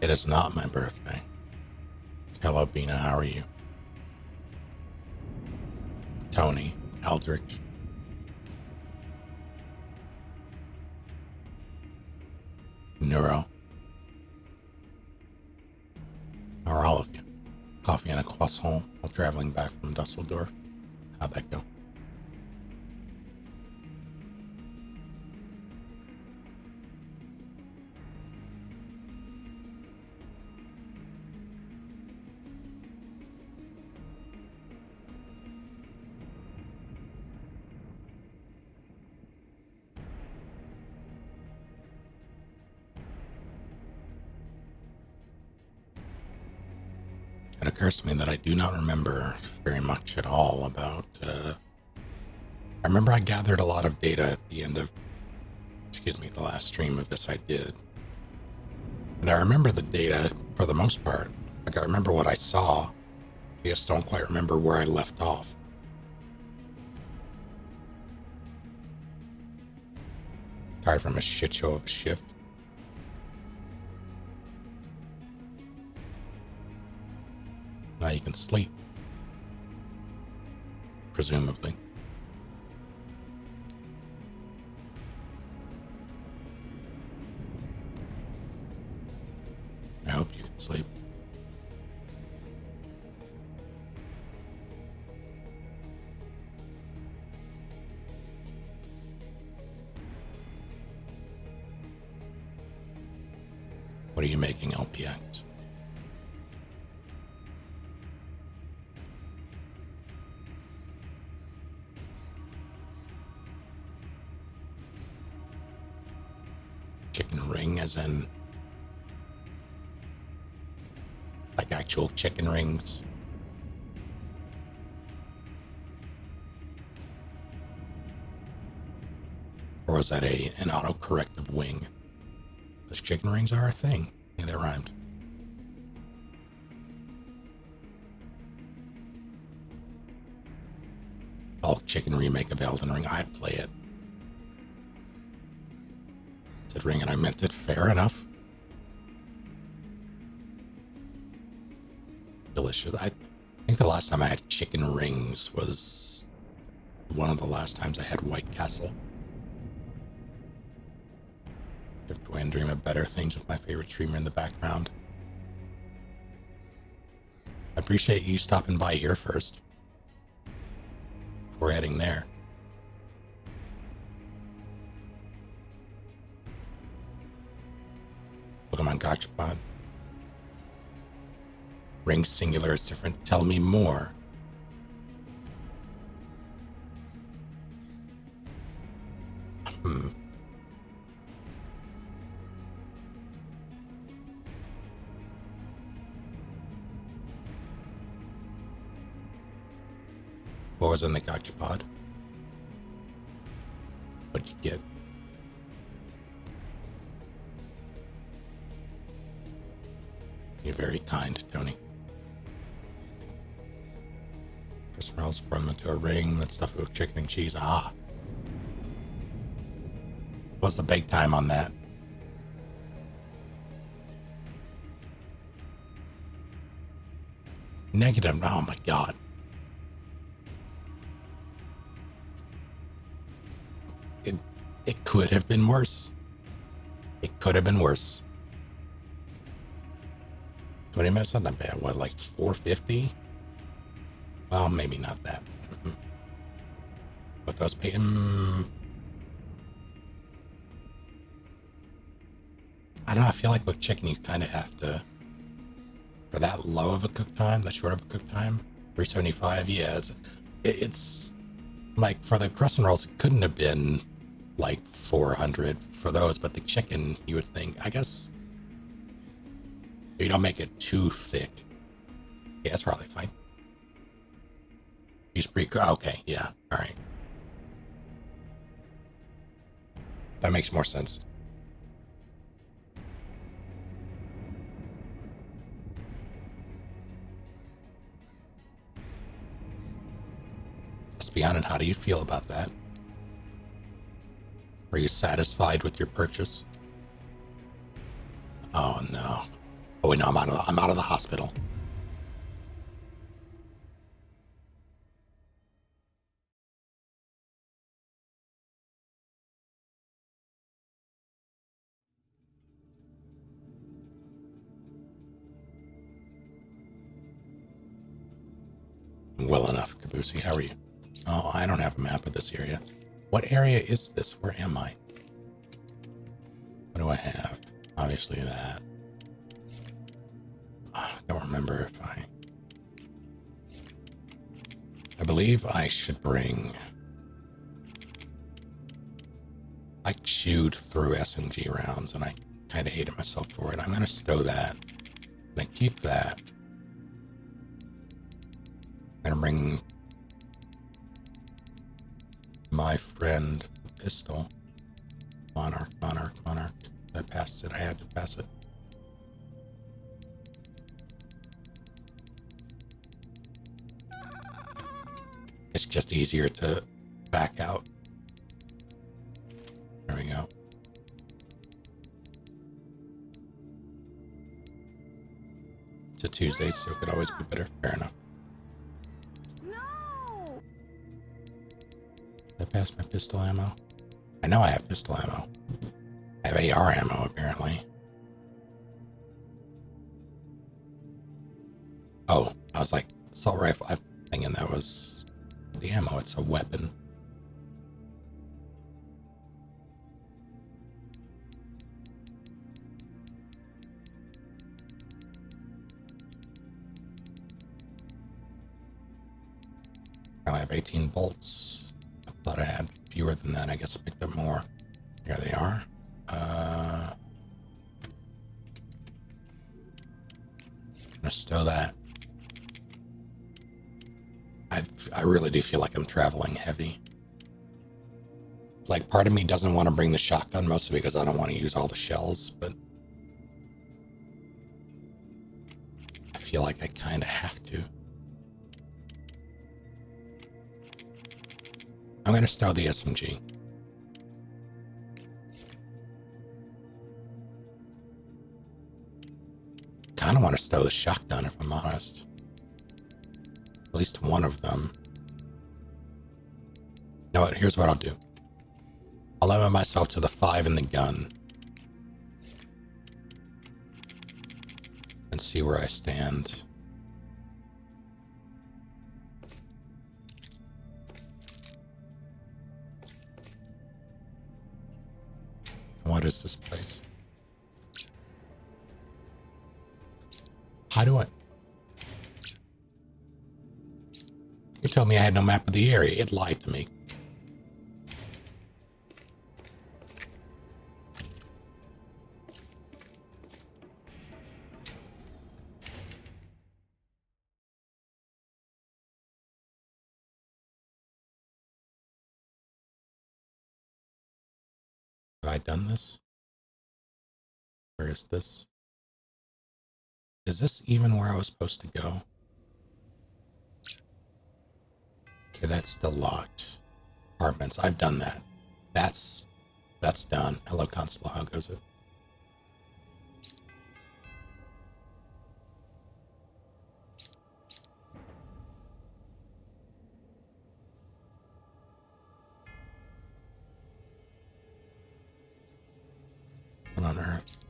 It is not my birthday. Hello, Bina. How are you? Tony, Eldridge. Neuro. How are all of you? Coffee and a croissant while traveling back from Dusseldorf. How'd that go? It occurs to me that I do not remember very much at all about, I remember I gathered a lot of data at the end of, the last stream of this I did. And I remember the data for the most part. Like, I remember what I saw. I just don't quite remember where I left off. Tired from a shit show of a shift. Now you can sleep. Presumably. I hope you can sleep. What are you making, LPX? Chicken ring, as in like actual chicken rings? Or was that an autocorrective wing? Those chicken rings are a thing. Yeah, that rhymed. All chicken remake of Elden Ring. I'd play it. Said ring and I meant it. Fair enough. Delicious. I think the last time I had chicken rings was one of the last times I had White Castle. If Dwayne dream of better things with my favorite streamer in the background. I appreciate you stopping by here first. Before heading there. Pokemon Gachapon. Ring singular is different. Tell me more. What was in the Gachapod? What'd you get? You're very kind, Tony. Chris Merle's from into a ring that's stuffed with chicken and cheese. Ah. What's the bake time on that? Negative. Oh my god. It could have been worse. It could have been worse. 20 minutes, not that bad. What, like 450? Well, maybe not that. With those paying, I don't know. I feel like with chicken, you kind of have to, for that low of a cook time, that short of a cook time, 375. Yeah, it's like for the crescent rolls, it couldn't have been like 400 for those, but the chicken, you would think, I guess, you don't make it too thick. Yeah, it's probably fine. He's okay, yeah, all right. That makes more sense. Let's be honest, how do you feel about that? Are you satisfied with your purchase? Oh no. Oh wait, no, I'm out of the hospital. Well enough, Kabusi. How are you? Oh, I don't have a map of this area. What area is this? Where am I? What do I have? Obviously that. I don't remember if I believe I should bring... I chewed through SMG rounds and I kind of hated myself for it. I'm going to stow that. I'm going to keep that. I'm going to bring my friend pistol. Monarch. I passed it. I had to pass it. It's just easier to back out. There we go. It's a Tuesday, so it could always be better. Fair enough. No! Did I pass my pistol ammo? I know I have pistol ammo. I have AR ammo, apparently. Oh, I was like, assault rifle. I'm thinking that was the ammo. It's a weapon. I have 18 bolts. I thought I had fewer than that. I guess I picked up more. Here they are. I'm gonna stow that. I really do feel like I'm traveling heavy. Like, part of me doesn't want to bring the shotgun, mostly because I don't want to use all the shells, but I feel like I kind of have to. I'm going to stow the SMG. Kind of want to stow the shotgun, if I'm honest. At least one of them. You know what? Here's what I'll do. I'll limit myself to the 5 in the gun. And see where I stand. What is this place? How do I... You told me I had no map of the area. It lied to me. Have I done this? Where is this? Is this even where I was supposed to go? Okay, that's still locked. Apartments. I've done that. That's done. Hello, Constable. How goes it? What on earth?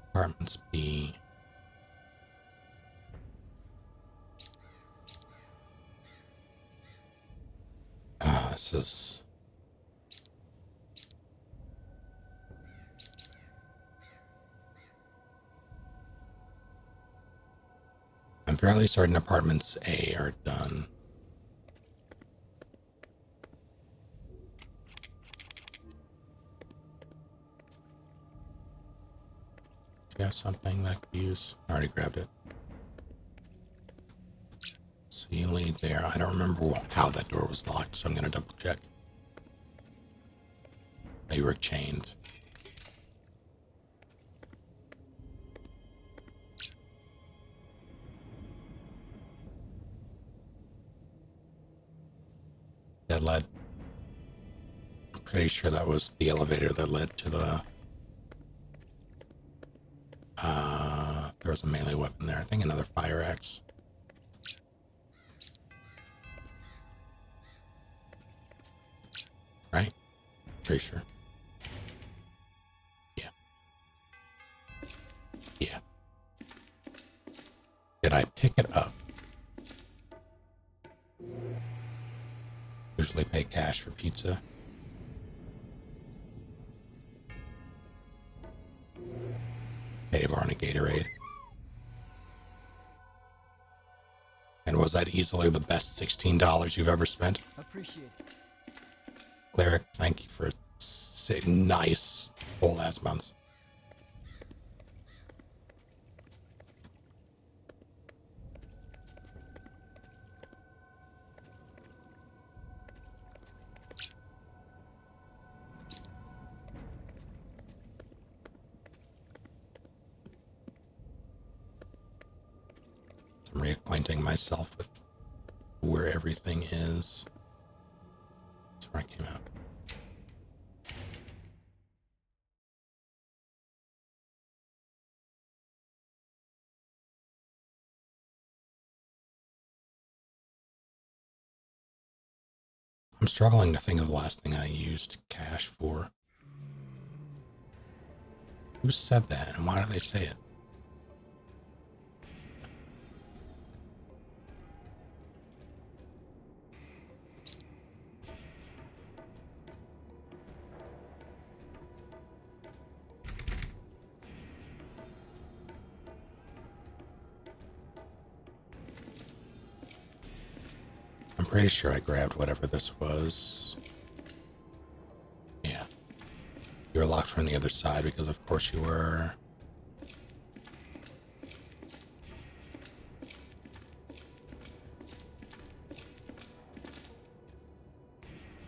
Apartments B. This is... I'm fairly certain apartments A are done. Do you have something that I could use? I already grabbed it. So you lead there. I don't remember how that door was locked, so I'm going to double check. They were chained. that led. I'm pretty sure that was the elevator that led to the... there was a melee weapon there. I think another fire axe. Right? Pretty sure. Yeah. Yeah. Did I pick it up? Usually pay cash for pizza. Native on a Gatorade. And was that easily the best $16 you've ever spent? Appreciate it. Cleric, thank you for nice full ass months. I'm reacquainting myself with where everything is. That's where I came out. I'm struggling to think of the last thing I used cash for. Who said that and why do they say it? I'm pretty sure I grabbed whatever this was. Yeah. You were locked from the other side because of course you were.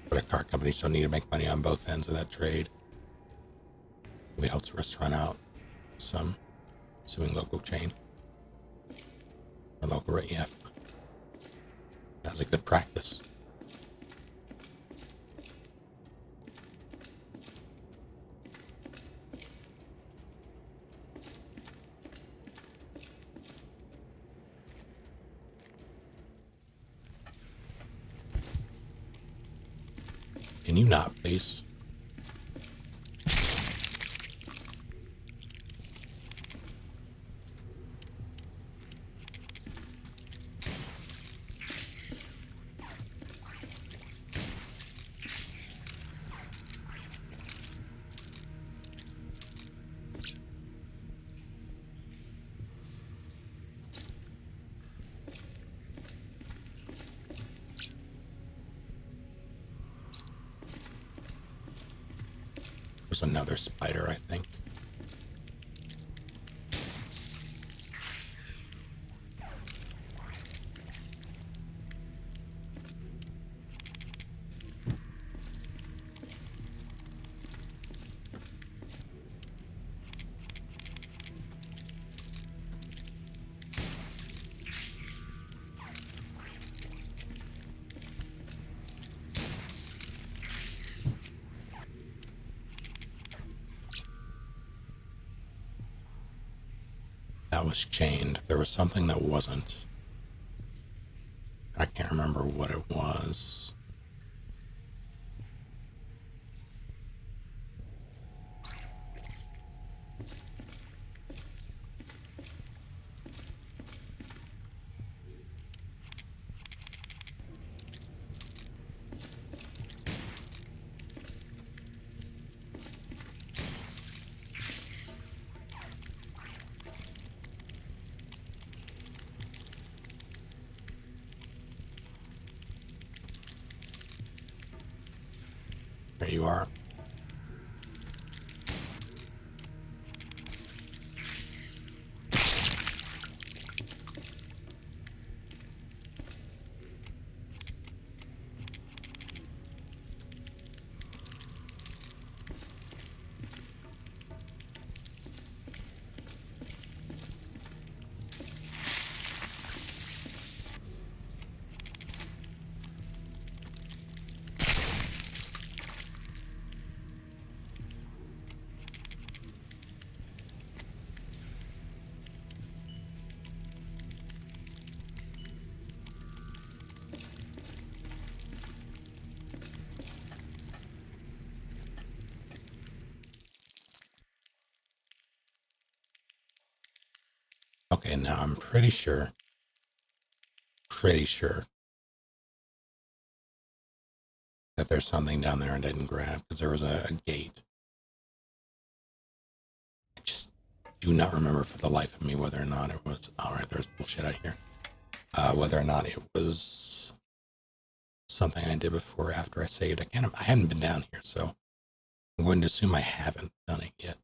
But car companies still need to make money on both ends of that trade. Maybe it helps the restaurant out some, suing local chain. Or local rate, yeah. That's a good practice. Can you not, please? There's another spider, I think. That was chained. There was something that wasn't. I can't remember what it was. There you are. Okay, now I'm pretty sure that there's something down there I didn't grab because there was a gate. I just do not remember for the life of me whether or not it was. All right, there's bullshit out here. Whether or not it was something I did before or after I saved. I hadn't been down here, so I'm going to assume I haven't done it yet.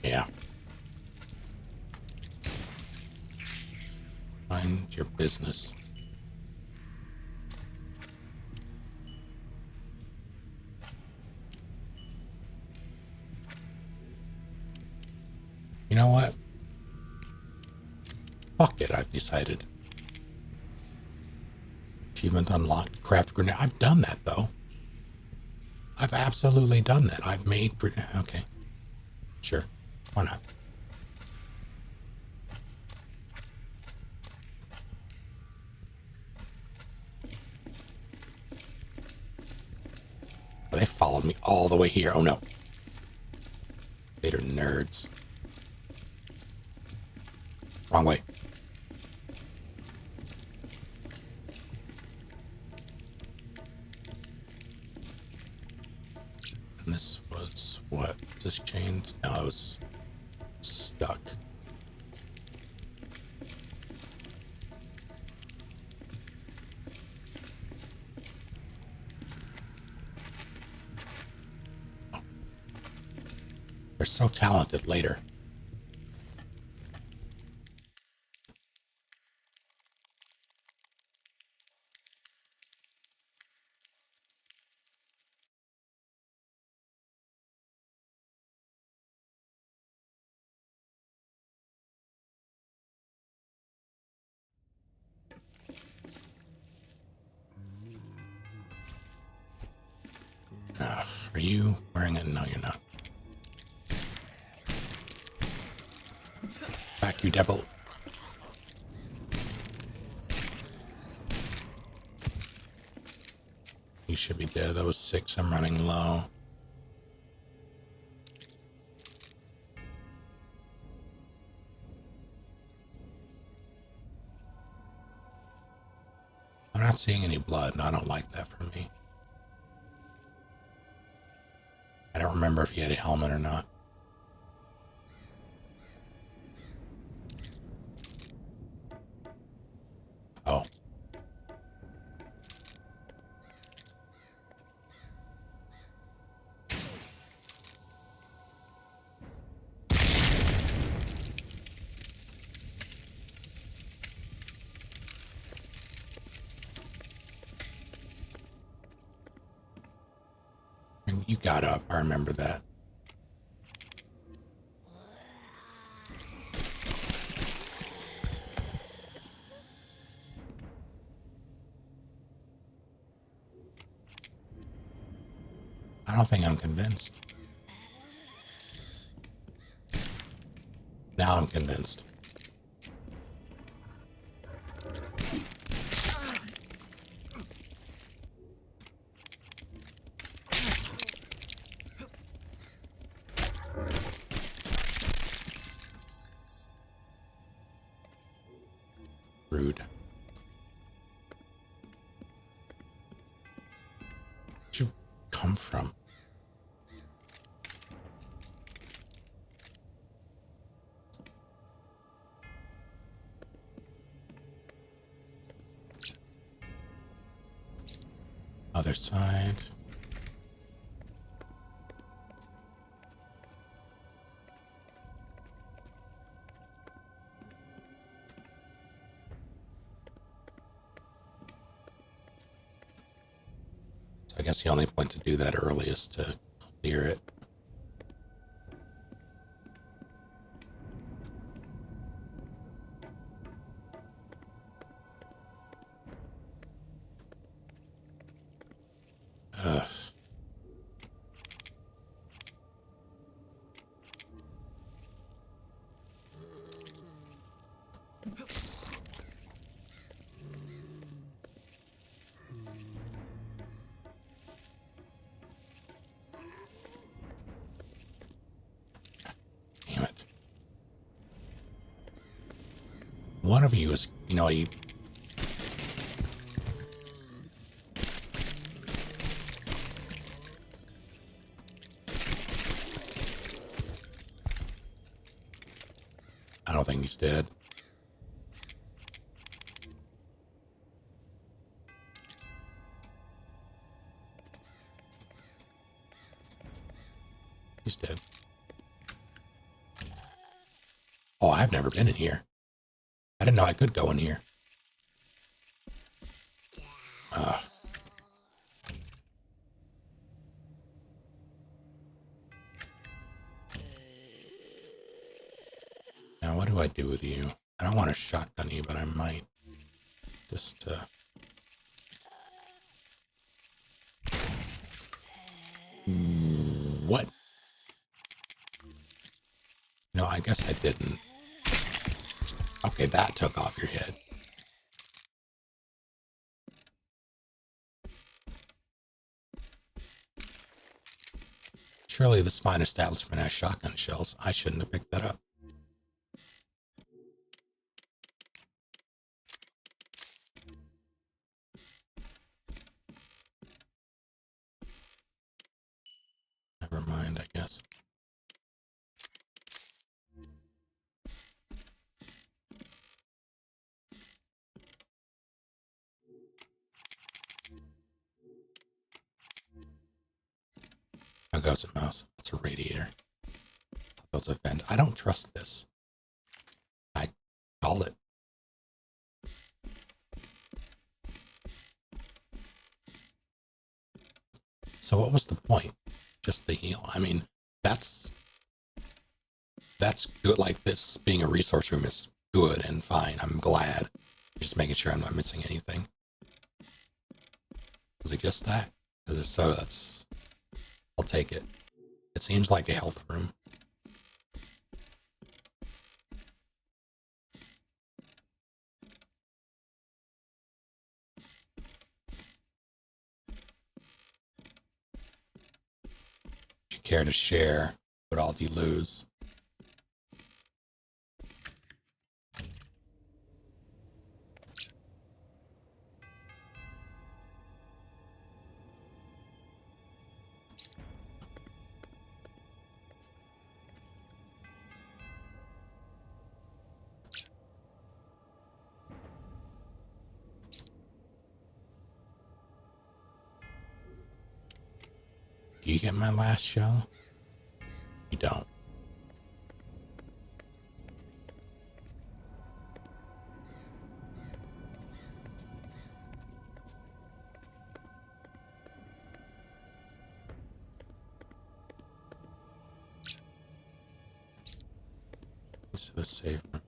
Yeah. Mind your business. You know what? Fuck it, I've decided. Achievement unlocked. Craft grenade. I've done that, though. I've absolutely done that. I've made... Okay. Sure. Why not? Oh, they followed me all the way here. Oh, no. They're nerds. Wrong way. And this was what? Just chained? No, I was stuck. Oh. They're so talented later. Ugh, are you wearing it? No, you're not. Back, you devil. You should be dead. That was 6. I'm running low. I'm not seeing any blood, and I don't like that for me. I don't remember if he had a helmet or not. Oh. You got up. I remember that. I don't think I'm convinced. Now I'm convinced. Rude. Where'd you come from? Other side. guess the only point to do that early is to clear it. Ugh. Damn it. One of you is, you... I don't think he's dead. He's dead. Oh, I've never been in here. I didn't know I could go in here. Now, what do I do with you? I don't want to shotgun you, but I might. Just, What? No, I guess I didn't. Okay, that took off your head. Surely this fine establishment has shotgun shells. I shouldn't have picked that up. Never mind, I guess. Oh, goes a mouse. That's a radiator. That was a vent. I don't trust this. I call it. So what was the point? Just the heal. I mean, that's good. Like, this being a resource room is good and fine. I'm glad. Just making sure I'm not missing anything. Was it just that? Because if so, I'll take it. It seems like a health room. If you care to share, what all do you lose? Do you get my last shell? You don't. This is the safe room.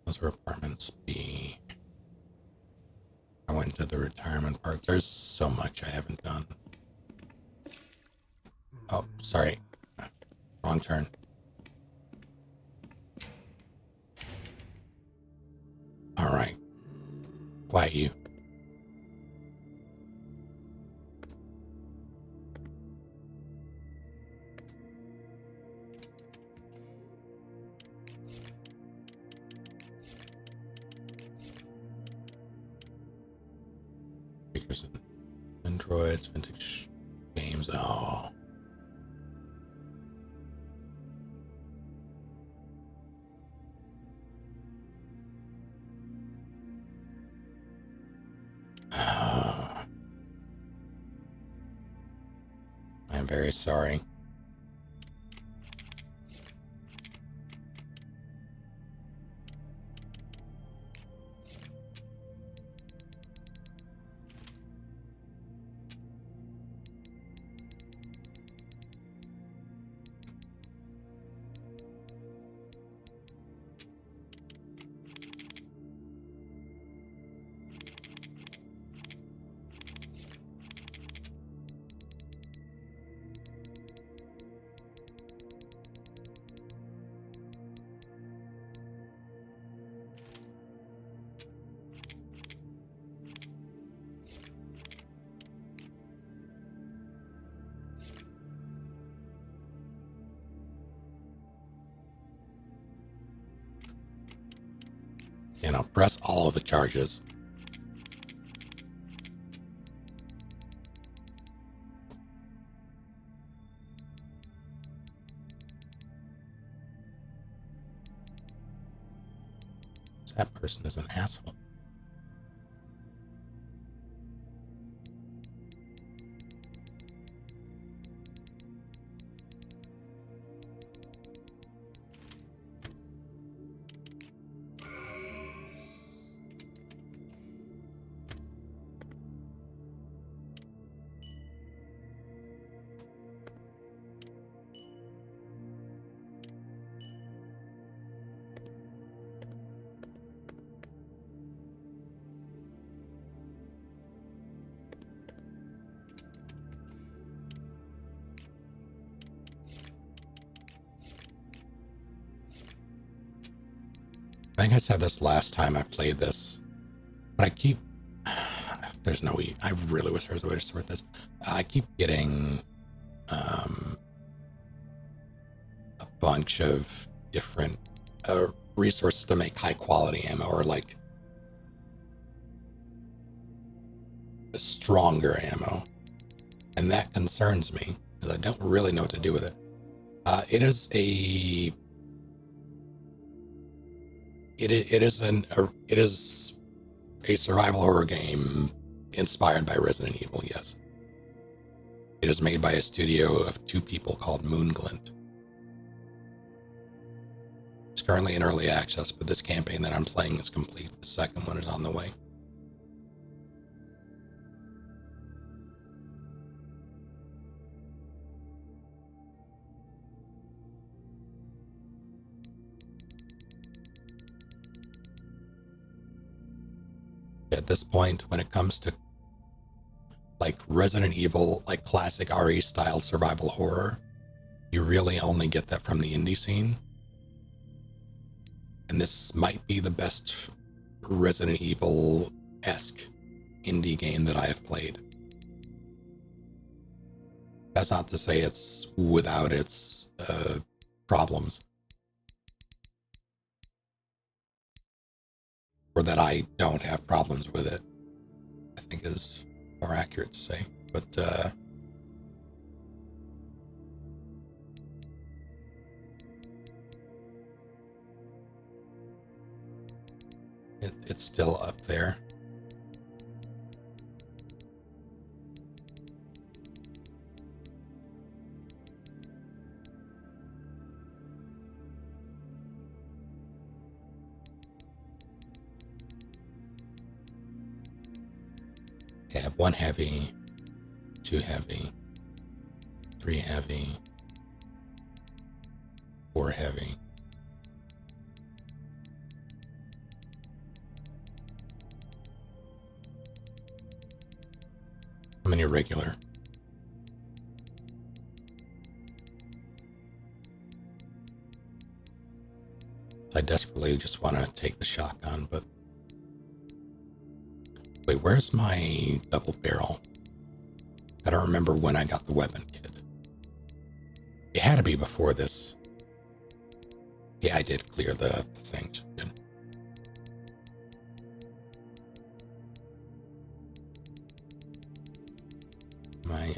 Those were apartments B. I went to the retirement park. There's so much I haven't done. Oh, sorry. Wrong turn. All right. Quiet you. There's Androids, vintage games. Oh. I'm very sorry. And I'll press all of the charges. That person is an asshole. I think I said this last time I played this, but I keep, there's no way, I really wish there was a way to sort this. I keep getting a bunch of different resources to make high quality ammo, or like stronger ammo. And that concerns me because I don't really know what to do with it. It is a survival horror game inspired by Resident Evil, yes. It is made by a studio of 2 people called Moonglint. It's currently in early access, but this campaign that I'm playing is complete. The second one is on the way. At this point, when it comes to like Resident Evil, like classic RE style survival horror, you really only get that from the indie scene. And this might be the best Resident Evil-esque indie game that I have played. That's not to say it's without its problems, or that I don't have problems with it, I think is more accurate to say. But it's still up there. Okay, I have 1 heavy, 2 heavy, 3 heavy, 4 heavy. How many regular? I desperately just want to take the shotgun, but wait, where's my double barrel? I don't remember when I got the weapon kit. It had to be before this. Yeah, I did clear the things. Good. .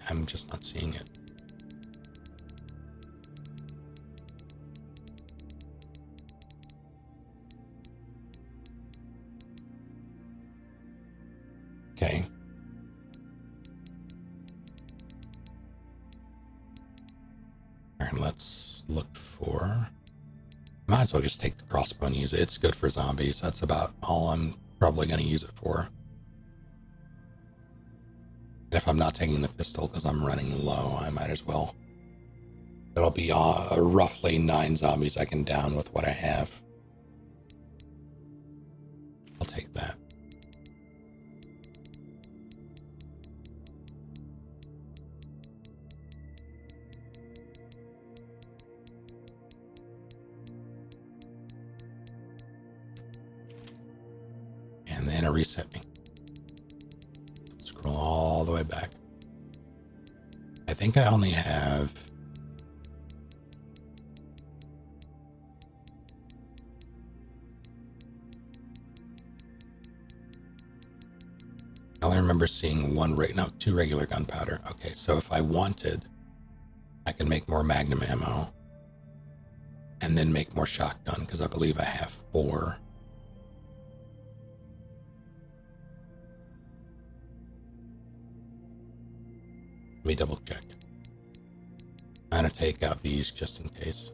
I'm just not seeing it. Okay. And let's look for... Might as well just take the crossbow and use it. It's good for zombies. That's about all I'm probably going to use it for. And if I'm not taking the pistol because I'm running low, I might as well. It'll be roughly 9 zombies I can down with what I have. I'll take that. And then it'll reset me. Scroll all the way back. I think I only have... I only remember seeing two regular gunpowder. Okay, so if I wanted, I can make more magnum ammo and then make more shotgun because I believe I have 4. Let me double check. I'm gonna take out these just in case.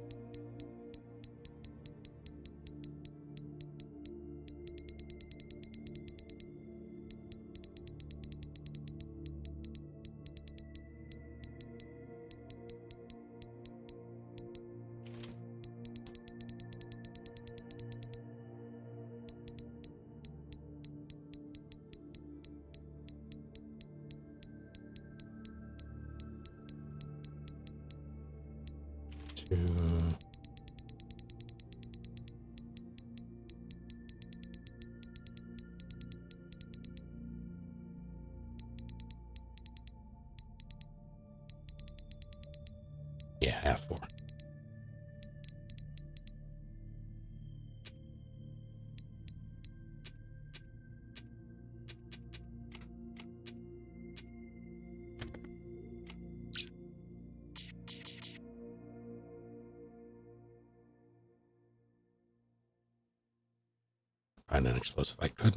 Yeah, I have 4. Find an explosive. I could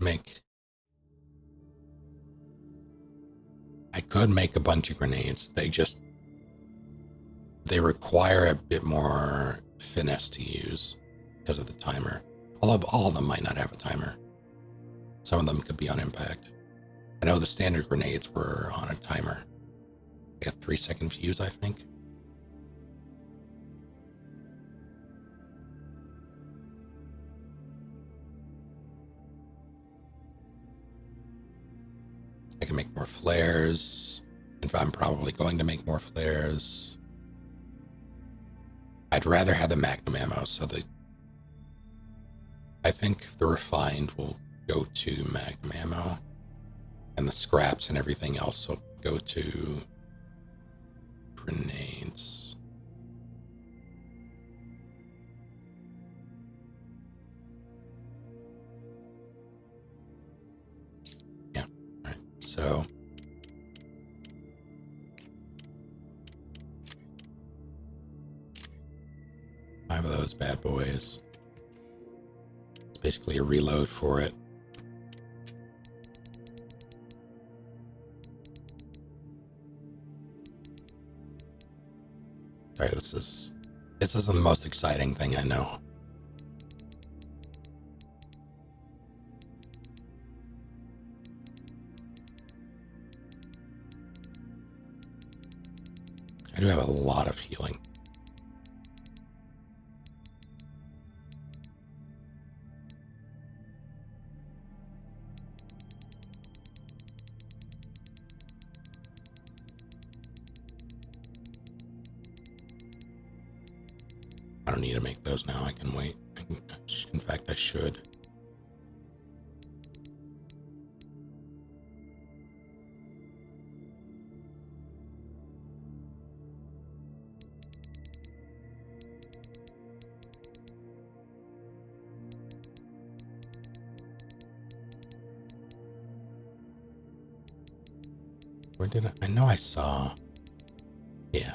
make a bunch of grenades. They require a bit more finesse to use because of the timer. Although all of them might not have a timer. Some of them could be on impact. I know the standard grenades were on a timer. Like a 3-second fuse, I think. I can make more flares. In fact, I'm probably going to make more flares. I'd rather have the magnum ammo, so I think the refined will go to magnum ammo, and the scraps and everything else will go to grenades. Yeah, all right. So 5 of those bad boys. It's basically a reload for it. Sorry, this isn't the most exciting thing I know. I do have a lot of healing. I don't need to make those now. I can wait. In fact, I should. Where did I know I saw. Yeah.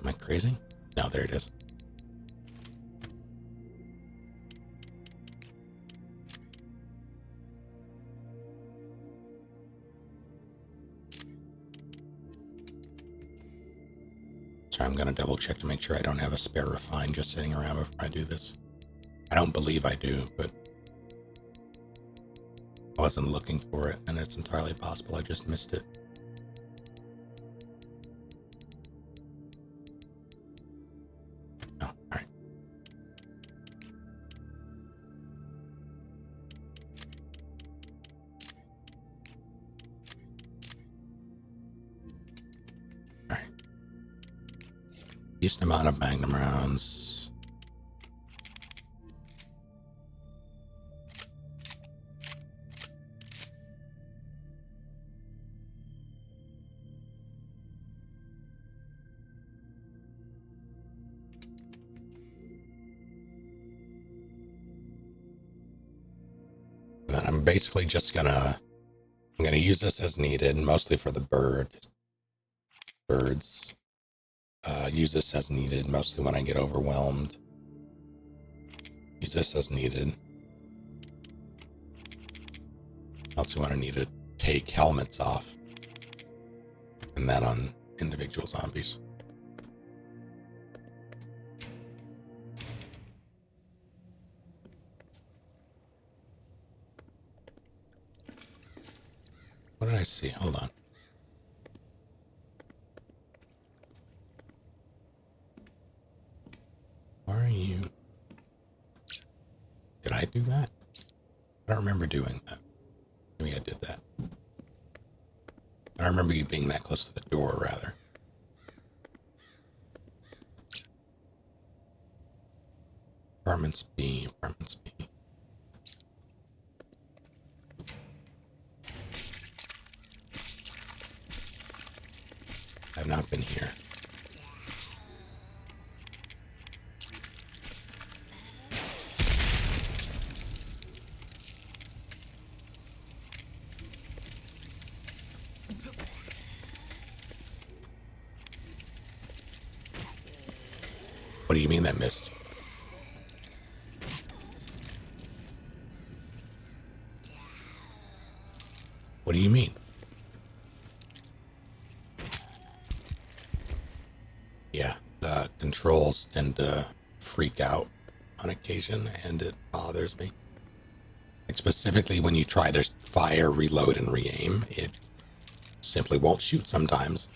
Am I crazy? No, there it is. So I'm going to double check to make sure I don't have a spare refine just sitting around before I do this. I don't believe I do, but I wasn't looking for it, and it's entirely possible I just missed it. Oh, all right. All right. Decent amount of magnum rounds. And I'm basically just I'm gonna use this as needed, mostly for the birds. Use this as needed, mostly when I get overwhelmed. Use this as needed. Also when I need to take helmets off. And that on individual zombies. What did I see? Hold on. Why are you... Did I do that? I don't remember doing that. Maybe I did that. I don't remember you being that close to the door, rather. Apartments B, apartments B. I've not been here. What do you mean that missed? What do you mean? Yeah, the controls tend to freak out on occasion, and it bothers me. Like specifically when you try to fire, reload, and re-aim, it simply won't shoot sometimes.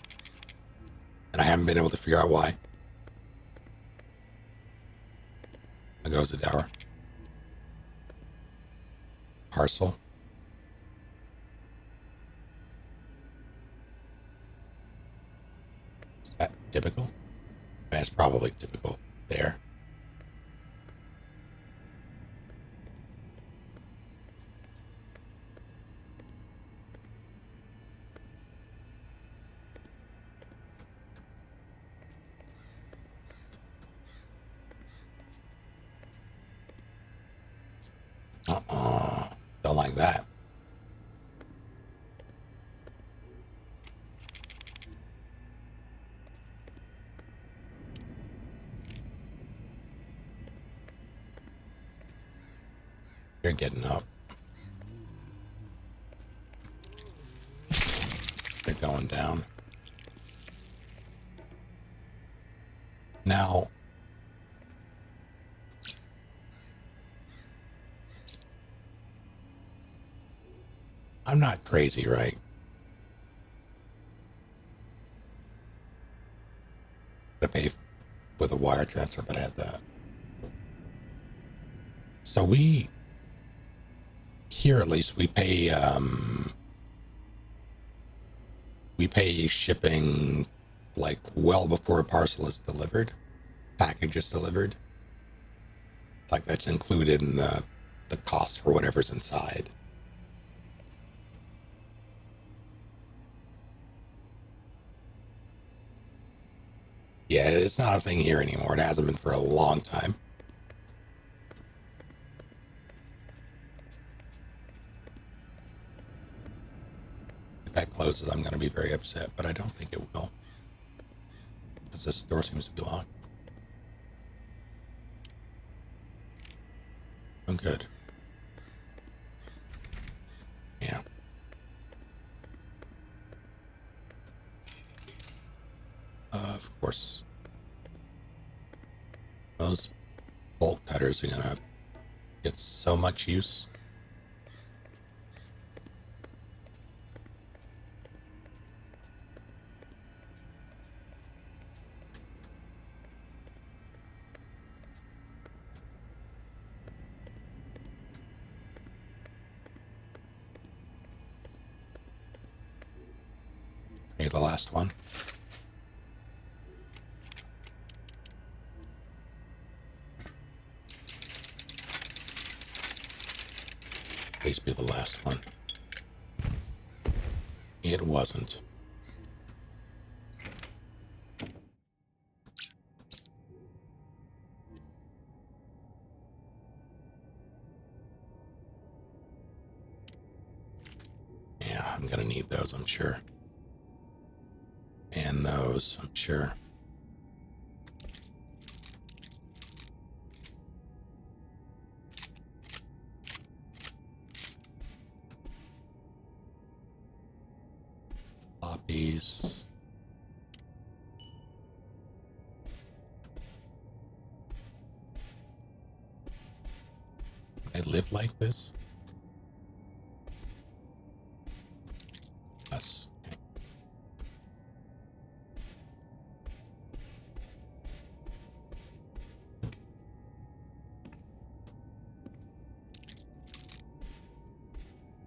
And I haven't been able to figure out why. There goes the tower. Parcel. Is that typical? That's probably typical there. Don't like that. You're getting up. They're going down. Now, I'm not crazy, right? To pay with a wire transfer, but I had that. So here at least we pay shipping like well before a parcel is delivered. package is delivered. Like that's included in the cost for whatever's inside. Yeah, it's not a thing here anymore. It hasn't been for a long time. If that closes, I'm going to be very upset, but I don't think it will. Because this door seems to be locked. I'm good. Yeah. Of course. Those bolt cutters are going to get so much use. Maybe the last one. Please be the last one. It wasn't. Yeah, I'm gonna need those, I'm sure. And those, I'm sure. Floppies. I live like this? That's okay.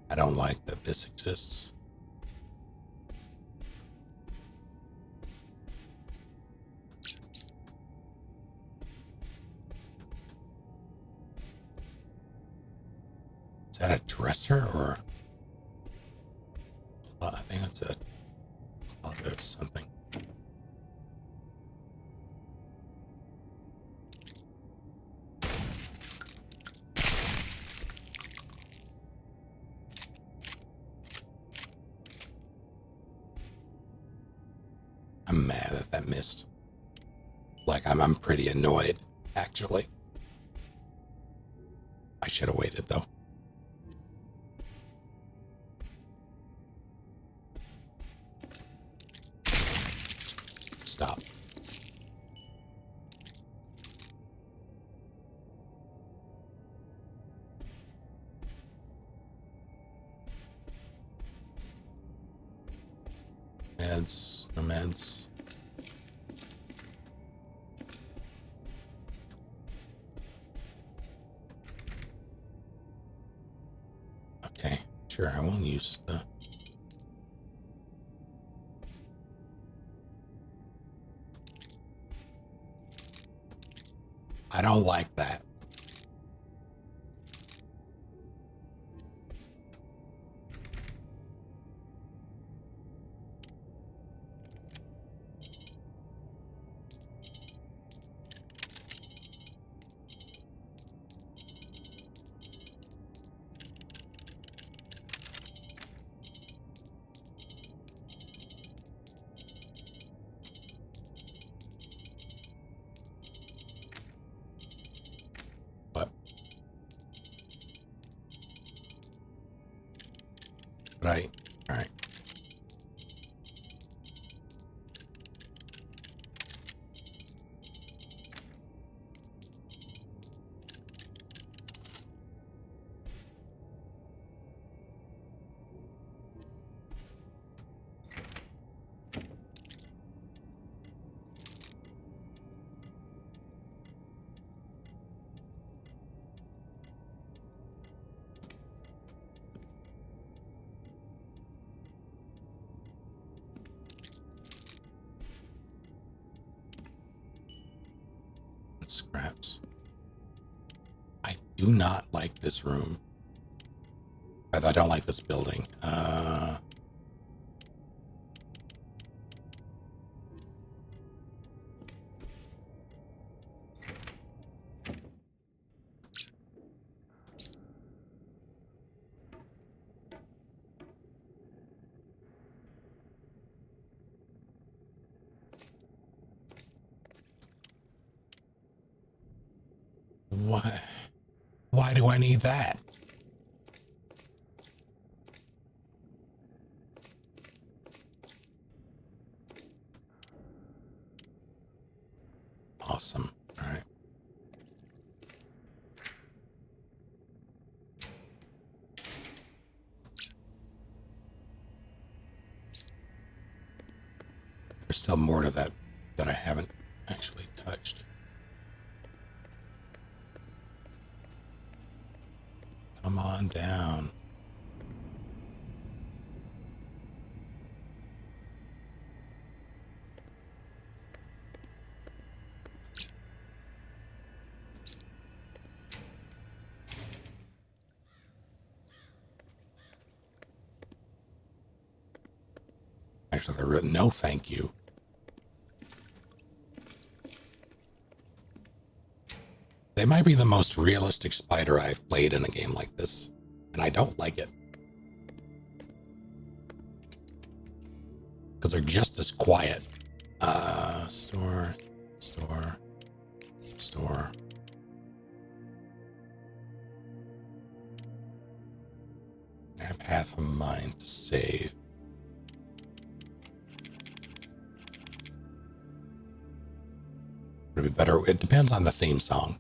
I don't like that this exists. Is that a dresser or? I think that's a closet or something. I'm mad that that missed. Like I'm pretty annoyed, actually. I should have waited though. Stop. Meds, no meds. Okay, sure, I won't use the... I don't like that. But right, all right. do not like this room. I don't like this building. What? Why do I need that? Awesome. All right. There's still more to that I haven't actually touched. Come on down. Actually, they're written no thank you. They might be the most realistic spider I've played in a game like this, and I don't like it. Because they're just as quiet. Store. I have half a mind to save. Would it be better? It depends on the theme song.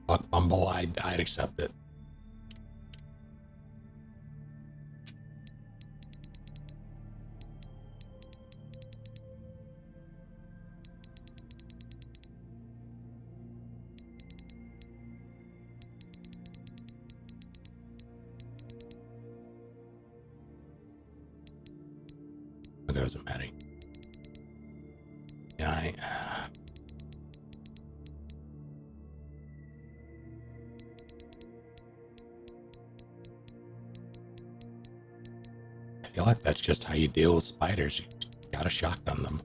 Buck Bumble, I'd accept it. It doesn't matter. Yeah, I feel like that's just how you deal with spiders. You gotta shotgun them.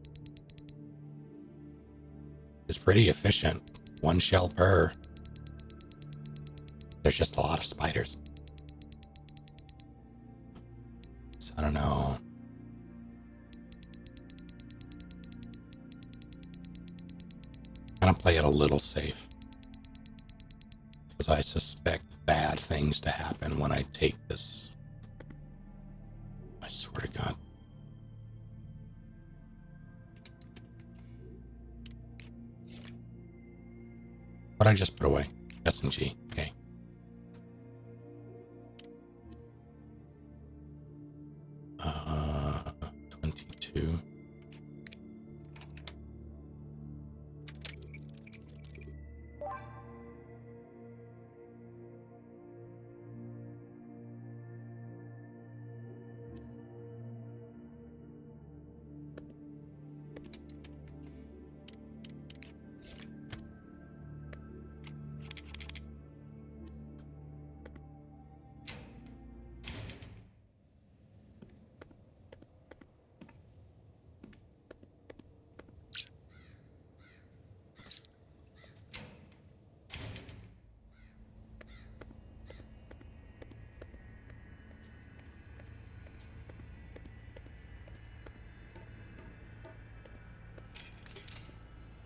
It's pretty efficient. One shell per. There's just a lot of spiders. So I don't know. I'm gonna play it a little safe. Because I suspect bad things to happen when I take this. I swear to God. What I just put away? S&G. Okay. Uh, 22.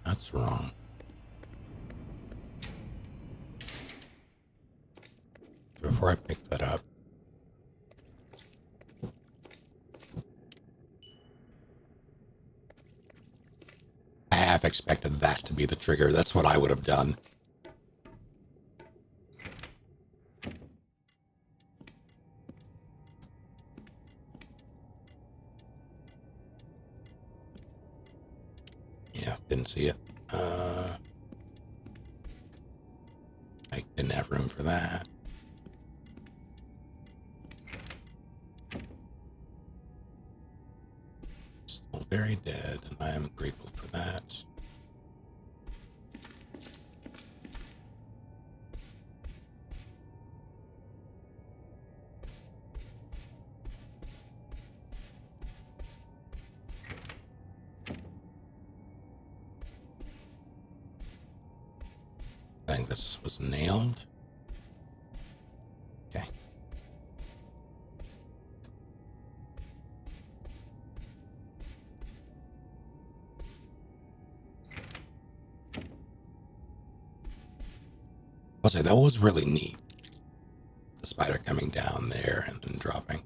That's wrong. Before I pick that up, I half expected that to be the trigger. That's what I would have done. Yeah, didn't see it. I didn't have room for that. very dead, and I am grateful for that. I think this was nailed. Okay. I'll say that was really neat. The spider coming down there and then dropping.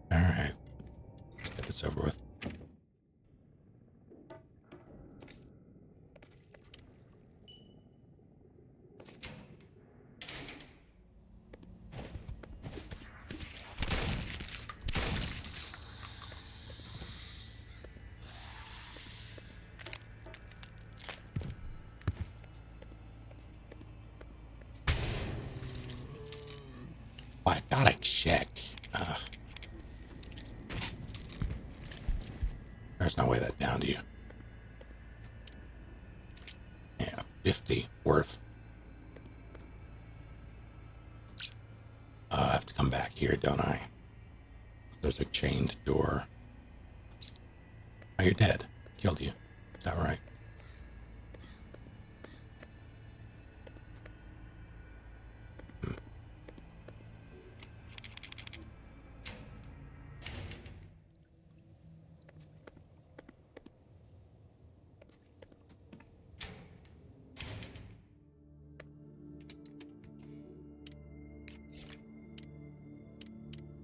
All right, let's get this over with. I gotta check. There's no way that downed you. Yeah, 50 worth. I have to come back here, don't I? There's a chained door. Oh, you're dead. Killed you. Is that right?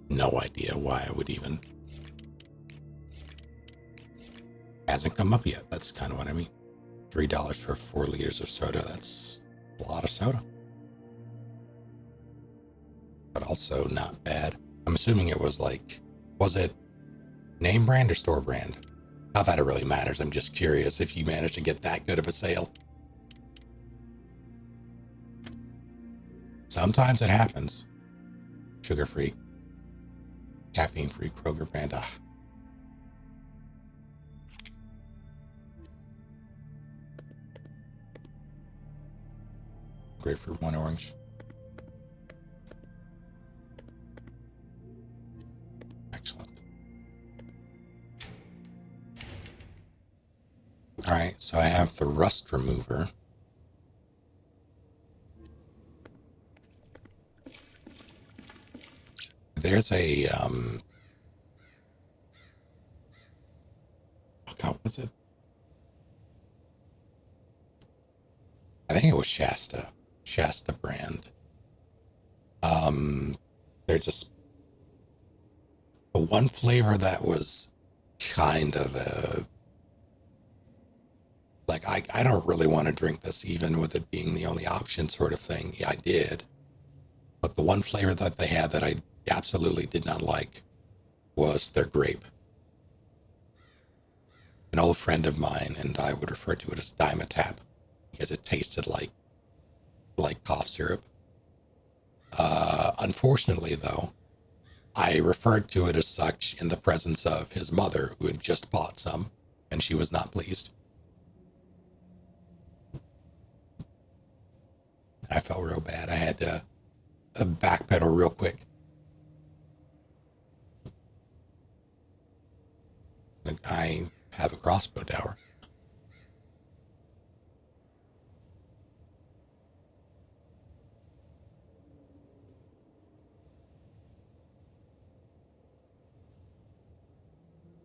No idea why I would even. Hasn't come up yet. That's kind of what I mean. $3 for 4 liters of soda. That's a lot of soda. But also not bad. I'm assuming it was like, was it name brand or store brand? Not that it really matters. I'm just curious if you managed to get that good of a sale. Sometimes it happens. Sugar-free. Caffeine-free Kroger brand. Grapefruit, 1 orange. Excellent. All right, so I have the rust remover. There's a, oh God, what was it? I think it was Shasta brand. There's just the one flavor that was kind of a, like, I don't really want to drink this, even with it being the only option sort of thing. Yeah, I did. But the one flavor that they had that I absolutely did not like was their grape. An old friend of mine and I would refer to it as Dimetap because it tasted like cough syrup. Unfortunately, though, I referred to it as such in the presence of his mother, who had just bought some, and she was not pleased. I felt real bad. I had to backpedal real quick. I have a crossbow tower.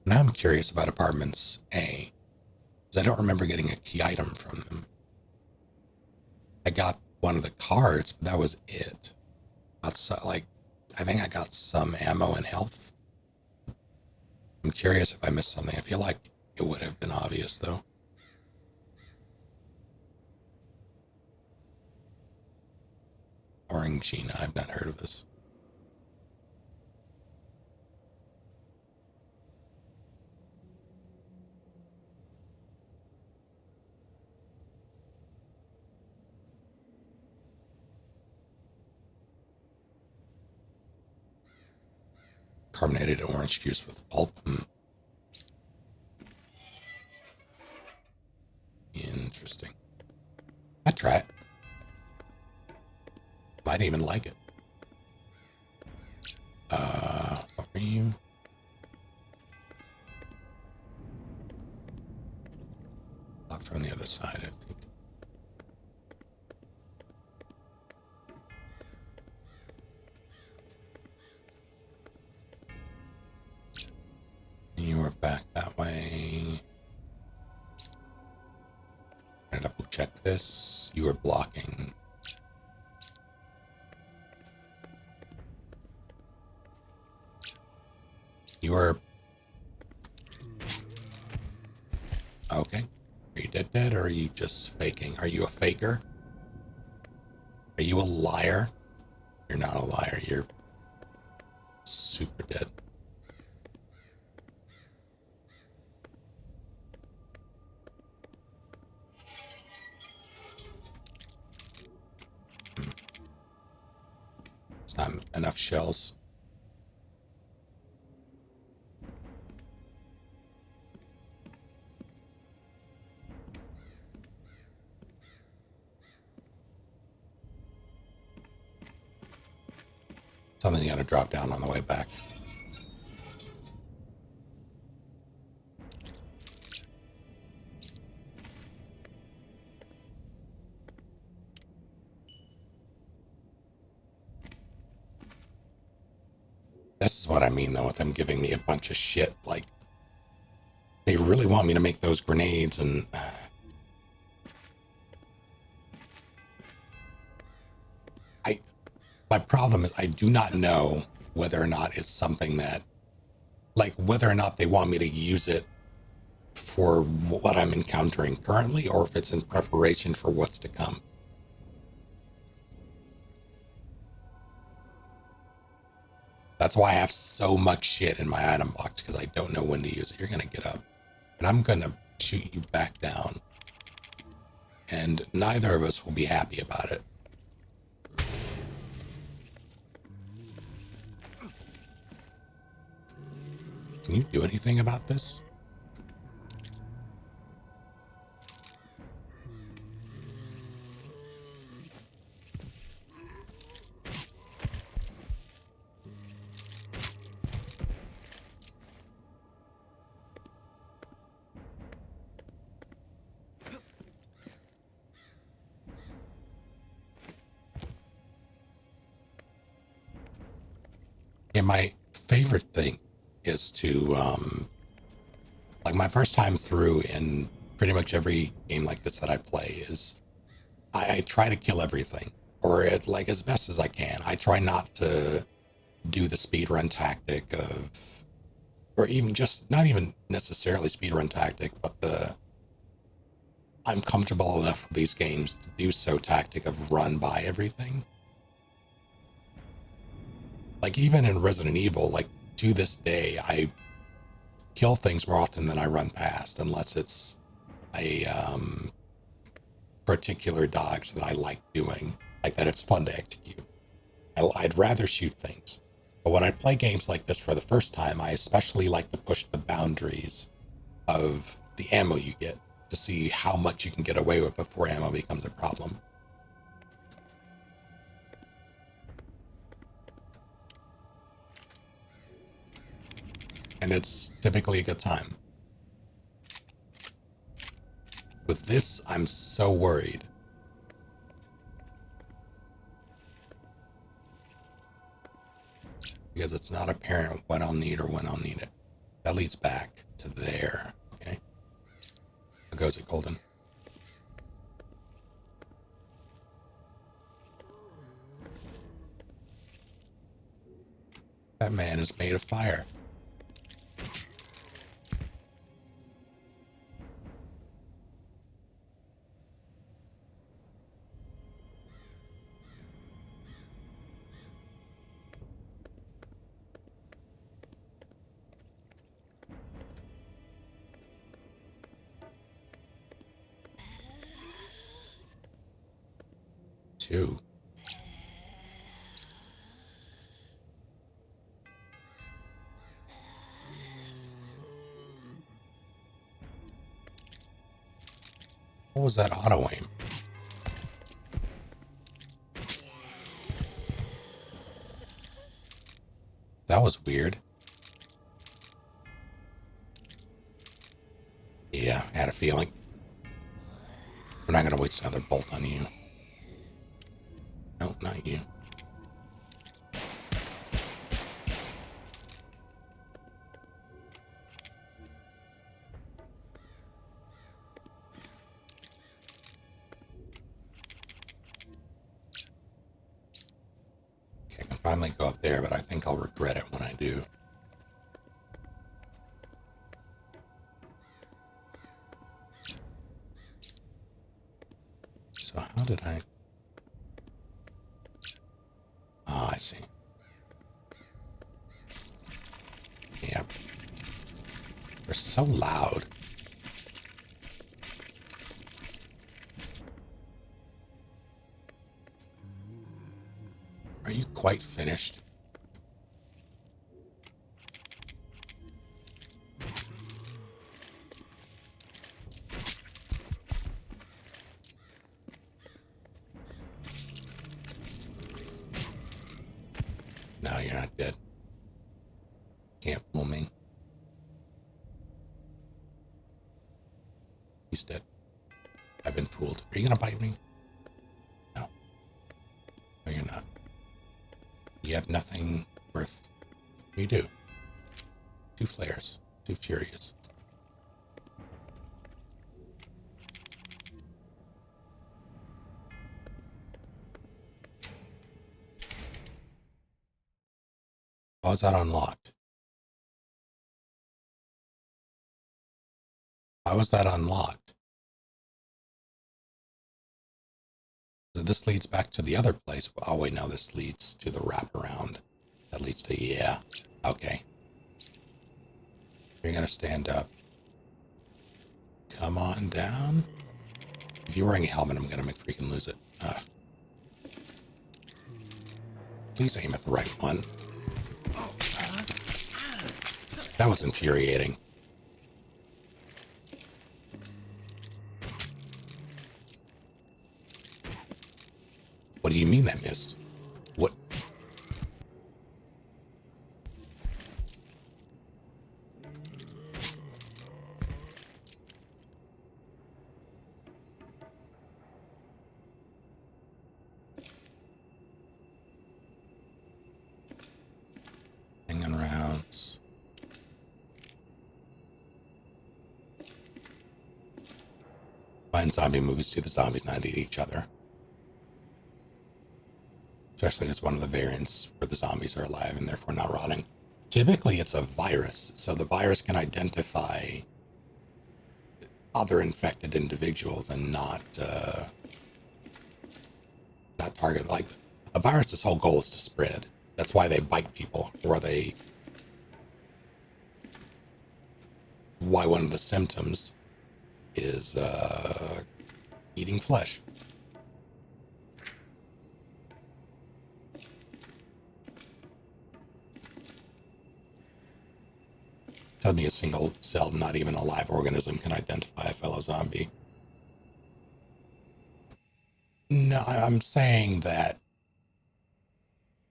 Now I'm curious about apartments A, because I don't remember getting a key item from them. I got one of the cards, but that was it. Outside, like, I think I got some ammo and health. I'm curious if I missed something. I feel like it would have been obvious, though. Orangina, I've not heard of this. carbonated orange juice with pulp. Interesting. I'd try it. Might even like it. What were you? Locked on the other side, I think. You were back that way. I'm gonna double check this. You were blocking. You were... Okay. Are you dead, or are you just faking? Are you a faker? Are you a liar? You're not a liar. You're super dead. It's not enough shells. Something's gonna drop down on the way back. This is what I mean, though, with them giving me a bunch of shit. Like, they really want me to make those grenades, and... My problem is I do not know whether or not it's something that... Like, whether or not they want me to use it for what I'm encountering currently, or if it's in preparation for what's to come. That's why I have so much shit in my item box, because I don't know when to use it. You're going to get up, and I'm going to shoot you back down, and neither of us will be happy about it. Can you do anything about this? Yeah, my favorite thing is to, like my first time through in pretty much every game like this that I play is I try to kill everything, or like as best as I can. I try not to do the speedrun tactic of, or even just, not even necessarily speedrun tactic, but the I'm comfortable enough with these games to do so tactic of run by everything. Like even in Resident Evil, like to this day, I kill things more often than I run past, unless it's a particular dodge that I like doing, like that it's fun to execute. I'd rather shoot things. But when I play games like this for the first time, I especially like to push the boundaries of the ammo you get to see how much you can get away with before ammo becomes a problem. And it's typically a good time. With this, I'm so worried. Because it's not apparent what I'll need or when I'll need it. That leads back to there, okay? How goes it, Golden? That man is made of fire. Two. What was that auto aim? That was weird. Yeah, I had a feeling. We're not going to waste another bolt on you. Nope, not you. Okay, I can finally go up there, but I think I'll regret it when I do. So how did I... Ah, I see. Yep. They're so loud. Are you quite finished? No, you're not dead. Can't fool me. He's dead. I've been fooled. Are you gonna bite me? No. No, you're not. You have nothing worth... You do. 2 flares. 2 furious. Oh, is that unlocked? How was that unlocked? So this leads back to the other place. Oh, wait, no, this leads to the wraparound. That leads to, yeah. Okay. You're going to stand up. Come on down. If you're wearing a helmet, I'm going to make freaking lose it. Ugh. Please aim at the right one. That was infuriating. What do you mean that missed? What? Hanging rounds. Find zombie movies do the zombies not eat each other. Especially as one of the variants where the zombies are alive and therefore not rotting. Typically it's a virus, so the virus can identify other infected individuals and not target. Like a virus's whole goal is to spread. That's why they bite people, or why one of the symptoms is eating flesh. Tell me a single cell, not even a live organism, can identify a fellow zombie. No, I'm saying that,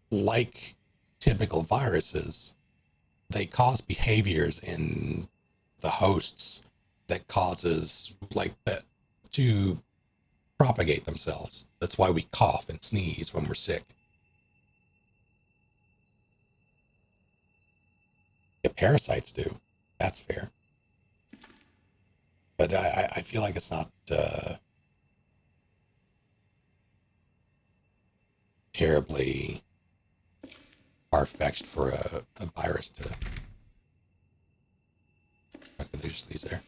like typical viruses, they cause behaviors in the hosts that causes to propagate themselves. That's why we cough and sneeze when we're sick. Yeah, parasites do. That's fair. But I feel like it's not terribly far-fetched for a virus to... Okay, they just leaves there.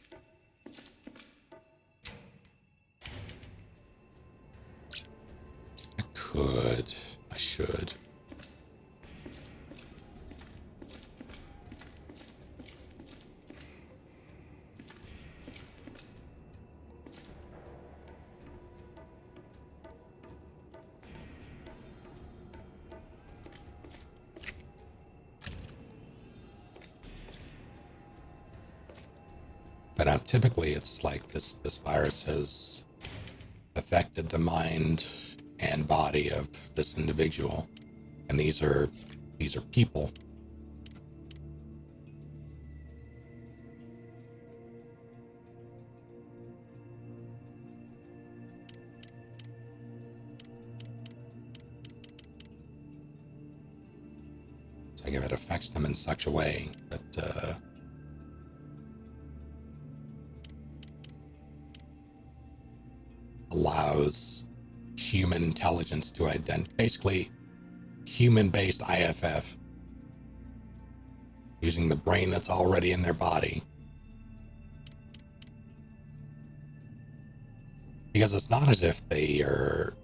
I should. But typically it's like this virus has affected the mind and body of this individual. And these are people. It's like if it affects them in such a way that allows human intelligence to basically human-based IFF, using the brain that's already in their body. Because it's not as if they are,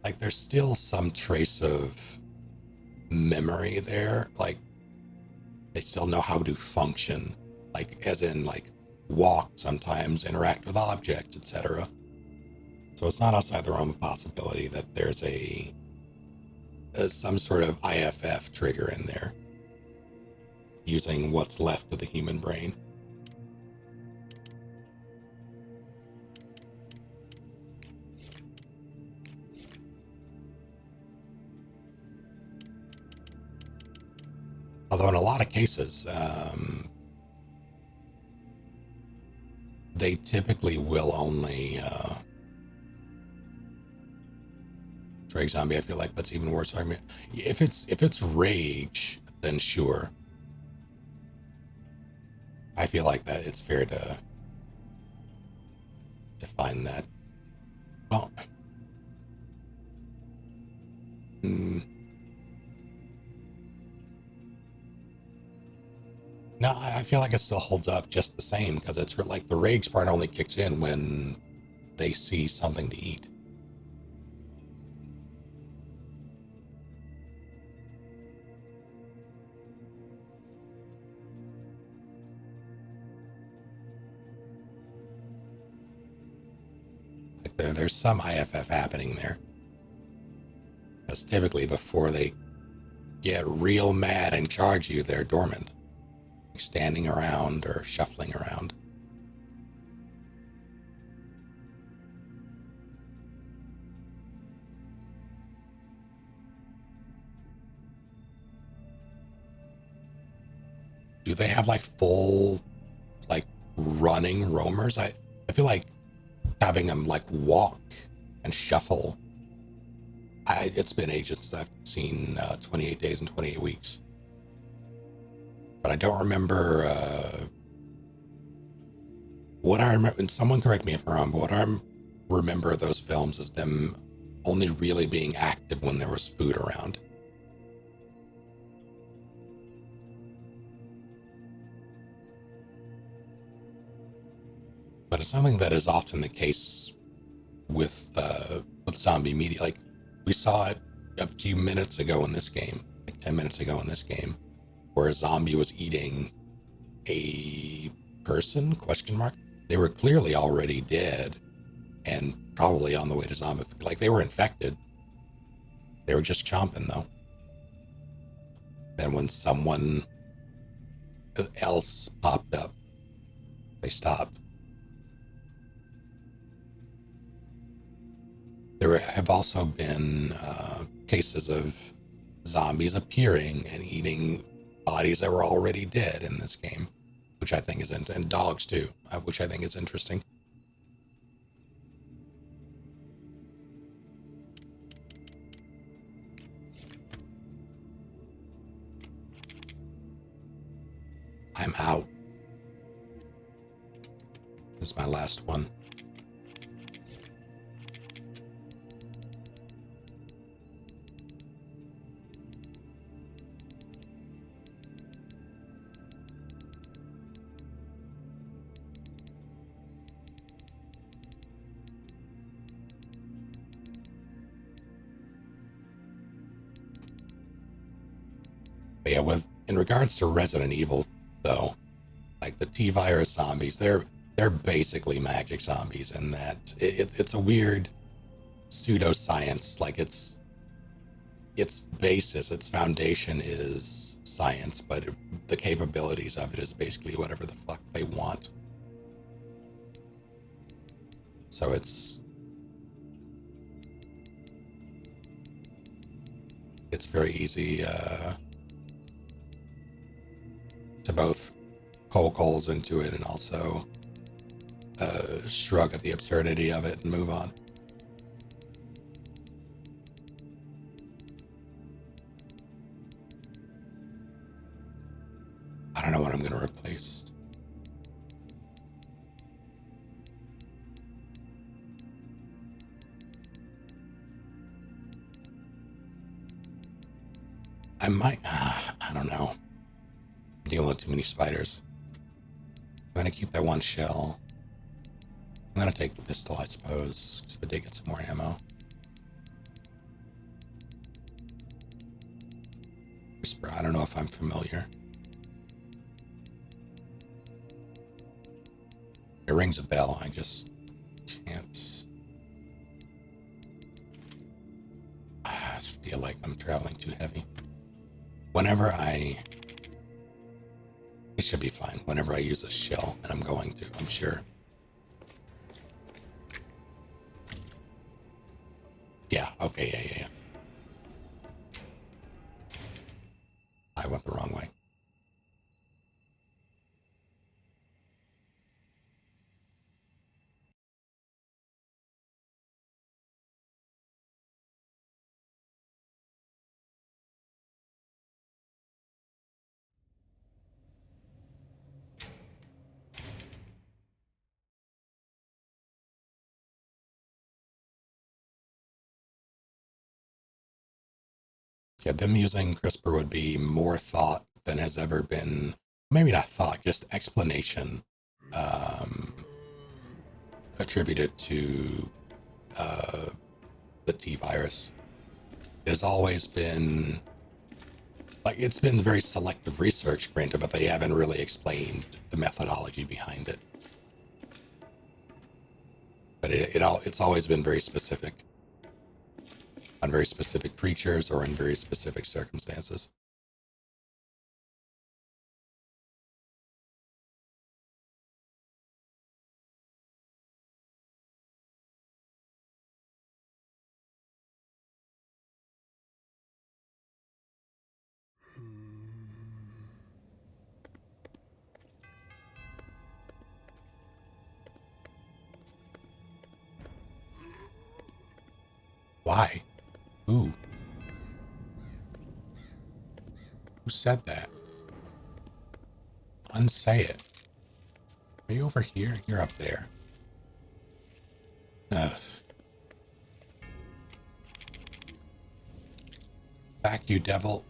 like, there's still some trace of memory there. Like, they still know how to function, like, as in, like, walk sometimes, interact with objects, etc. So it's not outside the realm of possibility that there's some sort of IFF trigger in there, using what's left of the human brain. Although in a lot of cases, they typically will only Drake zombie. I feel like that's even worse. I mean, if it's rage, then sure. I feel like that it's fair to define that. Well, no, I feel like it still holds up just the same, because it's like the rage part only kicks in when they see something to eat. Like there's some IFF happening there. Because typically before they get real mad and charge you, they're dormant, standing around or shuffling around. Do they have like full, like, running roamers? I feel like having them like walk and shuffle. It's been ages since I've seen 28 days and 28 weeks. But I don't remember what I remember. And someone correct me if I'm wrong, but what I remember of those films is them only really being active when there was food around. But it's something that is often the case with zombie media. Like, we saw it a few minutes ago in this game, like 10 minutes ago in this game, where a zombie was eating a person, question mark. They were clearly already dead and probably on the way to zombie. Like, they were infected. They were just chomping, though. Then when someone else popped up, they stopped. There have also been cases of zombies appearing and eating bodies that were already dead in this game, which I think is, and dogs too, which I think is interesting. I'm out. This is my last one. But yeah, in regards to Resident Evil, though, like the T-virus zombies, they're basically magic zombies, in that it's a weird pseudoscience. Like, its basis, its foundation is science, but the capabilities of it is basically whatever the fuck they want. So it's very easy to both poke holes into it and also shrug at the absurdity of it and move on. I don't know what I'm going to replace. I might, I don't know. I'm dealing with too many spiders. I'm going to keep that one shell. I'm going to take the pistol, I suppose, so that they get some more ammo. Whisper, I don't know if I'm familiar. It rings a bell, I just can't. I feel like I'm traveling too heavy. Whenever it should be fine. Whenever I use a shell, and I'm going to, I'm sure. Yeah, okay, yeah. I went the wrong way. Yeah, them using CRISPR would be more thought than has ever been, maybe not thought, just explanation attributed to the T virus. It has always been, like, it's been very selective research, granted, but they haven't really explained the methodology behind it. But it's always been very specific on very specific creatures or in very specific circumstances. Why? Who? Who said that? Unsay it. Are you over here? You're up there. Ugh. Back, you devil.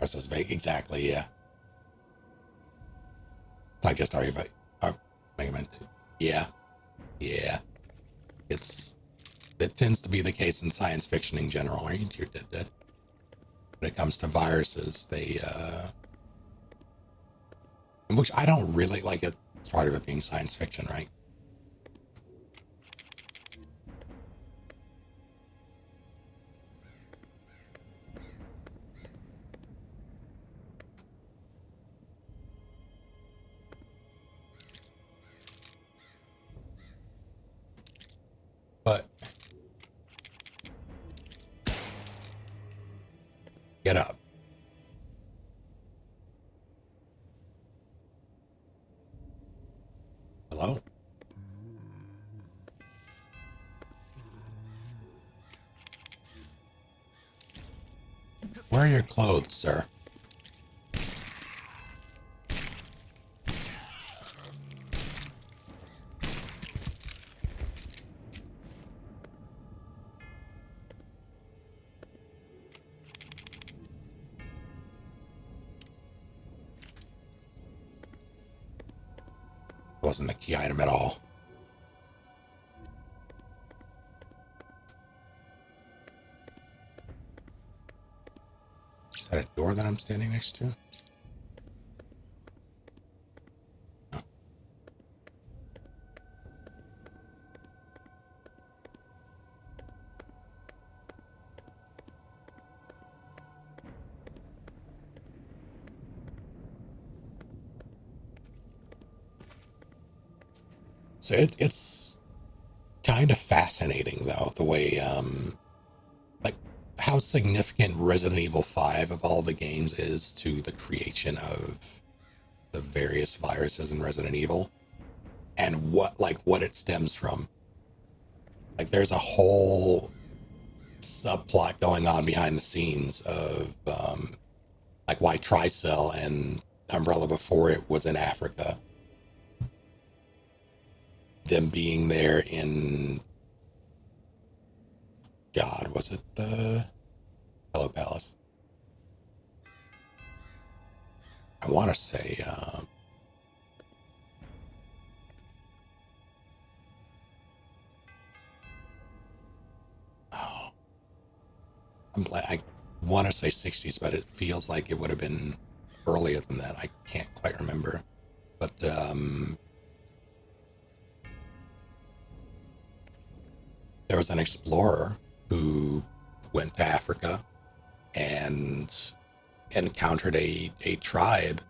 That's just vague. Exactly, yeah. I just argue about Mega Man 2. Yeah. Yeah. It tends to be the case in science fiction in general, right? You're dead. When it comes to viruses, which I don't really like it. It's part of it being science fiction, right? But get up. Hello? Where are your clothes, sir? Wasn't a key item at all. Is that a door that I'm standing next to? No. So it's kind of fascinating though the way like how significant Resident Evil 5 of all the games is to the creation of the various viruses in Resident Evil and what it stems from. Like there's a whole subplot going on behind the scenes of like why Tricell and Umbrella before it was in Africa. Them being there in God, was it the Hello Palace? I want to say oh, I want to say 60s, but it feels like it would have been earlier than that. I can't quite remember. But there was an explorer who went to Africa and encountered a tribe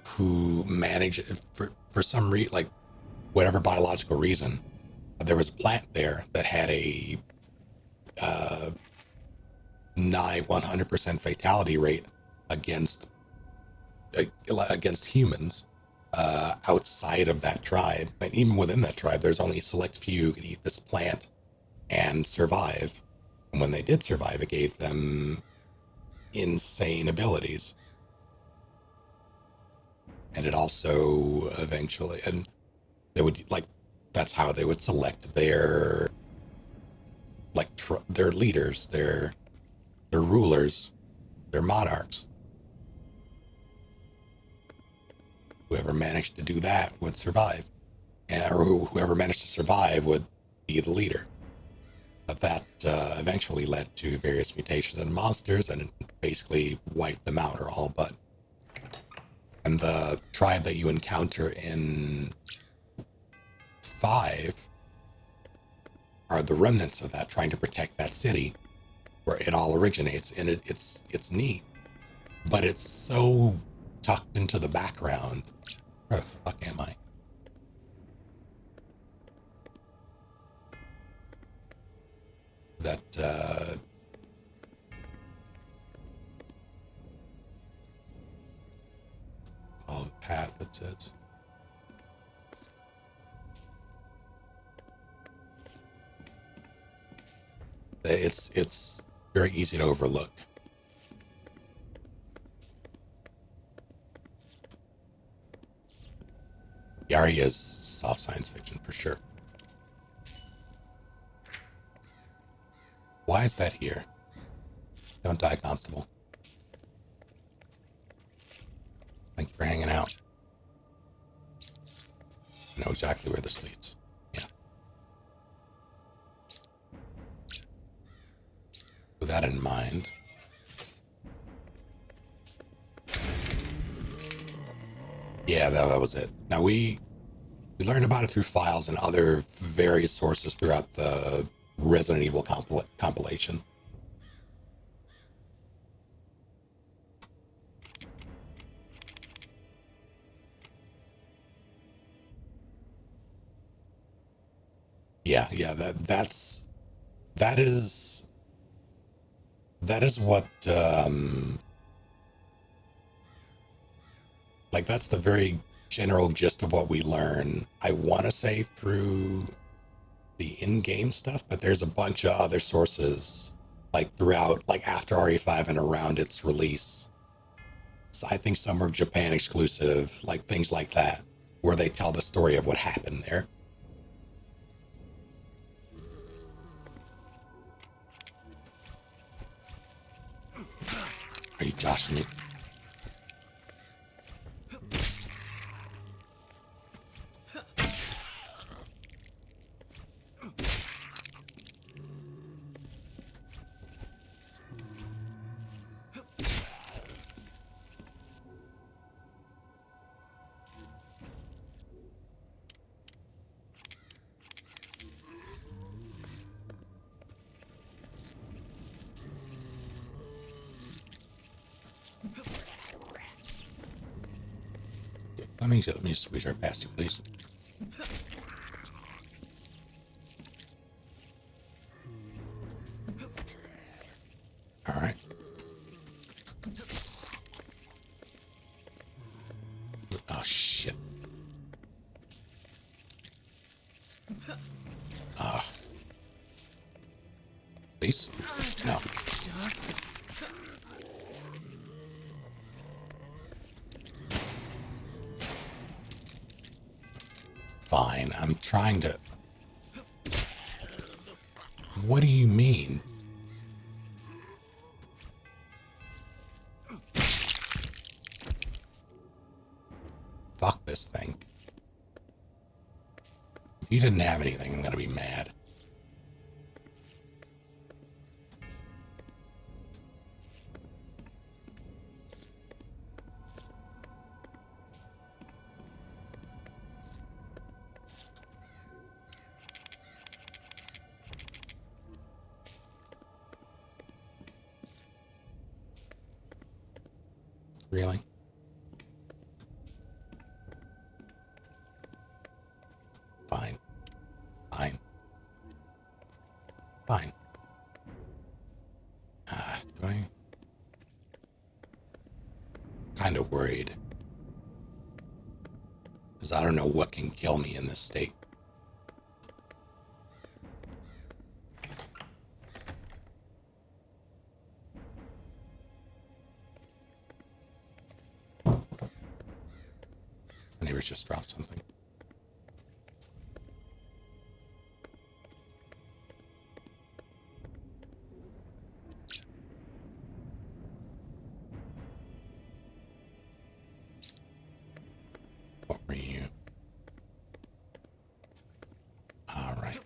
who managed for some reason, like whatever biological reason, there was a plant there that had a nigh 100% fatality rate against against humans outside of that tribe. And even within that tribe, there's only a select few who could eat this plant and survive. And when they did survive, it gave them insane abilities. And it also eventually, and they would like, that's how they would select their their leaders, their rulers, their monarchs. Whoever managed to do that would survive, or whoever managed to survive would be the leader. But that eventually led to various mutations in monsters, and it basically wiped them out, or all but. And the tribe that you encounter in 5 are the remnants of that, trying to protect that city where it all originates, and it's neat, but it's so tucked into the background. Where the fuck am I? That oh, the path that says. It's very easy to overlook. Yari is soft science fiction for sure. Why is that here? Don't die, Constable. Thank you for hanging out. I know exactly where this leads. Yeah. With that in mind, yeah, that was it. Now we learned about it through files and other various sources throughout the Resident Evil compilation. Yeah, that is what like that's the very general gist of what we learn. I want to say through the in-game stuff, but there's a bunch of other sources like throughout, like after RE5 and around its release. So I think some are Japan exclusive, like things like that, where they tell the story of what happened there. Are you joshing me? Let me just reach right past you, please. Please? No. Fine, I'm trying to... What do you mean? Fuck this thing. If you didn't have anything, I'm gonna be mad. Really? Fine. Fine. Fine. Do I? Kind of worried. Because I don't know what can kill me in this state. My neighbors just dropped something. What were you? All right.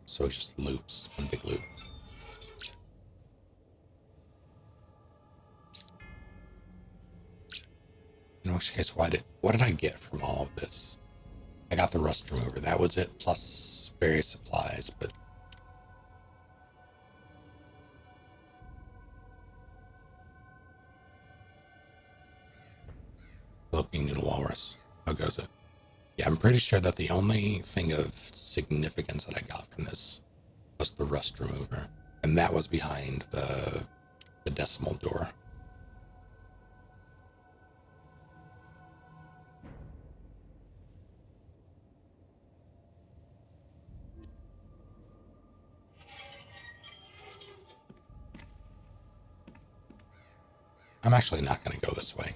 So it just loops, one big loop. In which case, what did I get from all of this? I got the rust remover, that was it, plus various supplies, but... Looking Noodle Walrus. How goes it? Yeah, I'm pretty sure that the only thing of significance that I got from this was the rust remover. And that was behind the decimal door. I'm actually not going to go this way.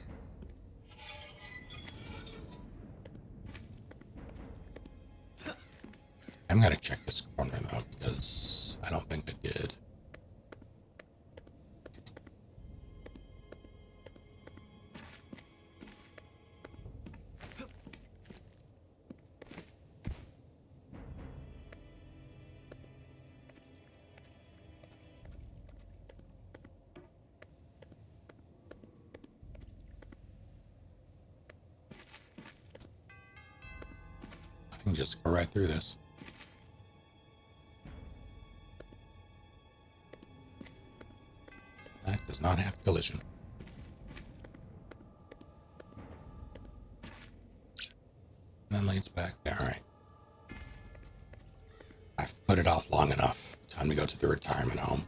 I'm going to check this corner, though, because I don't think I did. I can just go right through this. That does not have collision. And then leads back there. All right. I've put it off long enough. Time to go to the retirement home.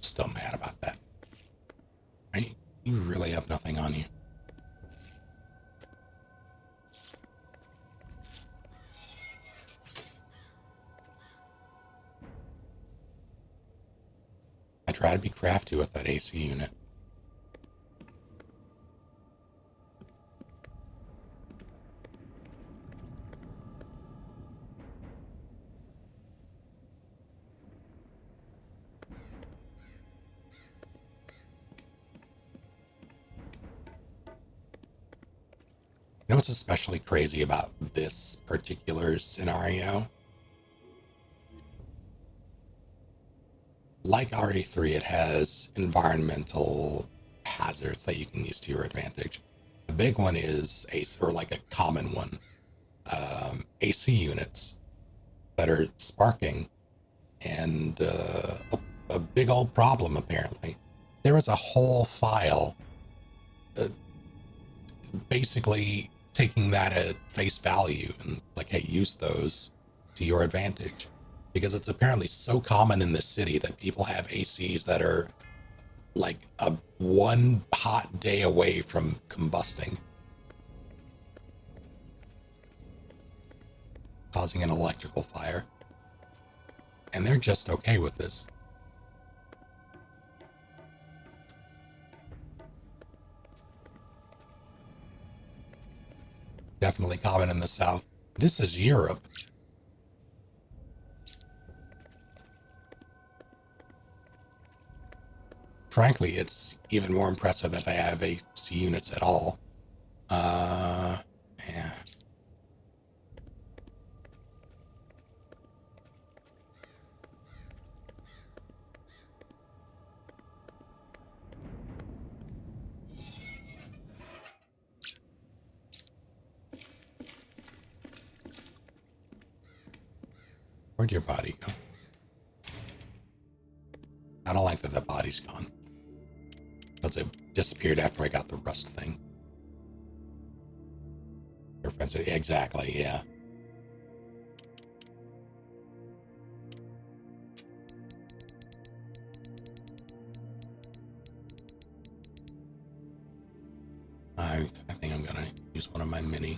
Still mad about that. Right? You really have nothing on you. I try to be crafty with that AC unit. You know what's especially crazy about this particular scenario? Like RE3, it has environmental hazards that you can use to your advantage. The big one is or like a common one, AC units that are sparking, and a big old problem apparently. There was a whole file uh, basically taking that at face value and like, hey, use those to your advantage, because it's apparently so common in this city that people have ACs that are like a one hot day away from combusting, causing an electrical fire. And they're just okay with this. Definitely common in the South. This is Europe. Frankly, it's even more impressive that they have AC units at all. Yeah. Where'd your body go? I don't like that the body's gone, because it disappeared after I got the rust thing. Your friends, exactly, yeah. I think I'm gonna use one of my mini.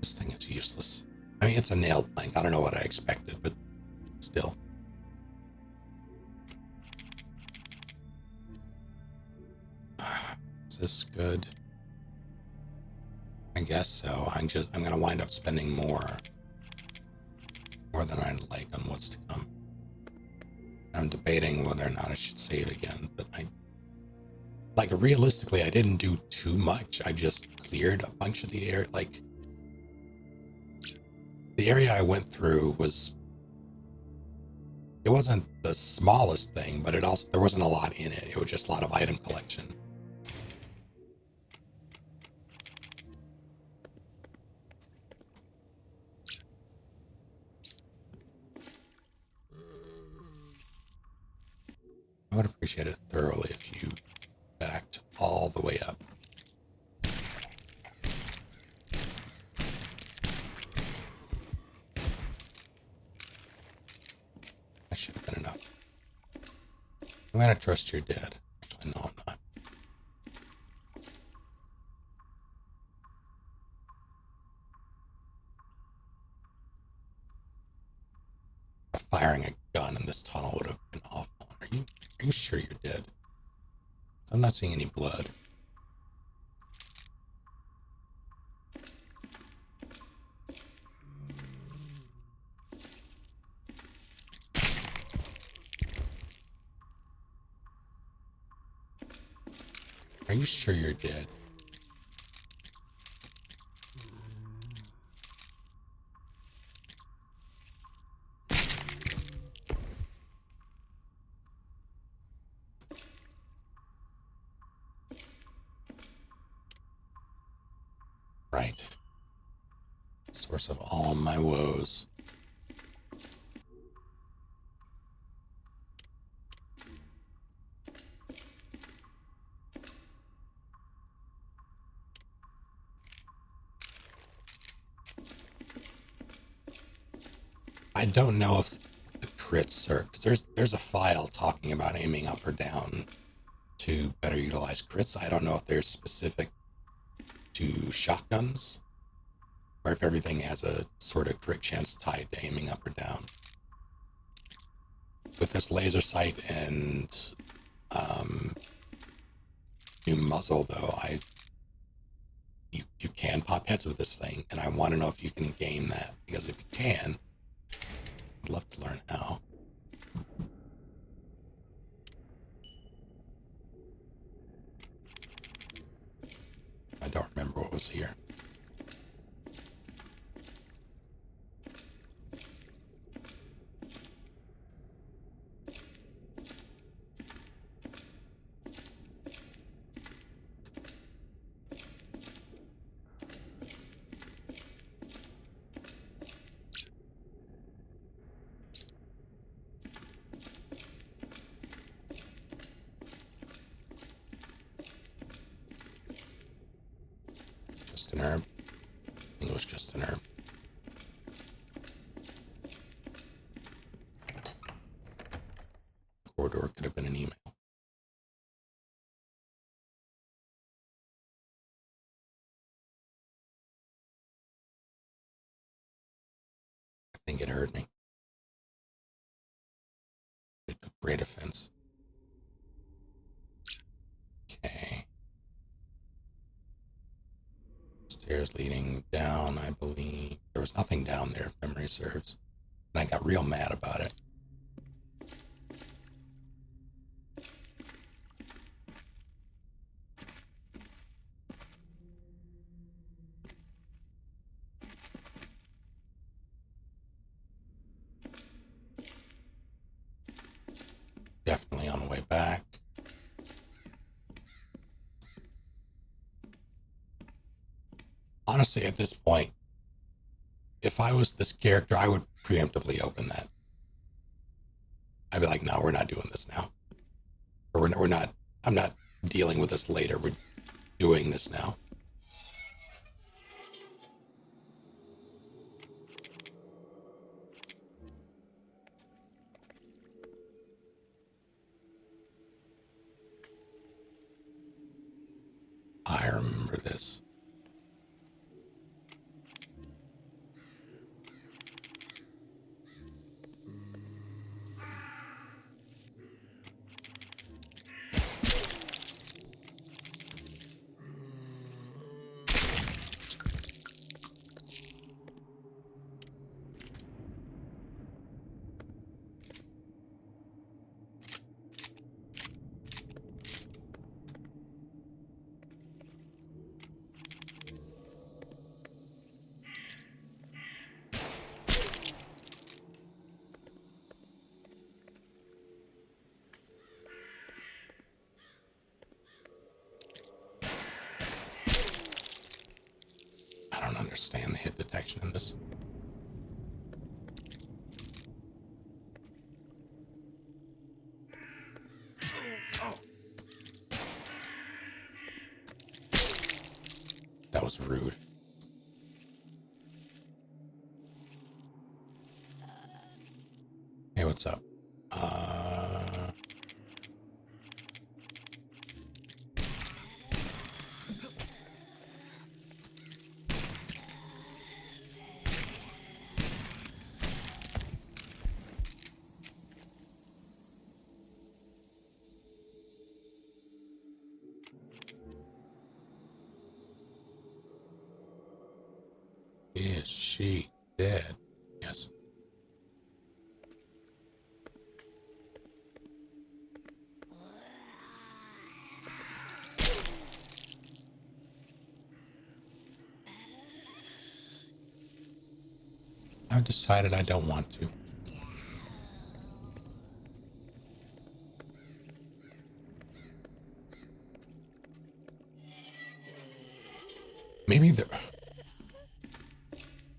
This thing is useless. I mean, it's a nail plank. I don't know what I expected, but still. Is this good? I guess so. I'm gonna wind up spending more than I'd like on what's to come. I'm debating whether or not I should save again, but realistically, I didn't do too much. I just cleared a bunch of the air. Like, the area I went through it wasn't the smallest thing, but there wasn't a lot in it. It was just a lot of item collection. I would appreciate it thoroughly if you backed all the way up. That should have been enough. I'm gonna trust you're dead. Actually, no, I'm not. Firing a gun in this tunnel would have been awful. Are you sure you're dead? I'm not seeing any blood. Are you sure you're dead? Right. Source of all my woes. I don't know if the crits are, because there's a file talking about aiming up or down to better utilize crits. I don't know if they're specific to shotguns, or if everything has a sort of crit chance tied to aiming up or down. With this laser sight and new muzzle, though, you can pop heads with this thing, and I want to know if you can game that, because if you can, I'd love to learn how. I don't remember what was here. It's an herb. I think it was just an herb. Corridor could have been an email. I think it heard me. It took great offense. Okay. Stairs leading down, I believe. There was nothing down there, if memory serves. And I got real mad about it. Definitely on the way back. Honestly, at this point, if I was this character, I would preemptively open that. I'd be like, no, we're not doing this now. Or we're not, I'm not dealing with this later. We're doing this now. I remember this. I don't understand the hit detection in this. That was rude. Hey, what's up? Is she dead? Yes. I've decided I don't want to. Maybe there...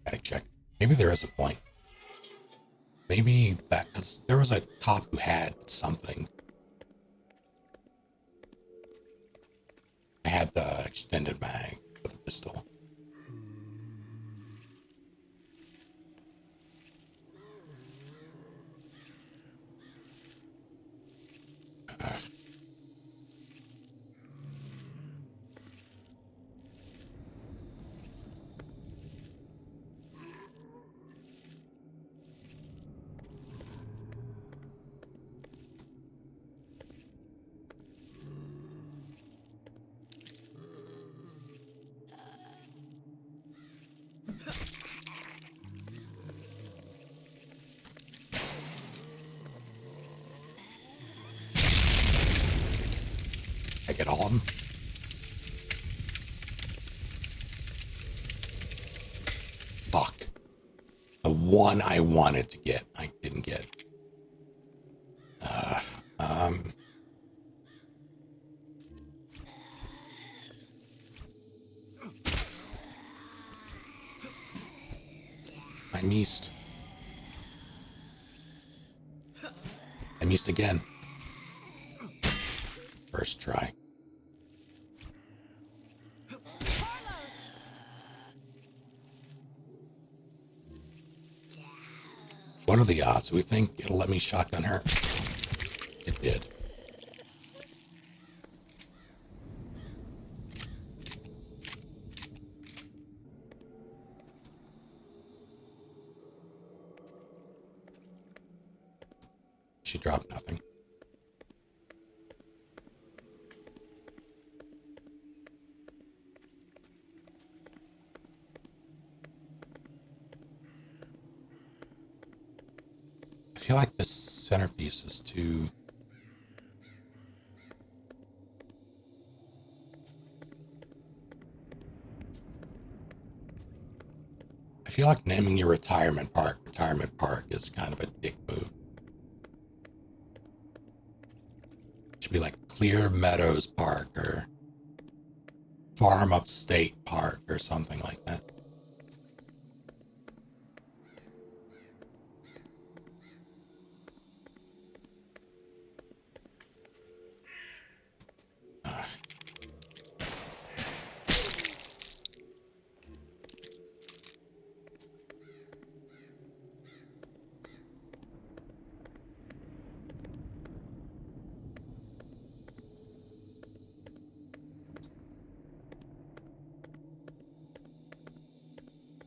Gotta check. Maybe there is a point. Maybe that... Because there was a cop who had something. I had the extended mag for the pistol. I get all of them. Fuck. The one I wanted to get, I didn't get. I missed. I missed again. First try. What are the odds? We think it'll let me shotgun her? It did. She dropped nothing. I feel like this centerpiece is too... I feel like naming your retirement park is kind of a dick move. It should be like Clear Meadows Park or Farm Upstate Park or something like that.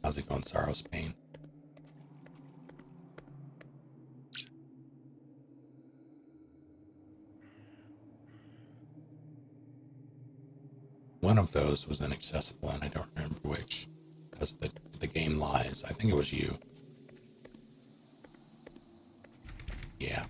How's it going, Sorrow's Pain? One of those was inaccessible, and I don't remember which, because the game lies. I think it was you. Yeah.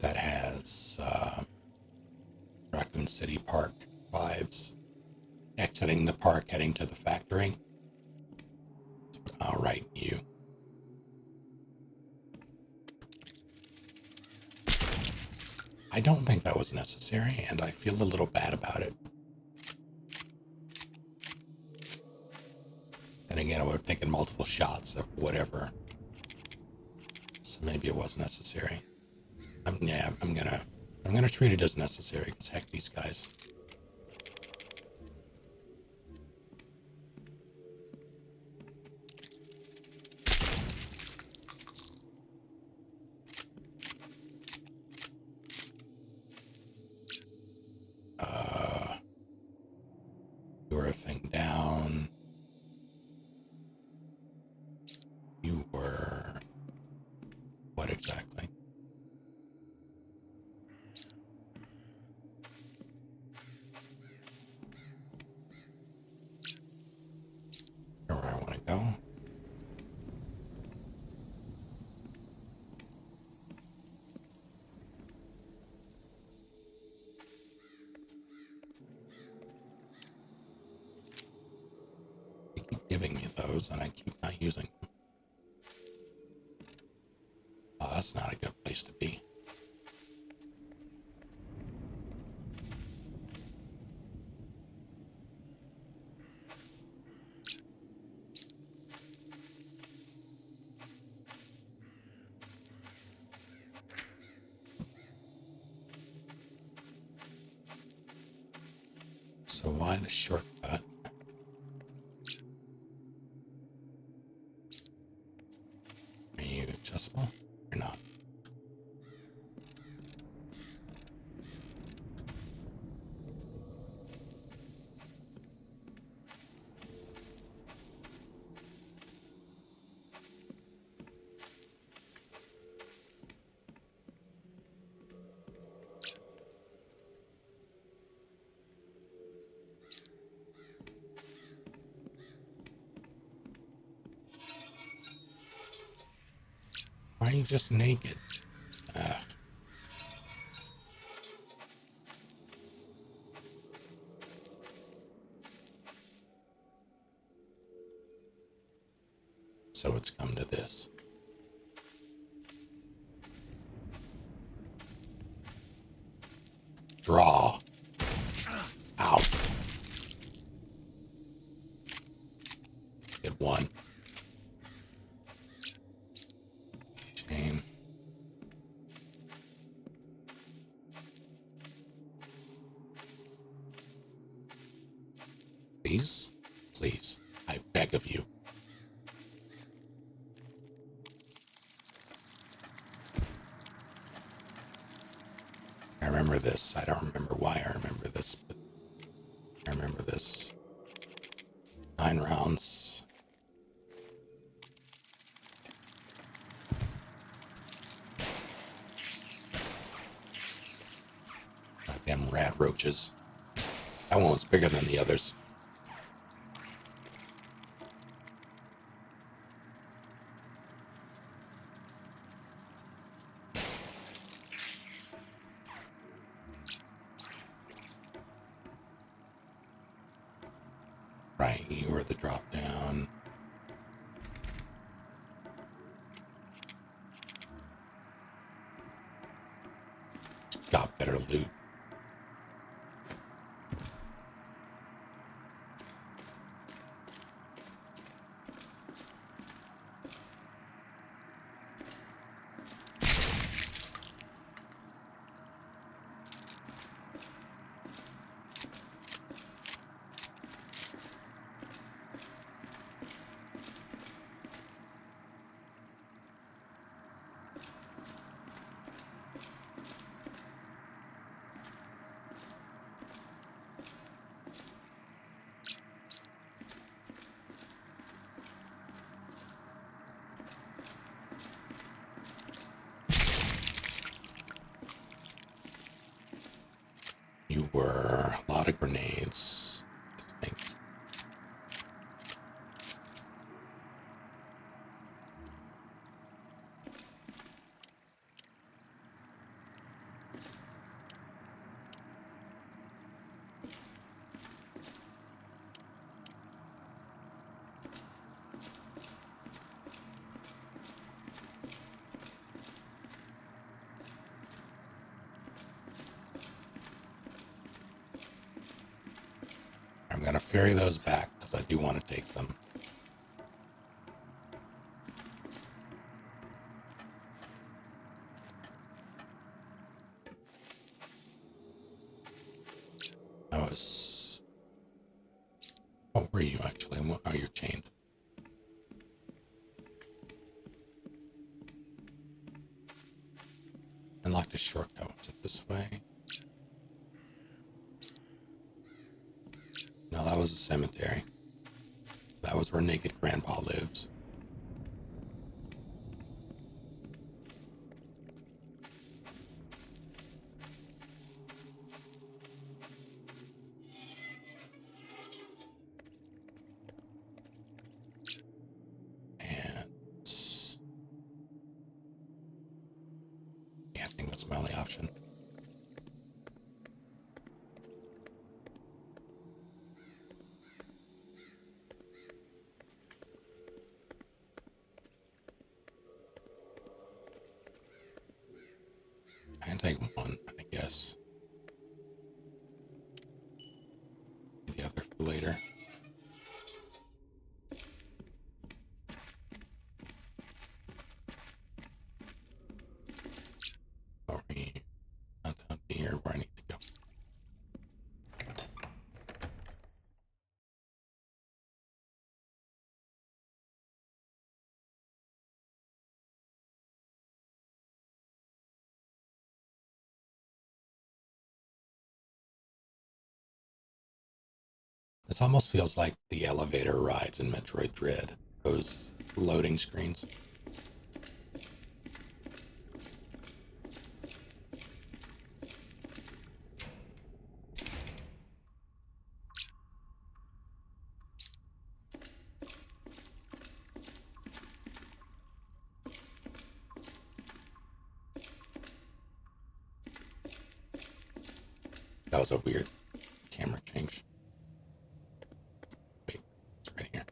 That has Raccoon City Park vibes. Exiting the park, heading to the factory. All right, you. I don't think that was necessary, and I feel a little bad about it. And again, I would have taken multiple shots of whatever. So maybe it was necessary. I'm gonna treat it as necessary, because heck, these guys. You were a thing down. You were... what exactly? Where I want to go. You keep giving me those, and I keep not using them. Oh, that's not a good place to be. So why the shortcut? Are you accessible or not? Why are you just naked? So it's come to this. Draw. Ow. Get one. Chain. Please? Please. I beg of you. I remember this. I don't remember why I remember this, but I remember this. 9 rounds. Goddamn rat roaches. That one was bigger than the others. Right, you were the drop down. Got better loot. You were a lot of grenades, I think. I'm going to ferry those back because I do want to take them. That was... What were you actually? Oh, you're chained. Unlocked a shortcut. Was it this way? No, that was a cemetery. That was where Naked Grandpa lives. And... yeah, I think that's my only option. I can take one, I guess. The other for later. Over here. Not down here where I need to go. This almost feels like the elevator rides in Metroid Dread. Those loading screens. That was a weird camera change. Wait, it's right here.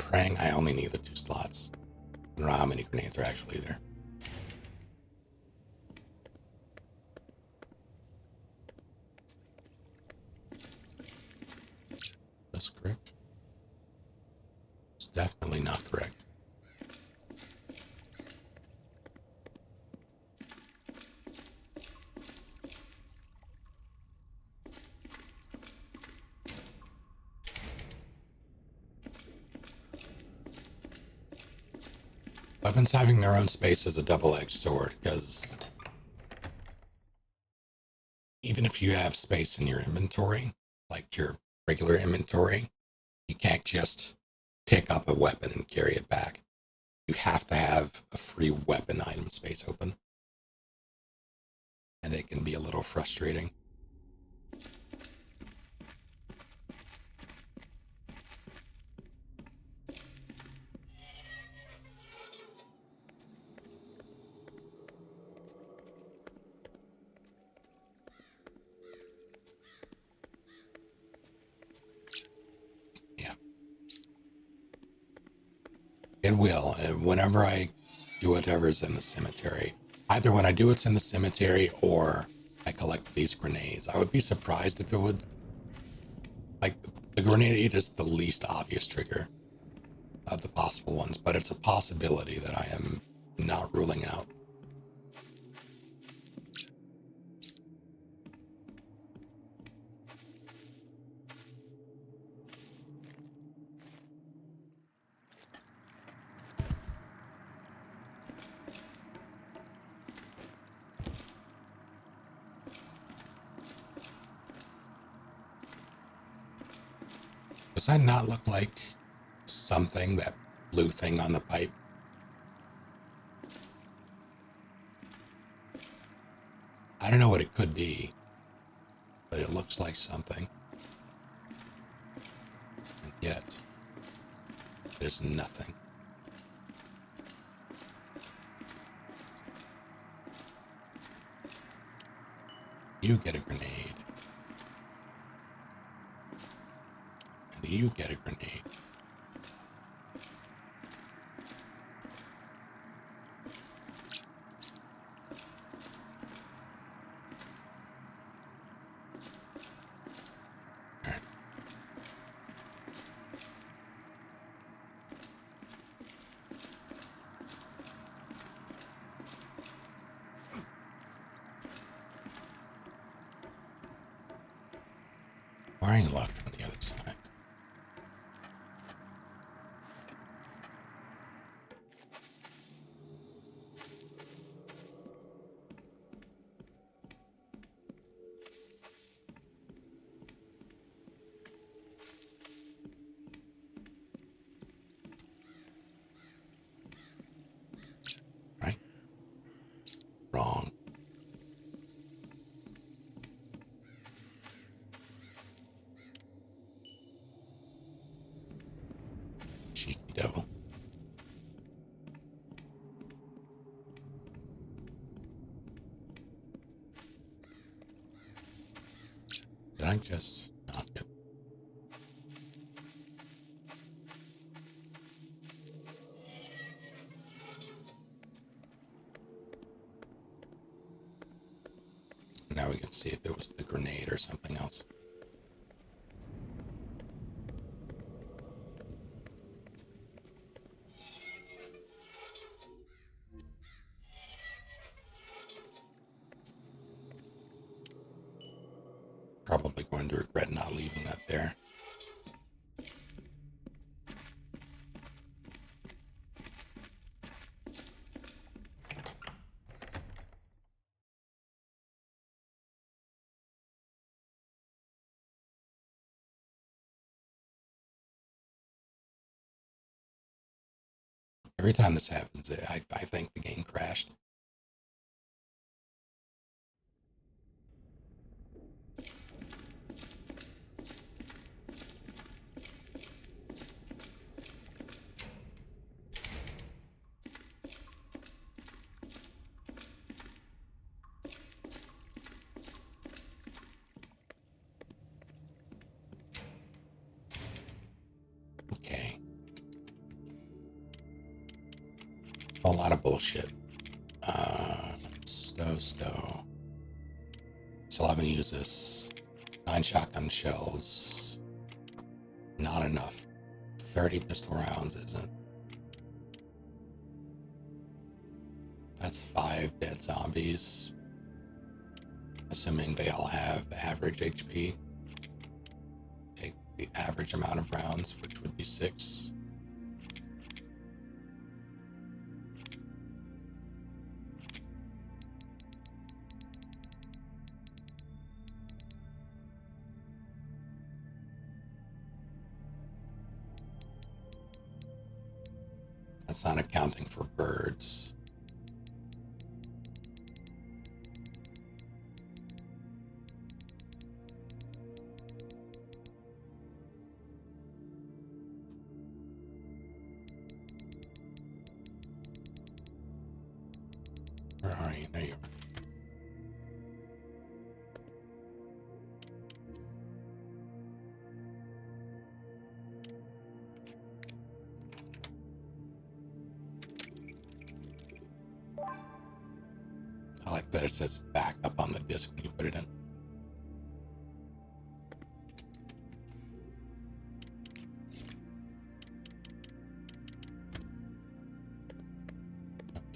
praying, I only need the 2 slots. I don't know how many grenades are actually there. That's correct. It's definitely not correct. Weapons having their own space is a double-edged sword, because even if you have space in your inventory, like your regular inventory, you can't just pick up a weapon and carry it back. You have to have a free weapon item space open. And it can be a little frustrating. Yeah. It will. Whenever I do whatever's in the cemetery, either when I do what's in the cemetery or I collect these grenades, I would be surprised if it would. Like, the grenade is the least obvious trigger of the possible ones, but it's a possibility that I am not ruling out. Does that not look like something, that blue thing on the pipe? I don't know what it could be, but it looks like something. And yet, there's nothing. You get a grenade. And you get a grenade. Alright. Wiring locked on the other side. Right? Wrong. Cheeky devil. Did I just not get? Now we can see if it was the grenade or something else. Probably going to regret not leaving that there. Every time this happens, I think the game crashed. Okay. A lot of bullshit. Stow. Still haven't used this. 9 shotgun shells. Not enough. 30 pistol rounds isn't. That's 5 dead zombies. Assuming they all have average HP. Take the average amount of rounds, which would be 6. That's not accounting for birds. Where are you? There you are. I like that it says back up on the disc when you put it in.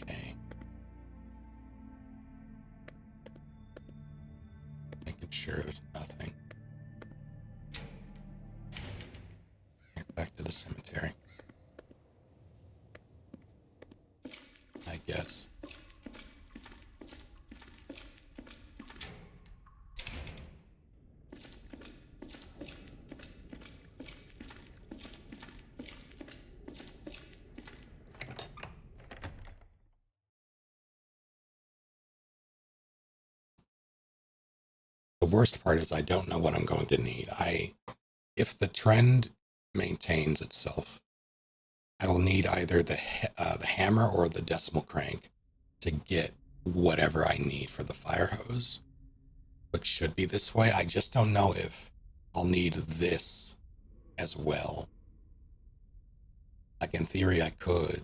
Okay. Making sure there's nothing. Back to the cemetery. I guess. The worst part is I don't know what I'm going to need. If the trend maintains itself, I will need either the hammer or the decimal crank to get whatever I need for the fire hose, which should be this way. I just don't know if I'll need this as well. Like in theory, I could,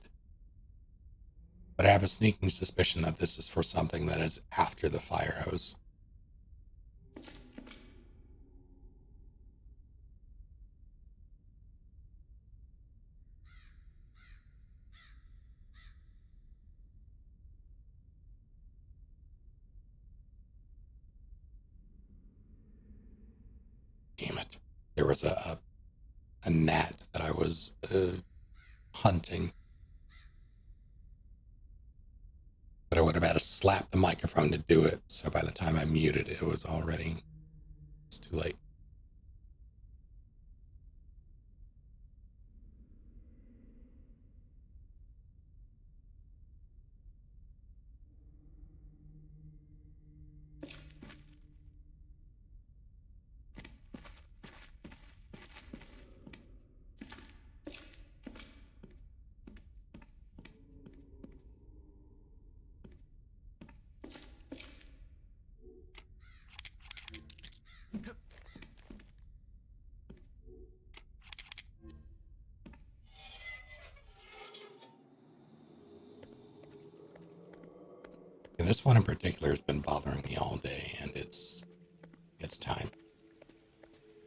but I have a sneaking suspicion that this is for something that is after the fire hose. Damn it. There was a gnat that I was hunting. But I would have had to slap the microphone to do it. So by the time I muted it, it's too late. And this one in particular has been bothering me all day, and it's time.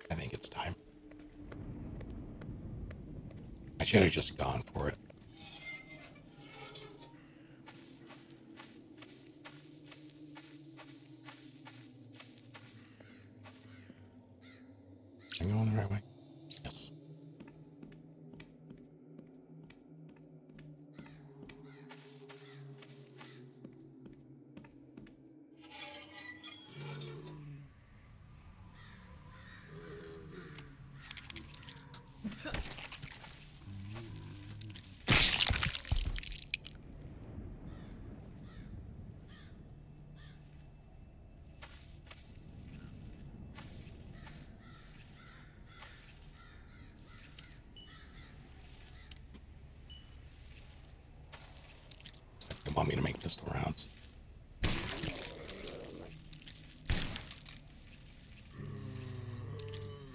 I think it's time. I should have just gone for it. Am I going the right way? Yes. They want me to make pistol rounds.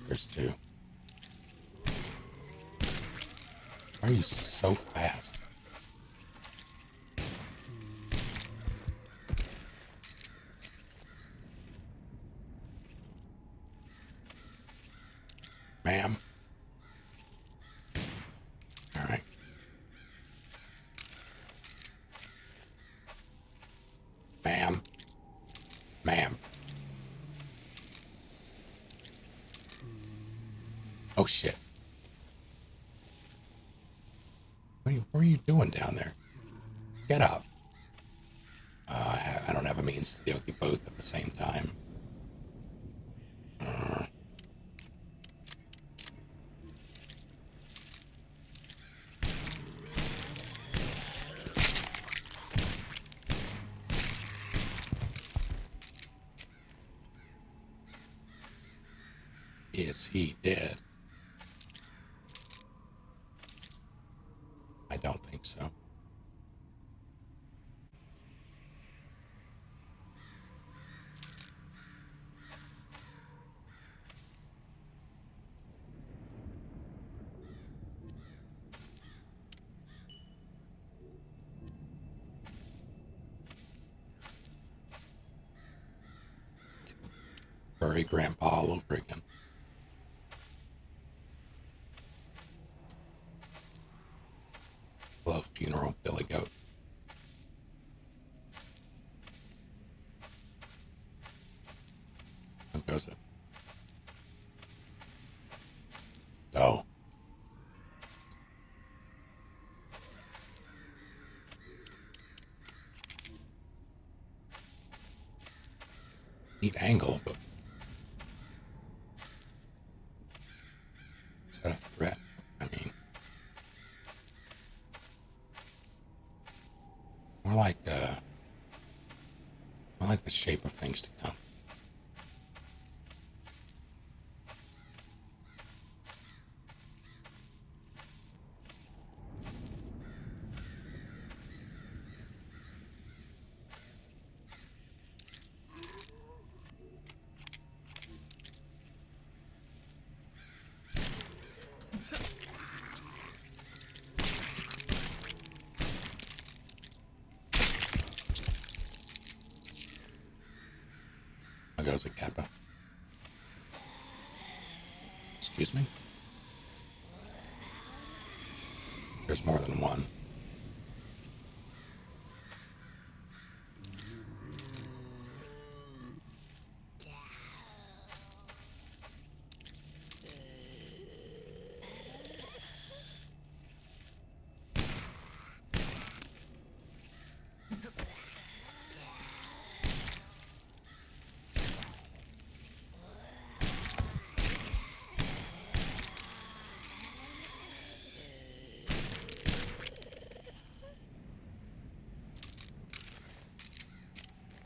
There's 2. Why are you so fast? Oh shit. What are you doing down there? Get up. I don't have a means to deal with you both at the same time. Is he dead? I don't think so. Furry grandpa all over again. Hello, funeral Billy Goat. How goes it? Oh. Neat angle, but is that a threat? I mean, more like the shape of things to come. How goes it, Kappa? Excuse me? There's more than one.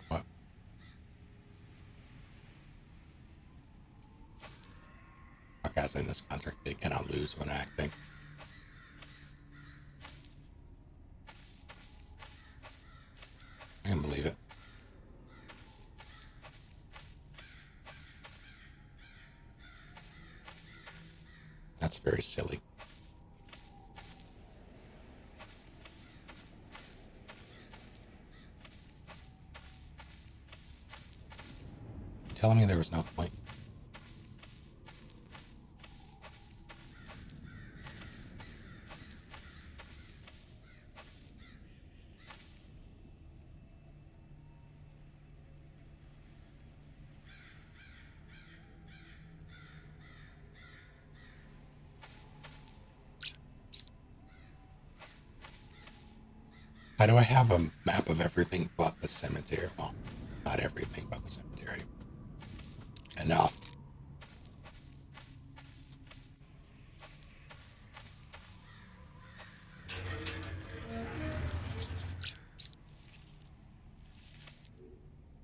What? Guys in this contract, they cannot lose when acting. I can believe it. That's very silly. Telling me there was no point. How do I have a map of everything but the cemetery? Well, not everything but the cemetery. Enough.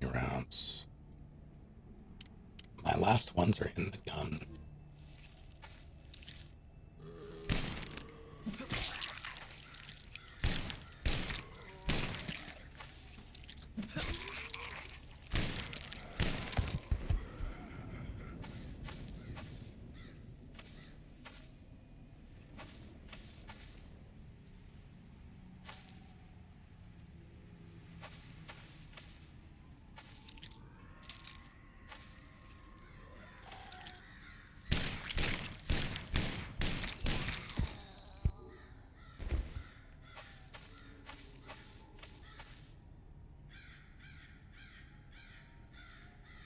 Rounds. My last ones are in the gun.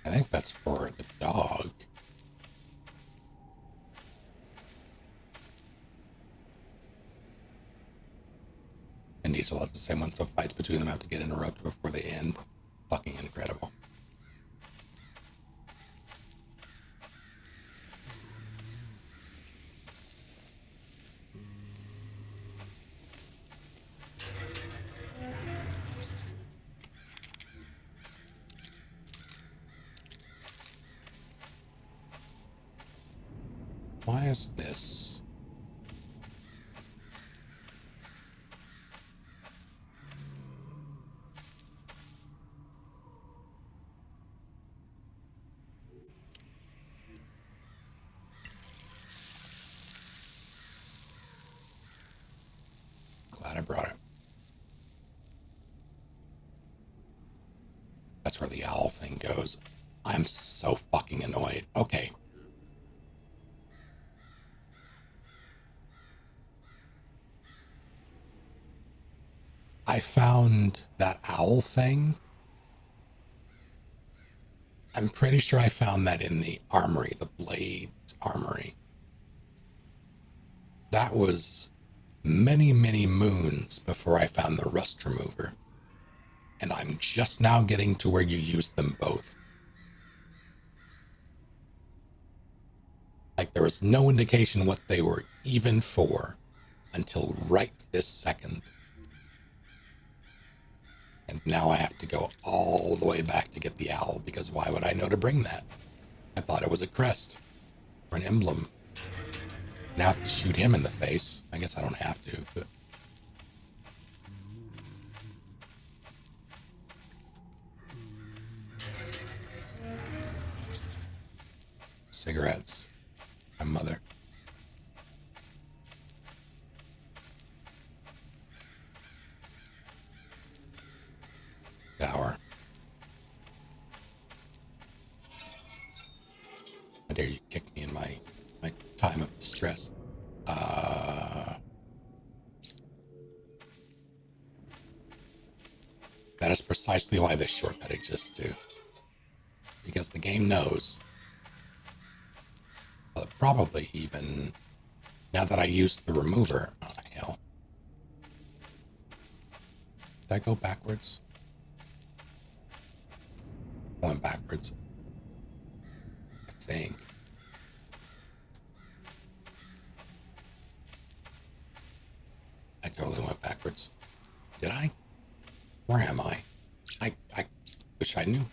I think that's for the dog. each other at the same one, so fights between them have to get interrupted before they end. Fucking incredible. Why is this? Glad I brought it. That's where the owl thing goes. I'm so fucking annoyed. Okay. I found that owl thing. I'm pretty sure I found that in the armory, the blade armory. That was many, many moons before I found the rust remover. And I'm just now getting to where you use them both. Like there was no indication what they were even for until right this second. And now I have to go all the way back to get the owl, because why would I know to bring that? I thought it was a crest or an emblem. Now I have to shoot him in the face. I guess I don't have to, but... Cigarettes. My mother. Shower. How dare you kick me in my time of distress. That is precisely why this shortcut exists too. Because the game knows, probably even now that I used the remover. Oh, hell. Did I go backwards? I went backwards. I think. I totally went backwards. Did I? Where am I? I wish I knew.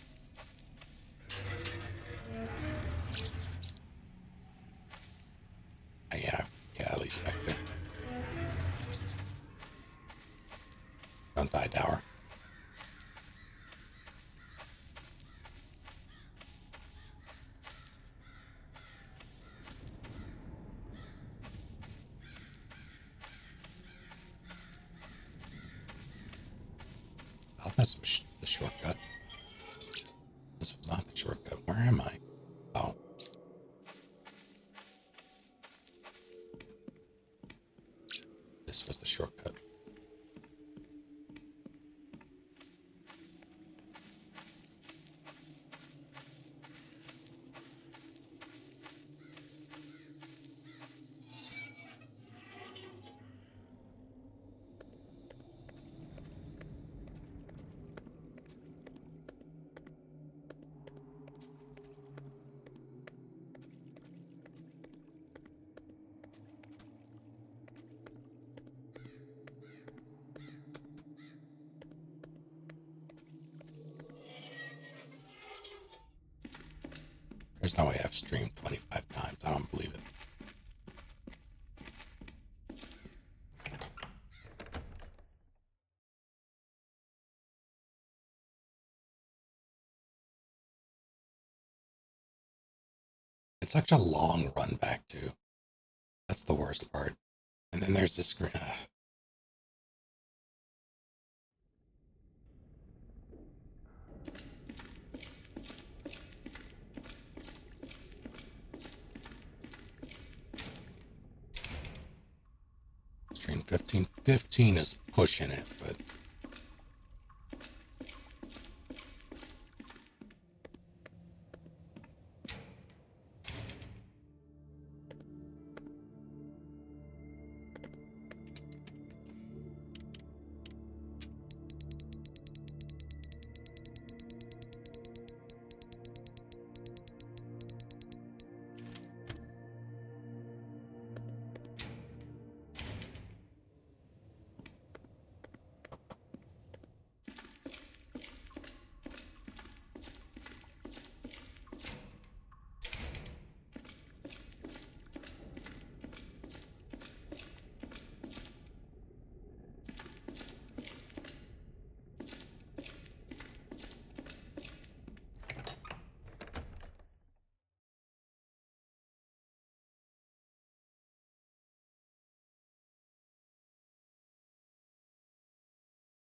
Yeah, at least back there. Don't die, Dower. Oh, that's the shortcut. This was not the shortcut. Where am I? Oh. This was the shortcut. There's no way I've streamed 25 times. I don't believe it. It's such a long run back, too. That's the worst part. And then there's this screen. Stream 15. 15 is pushing it, but...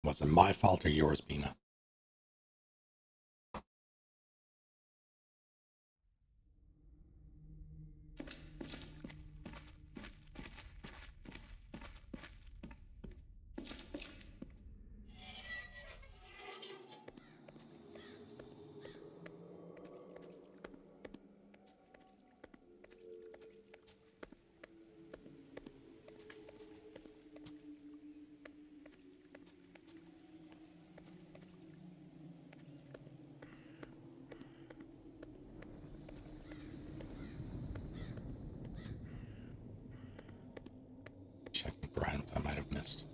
Was it my fault or yours, Bina? Checking brands I might have missed.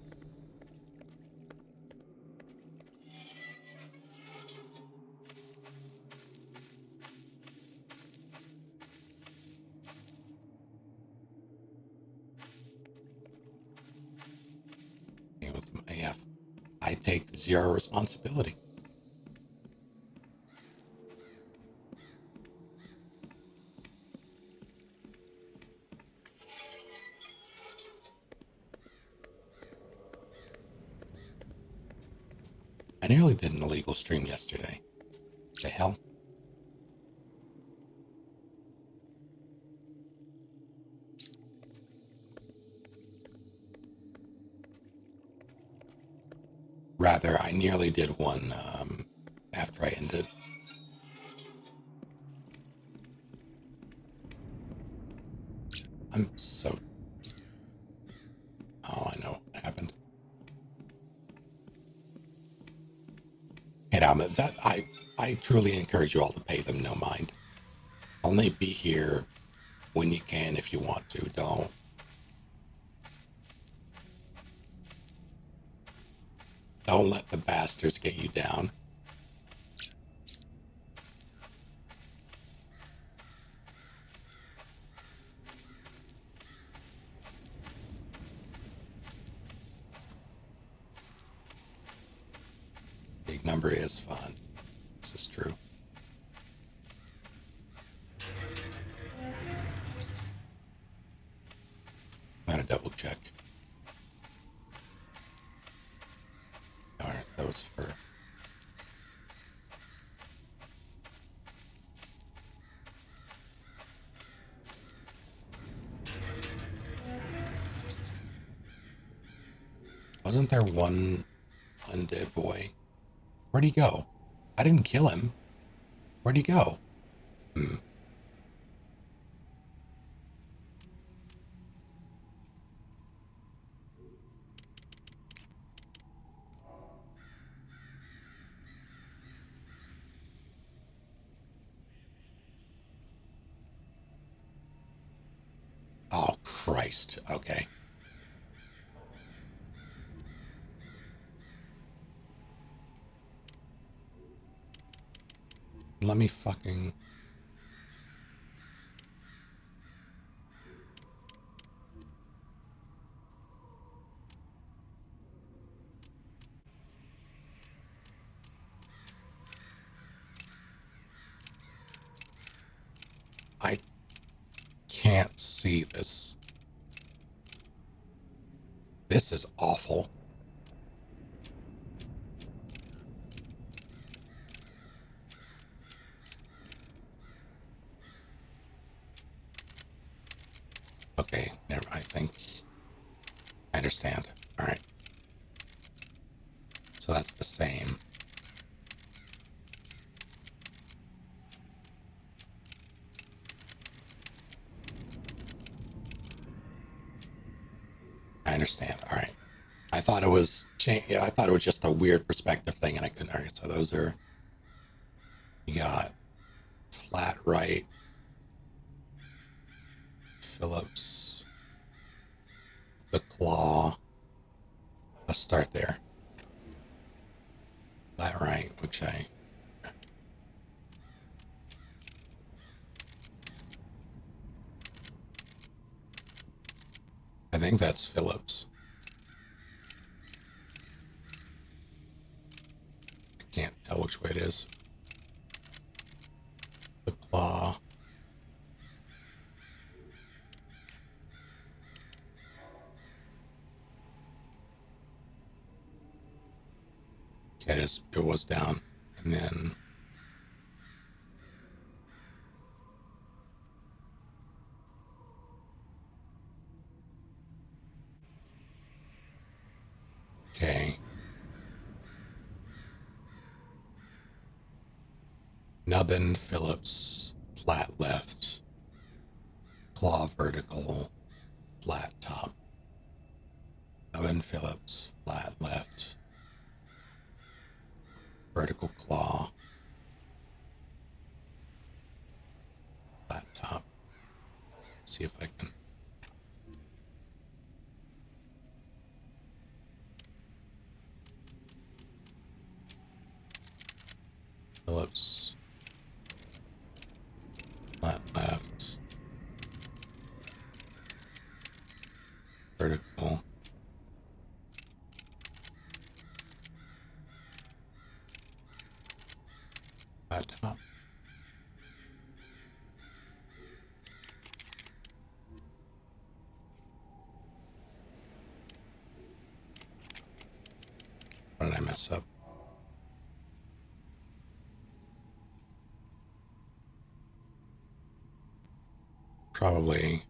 It was my AF. I take zero responsibility. I nearly did an illegal stream yesterday. The hell? Rather, I nearly did one after I ended. I'm so... Oh, I know what happened. Hey, now, that I truly encourage you all to pay them no mind. Only be here when you can if you want to. Don't let the bastards get you down. Big number is fun. This is true. I'm gonna double check. Alright, that was for... Wasn't there one undead boy? Where'd he go? I didn't kill him. Where'd he go? Oh, Christ. Okay. Let me fucking... I can't see this. This is awful. Okay, never. I think I understand. All right. So that's the same. I understand. All right. I thought it was I thought it was just a weird perspective thing, and I couldn't argue. So those are... You got flat right, Phillips, the claw. Let's start there. Flat right, which I think that's Phillips. I can't tell which way it is. The claw. Yeah, it was down. And then okay. Nubbin, Phillips, flat left. Claw vertical, flat top. Nubbin, Phillips, flat left. Vertical claw, flat top. See if I can. Phillips, flat left. Vertical. Flat top. What did I mess up? Probably.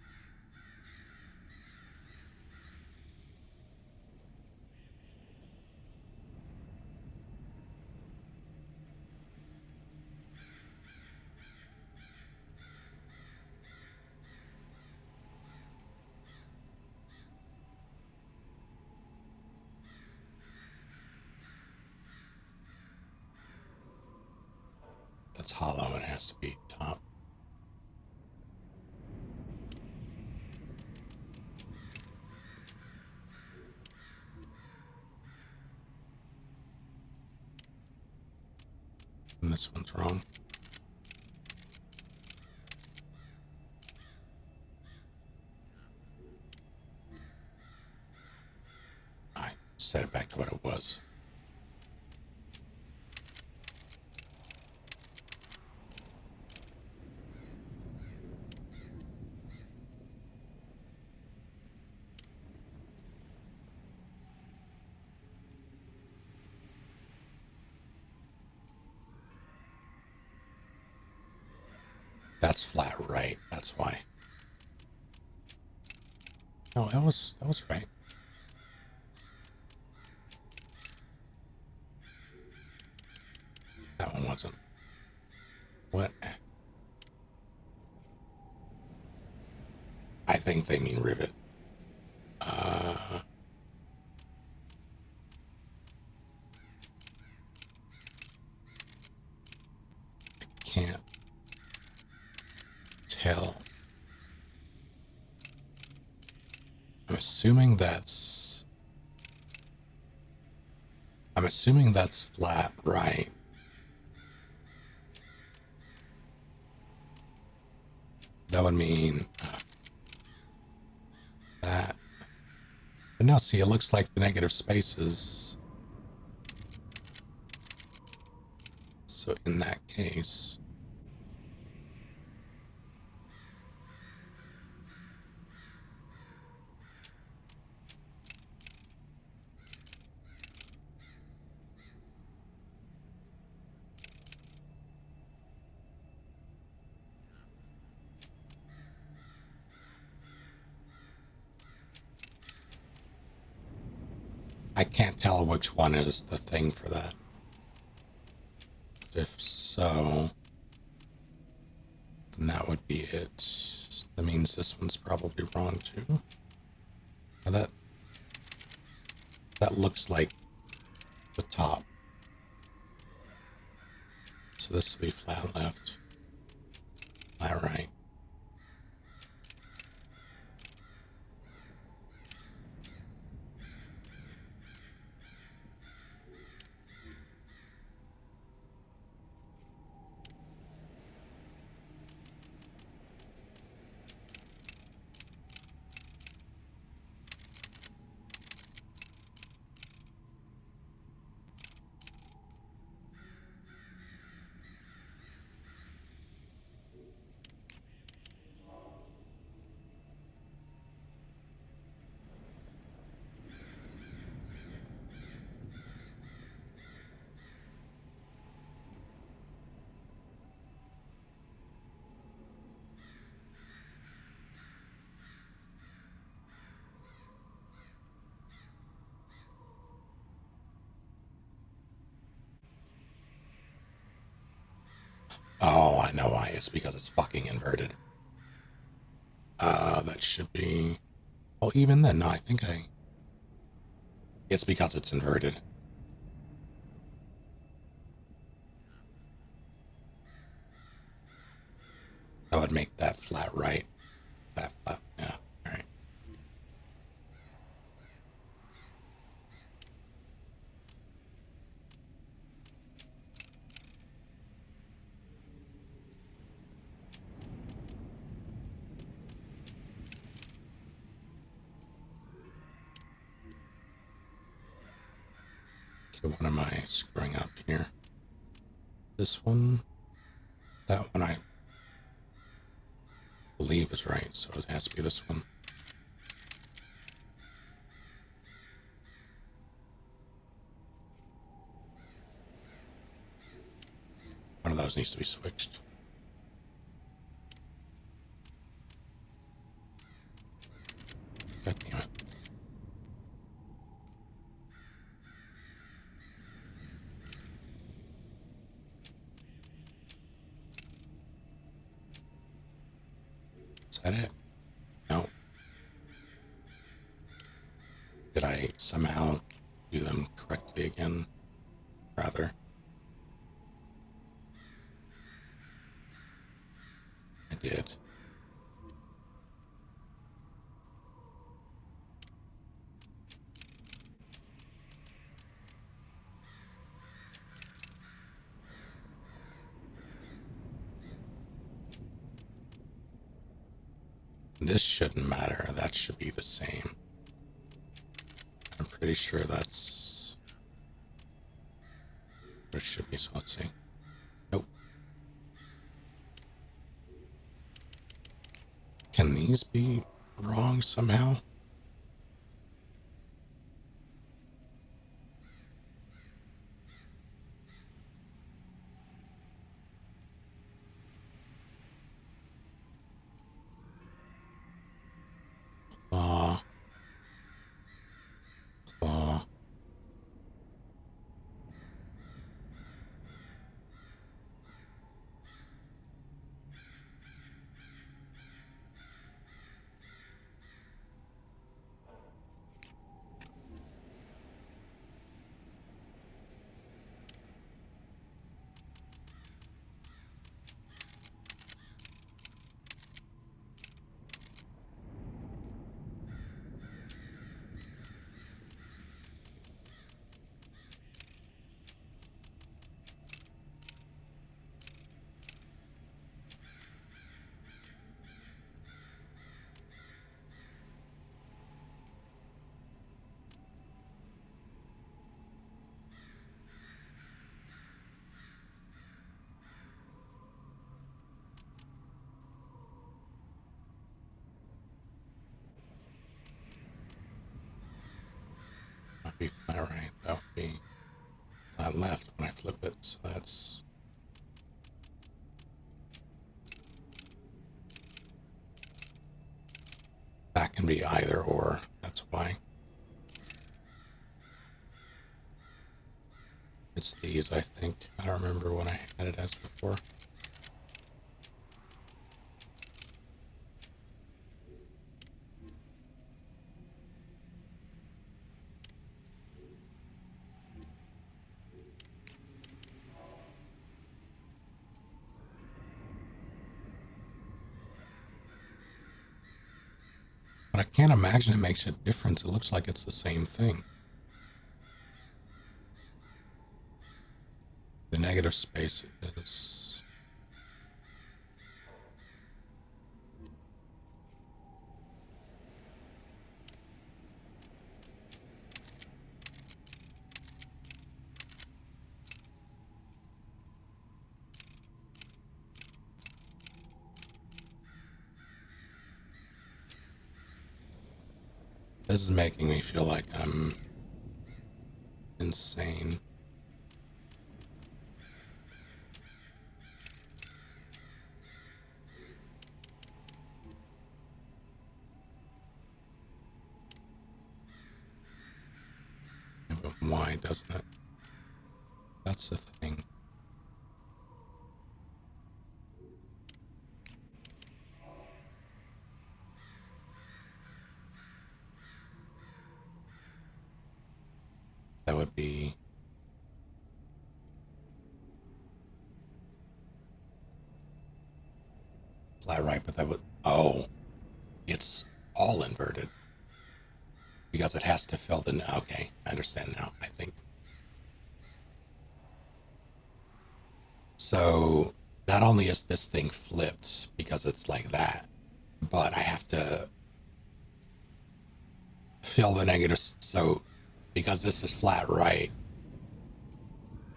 That's hollow. It has to be top. And this one's wrong. I set it back to what it was. That's flat right. That's why. No, that was right. That one wasn't. What? I think they mean rivet. Can't tell. I'm assuming that's. I'm assuming that's flat right. That would mean that. But no, see, it looks like the negative spaces. So in that case, I can't tell which one is the thing for that. If so, then that would be it. That means this one's probably wrong too. Now that looks like the top. So this will be flat left, flat right. I know why. It's because it's fucking inverted. That should be... Well, even then, no, I think I... It's because it's inverted. That would make that flat right. That flat, yeah, alright. Okay, what am I screwing up here? This one? That one I believe is right, so it has to be this one. One of those needs to be switched. God damn it. Is that it? No. Did I somehow do them correctly again? Rather. I did. This shouldn't matter. That should be the same. I'm pretty sure that's what it should be, so let's see. Nope. Can these be wrong somehow? Claw. Claw. That'd be flat right. That would be flat left when I flip it, so that's... That can be either or, that's why. It's these, I think. I don't remember what I had it as before. But I can't imagine it makes a difference. It looks like it's the same thing. The negative space is... This is making me feel like I'm insane. Yeah, but why doesn't it? That's the thing. would be flat right, but that would, oh, it's all inverted because it has to fill the, okay, I understand now, I think. So not only is this thing flipped because it's like that, but I have to fill the negatives. So because this is flat right,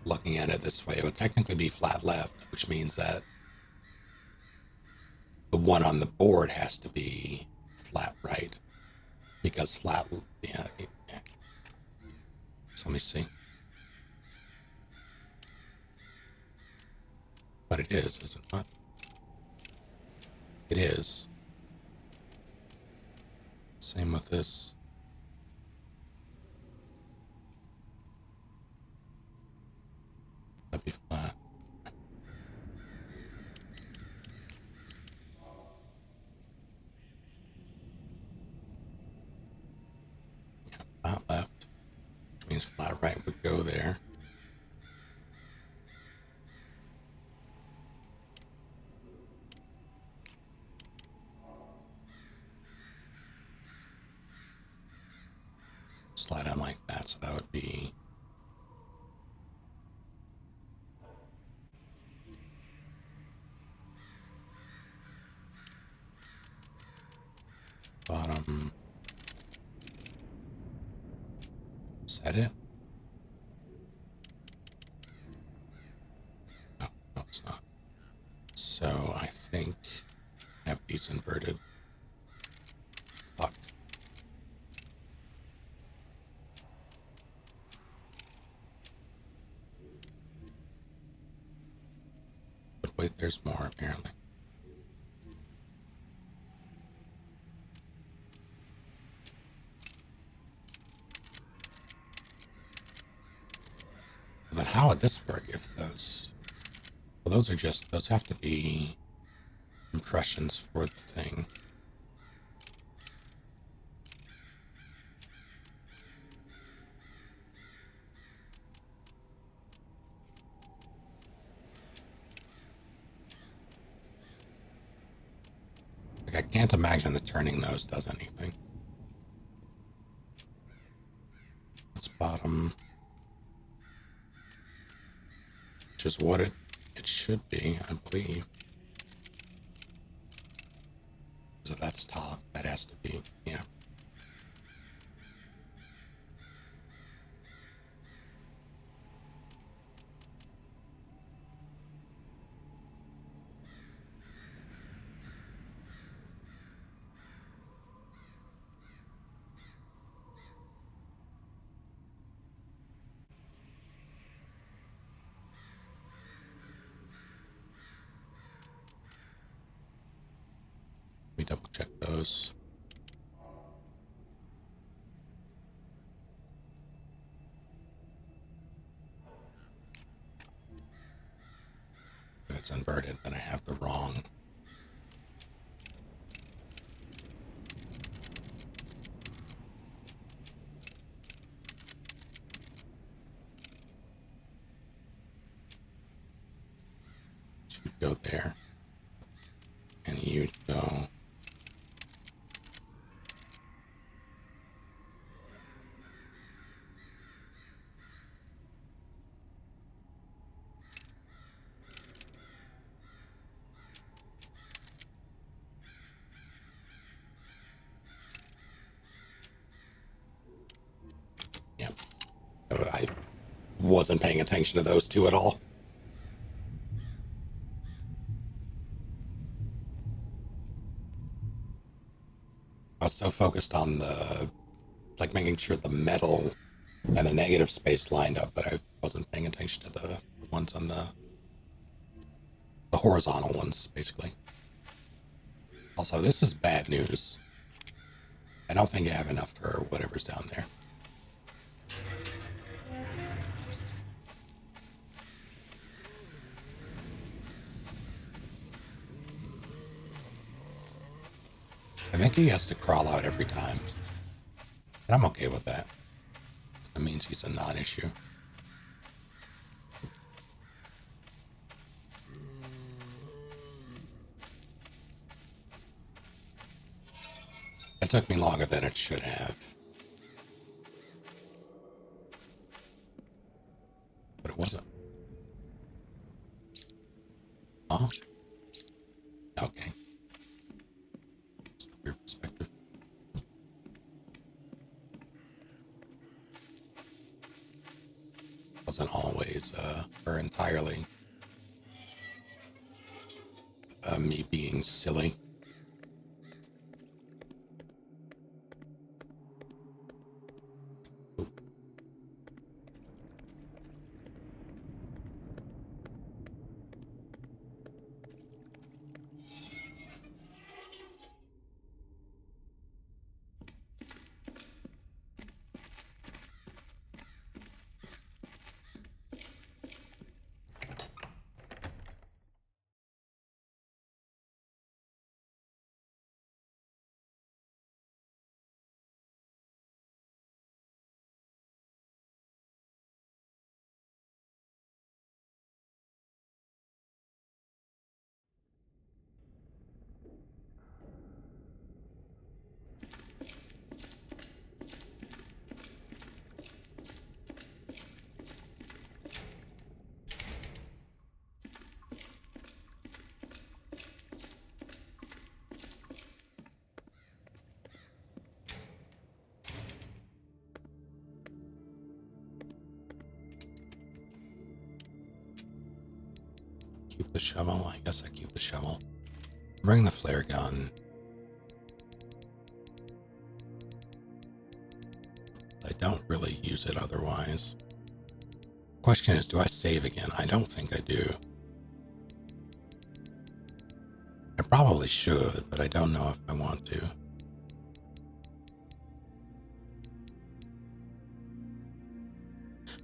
looking at it this way, it would technically be flat left, which means that the one on the board has to be flat right because flat, yeah. So let me see. But it is it not? It is. Same with this. That'd be flat. Yeah, flat left, which means flat right would go there. Slide on like that, so that would be bottom. Set it? No, no, it's not. So I think I have these inverted. Fuck. But wait, there's more apparently. Then how would this work if those, well, those are just, those have to be impressions for the thing. Like I can't imagine that turning those does anything. It's bottom, which is what it should be, I believe. So that's top. That has to be, yeah. Let me double check those. If it's inverted, then I have the wrong. You'd go there. And you'd go. Yeah. I wasn't paying attention to those two at all. I was so focused on the, like making sure the metal and the negative space lined up that I wasn't paying attention to the ones on the horizontal ones, basically. Also, this is bad news. I don't think I have enough for whatever's down there. I think he has to crawl out every time. And I'm okay with that. I mean, means he's a non-issue. It took me longer than it should have. But it wasn't. Huh? Okay. Your perspective. Wasn't always, or entirely, me being silly. Keep the shovel. I guess I keep the shovel. Bring the flare gun. I don't really use it otherwise. Question is, do I save again? I don't think I do. I probably should, but I don't know if I want to.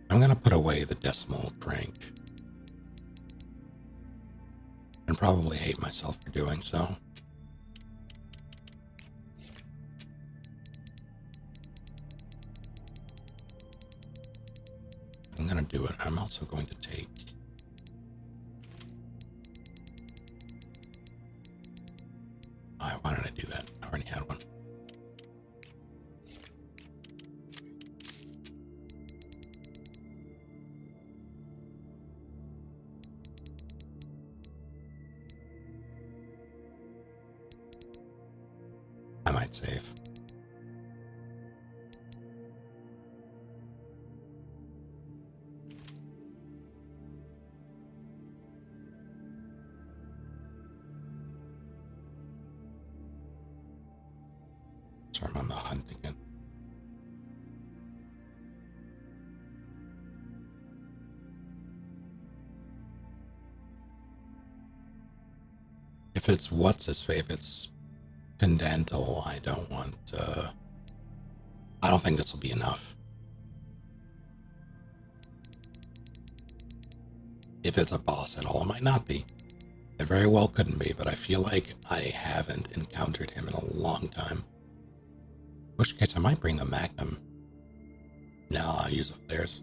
I'm gonna put away the decimal crank. And probably hate myself for doing so. I'm gonna do it. I'm also going to take... Why did I do that? I already had one. I might save. Sorry, I'm on the hunt again. If it's what's his fave, it's Pendantal. I don't want, I don't think this will be enough. If it's a boss at all, it might not be. It very well couldn't be, but I feel like I haven't encountered him in a long time. In which case, I might bring the Magnum. No, I'll use the flares.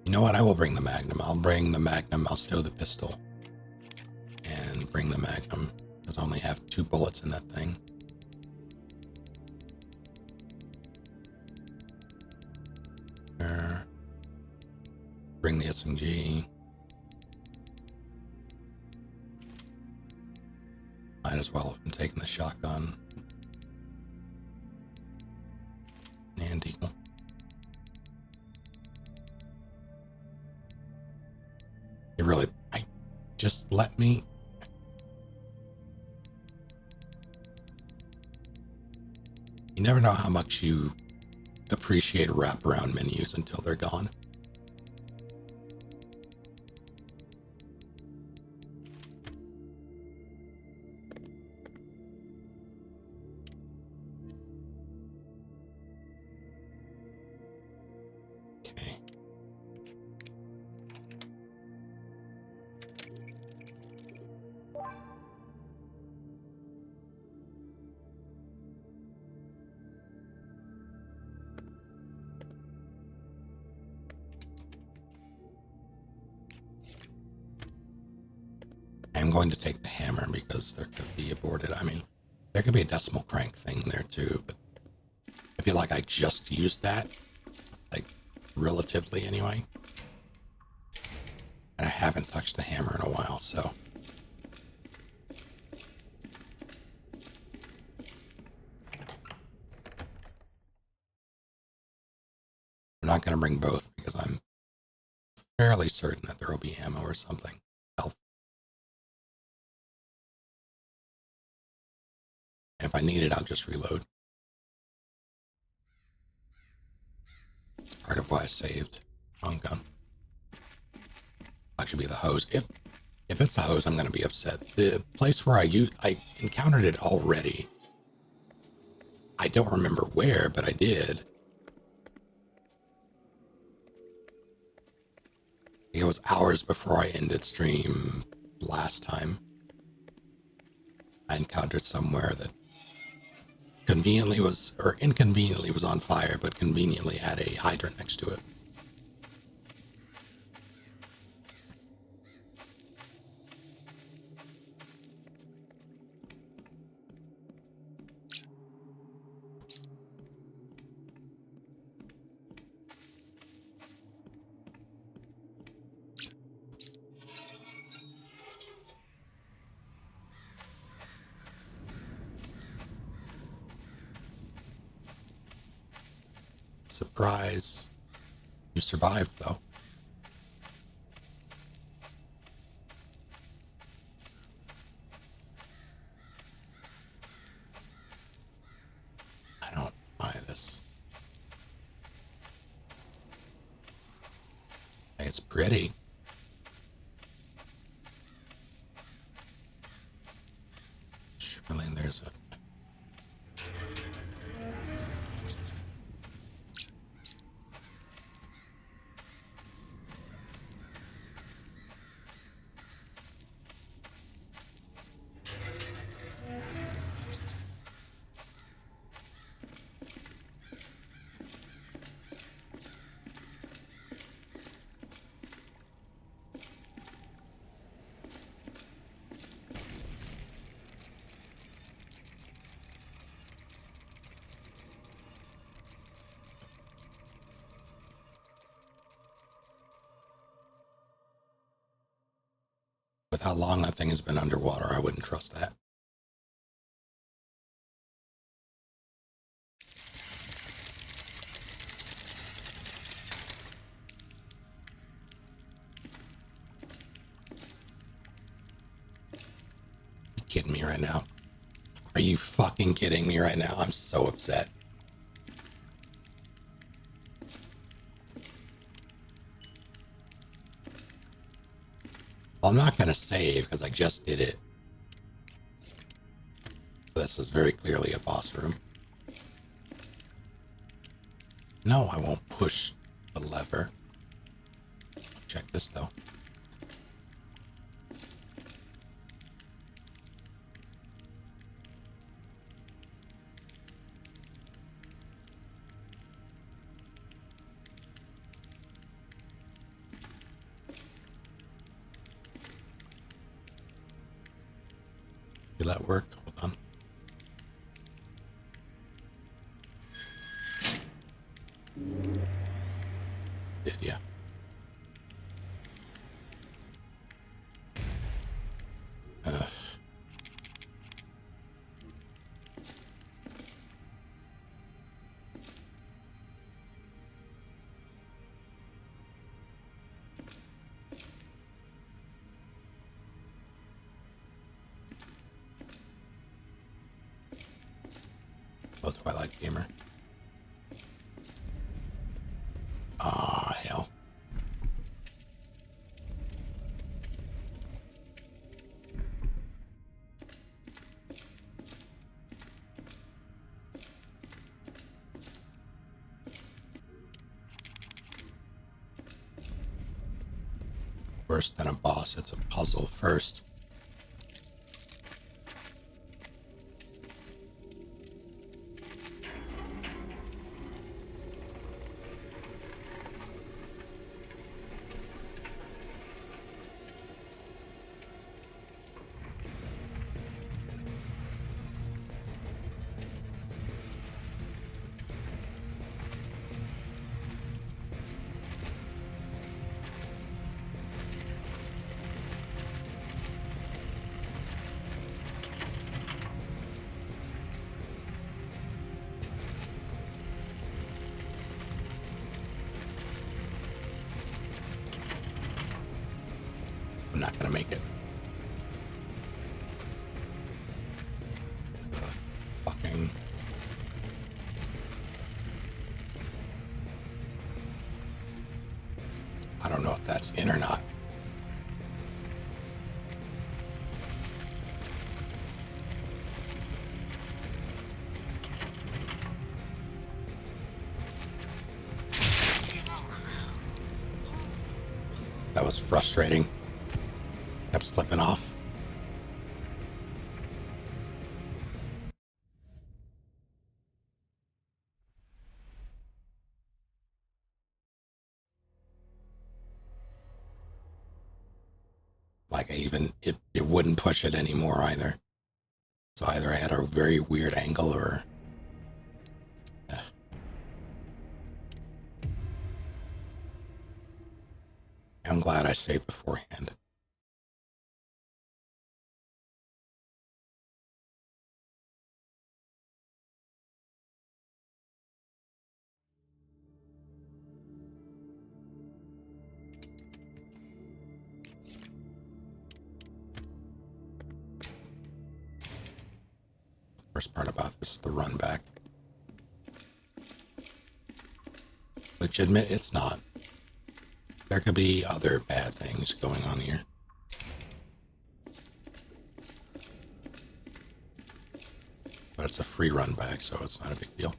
You know what? I will bring the Magnum. I'll bring the Magnum. I'll stow the pistol. And bring the Magnum. Because I only have 2 bullets in that thing. Bring the SMG. Might as well if I'm taking the shotgun. And eagle. You really, just let me. You never know how much you appreciate wraparound menus until they're gone. Okay. going to take the hammer because there could be aborted. I mean, there could be a decimal crank thing there too, but I feel like I just used that, like, relatively anyway. And I haven't touched the hammer in a while, so. I'm not going to bring both because I'm fairly certain that there will be ammo or something. Health. And if I need it, I'll just reload. It's part of why I saved. Wrong gun. Actually be the hose. If it's the hose, I'm going to be upset. The place where I encountered it already. I don't remember where, but I did. It was hours before I ended stream last time. I encountered somewhere that conveniently was, or inconveniently was on fire, but conveniently had a hydrant next to it. Surprise. You survived, though. I don't buy this. It's pretty. Surely there's a... With how long that thing has been underwater, I wouldn't trust that. You kidding me right now? Are you fucking kidding me right now? I'm so upset. Well, I'm not going to save because I just did it. This is very clearly a boss room. No, I won't push the lever. Check this, though. Did that work? Hold on. Did, yeah. Oh, Twilight Gamer. Ah, hell. Worse than a boss, it's a puzzle first. I don't know if that's in or not. That was frustrating. Kept slipping off. Like it wouldn't push it anymore either. So either I had a very weird angle or... I'm glad I saved beforehand. Worst part about this is the run back. Which admit it's not. There could be other bad things going on here. But it's a free run back, so it's not a big deal.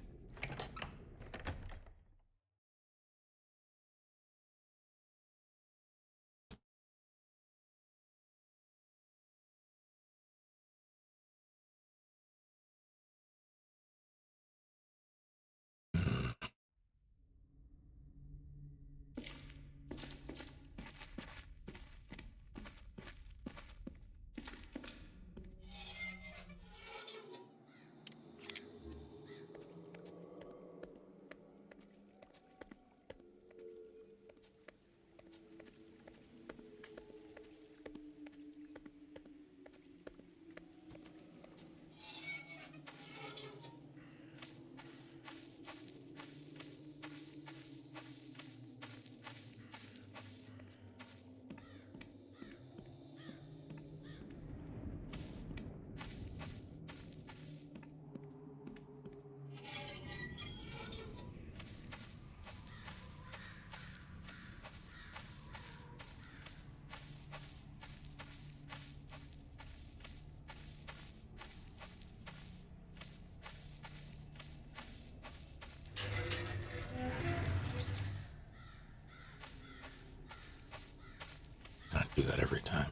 I do that every time.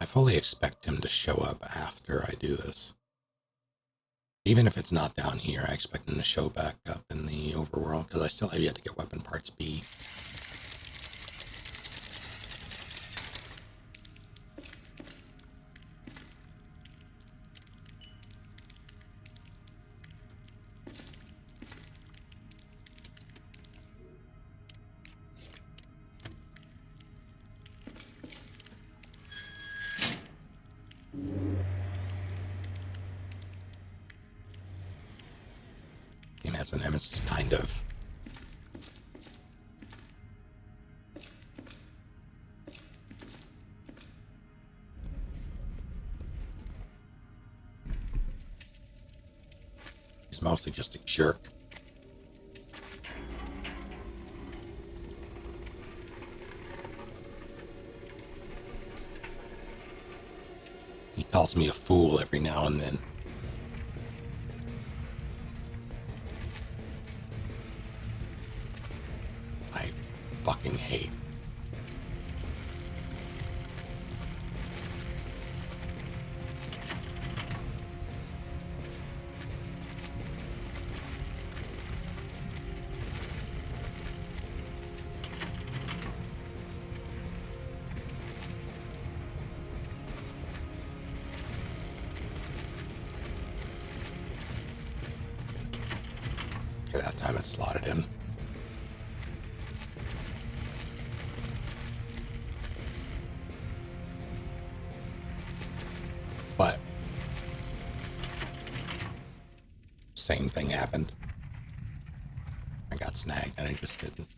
I fully expect him to show up after I do this. Even if it's not down here, I expect him to show back up in the overworld, because I still have yet to get weapon parts B. Game has an nemesis, kind of. He's mostly just a jerk. He calls me a fool every now and then. I fucking hate. Okay, that time it slotted in. But same thing happened. I got got snagged and I just didn't.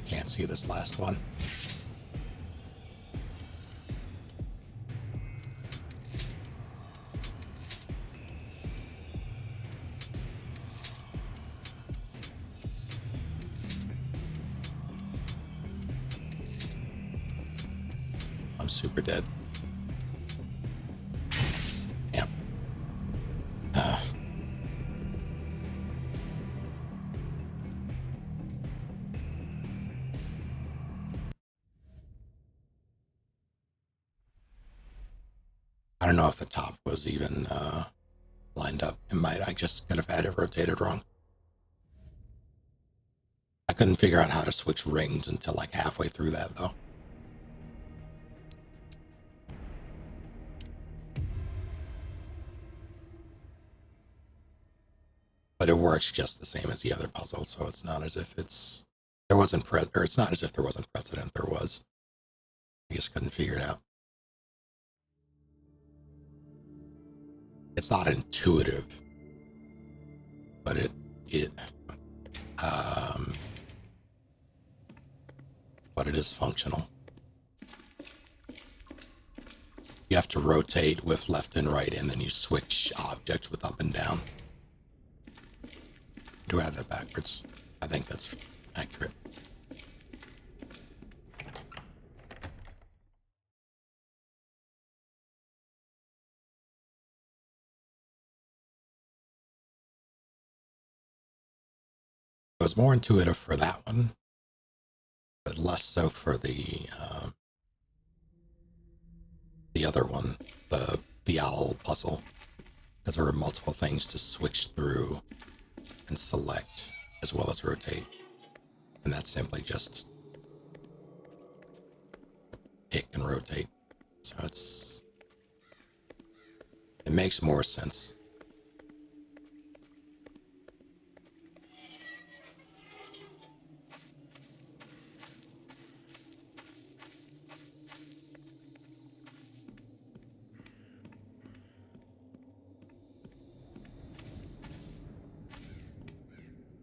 Can't see this last one. I'm super dead. Damn. I don't know if the top was even lined up. I just could have had it rotated wrong. I couldn't figure out how to switch rings until like halfway through that though. But it works just the same as the other puzzle, so it's not as if it's not as if there wasn't precedent. There was. I just couldn't figure it out. It's not intuitive, but but it is functional. You have to rotate with left and right, and then you switch objects with up and down. Do I have that backwards? I think that's accurate. It was more intuitive for that one, but less so for the other one, the owl puzzle, because there were multiple things to switch through and select as well as rotate, and that's simply just pick and rotate. So it makes more sense.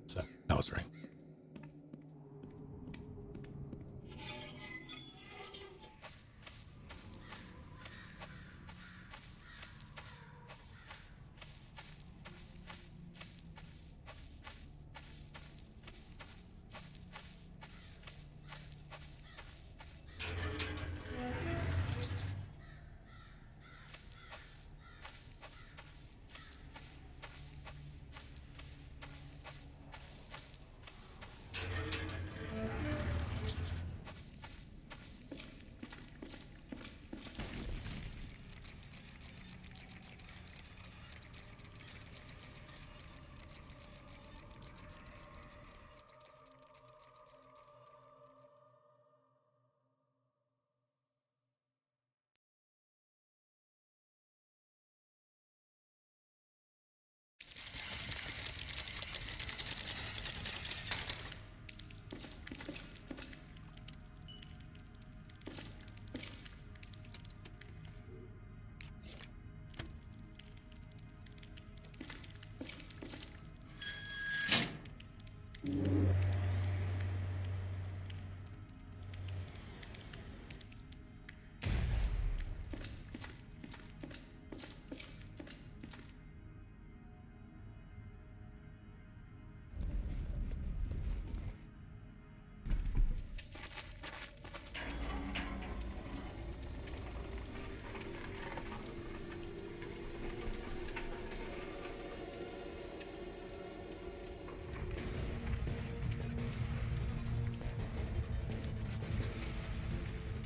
So that was right.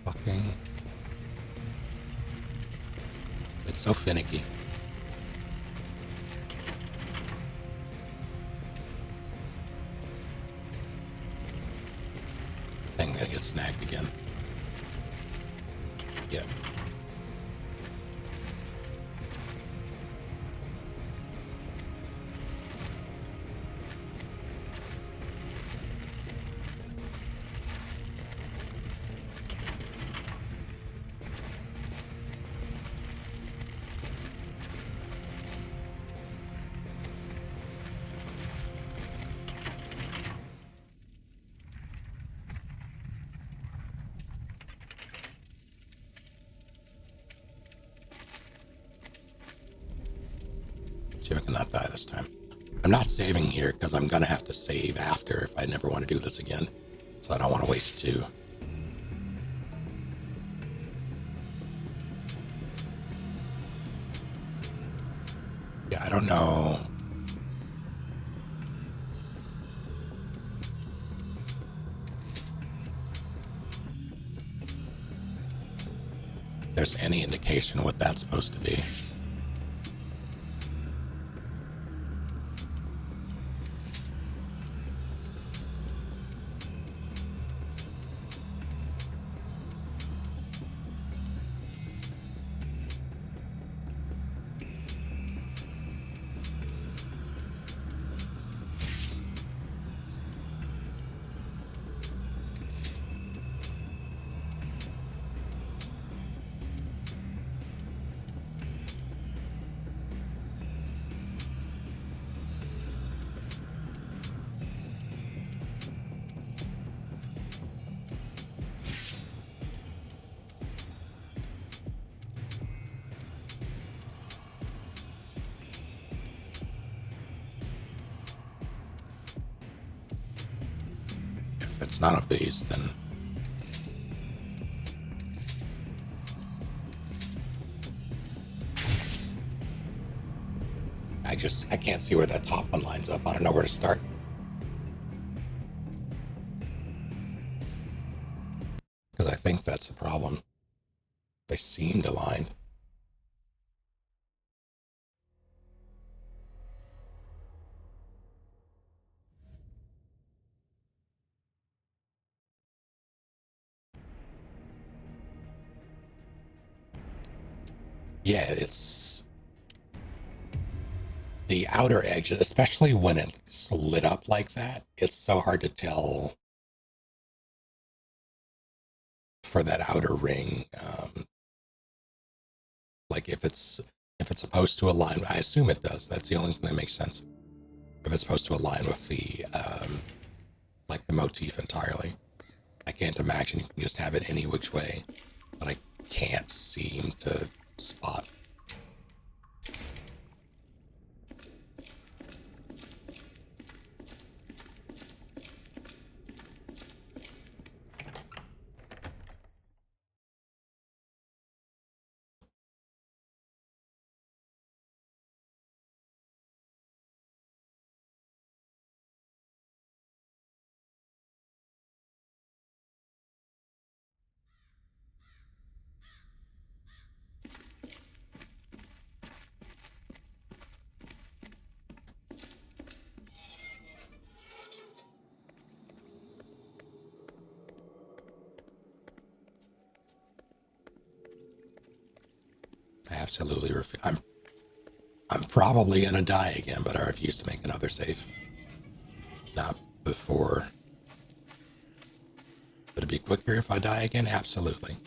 Fucking. It's so finicky. I'm gonna get snagged again. Yep. See if I cannot die this time. I'm not saving here because I'm gonna have to save after if I never want to do this again. So I don't want to waste two. Yeah, I don't know. If there's any indication what that's supposed to be. If it's none of these, then I can't see where that top one lines up. I don't know where to start. Because I think that's the problem. They seemed aligned. Yeah, it's the outer edge, especially when it's lit up like that. It's so hard to tell for that outer ring. Like if it's supposed to align, I assume it does. That's the only thing that makes sense. If it's supposed to align with the like the motif entirely. I can't imagine you can just have it any which way, but I can't seem to spot. I absolutely refuse. I'm probably gonna die again, but I refuse to make another save. Not before. Would it be quicker if I die again? Absolutely.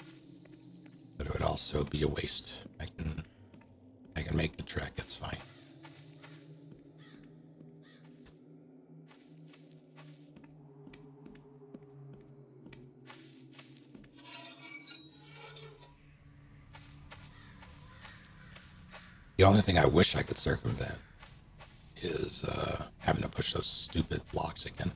But it would also be a waste. I can make the trek, it's fine. The only thing I wish I could circumvent is having to push those stupid blocks again.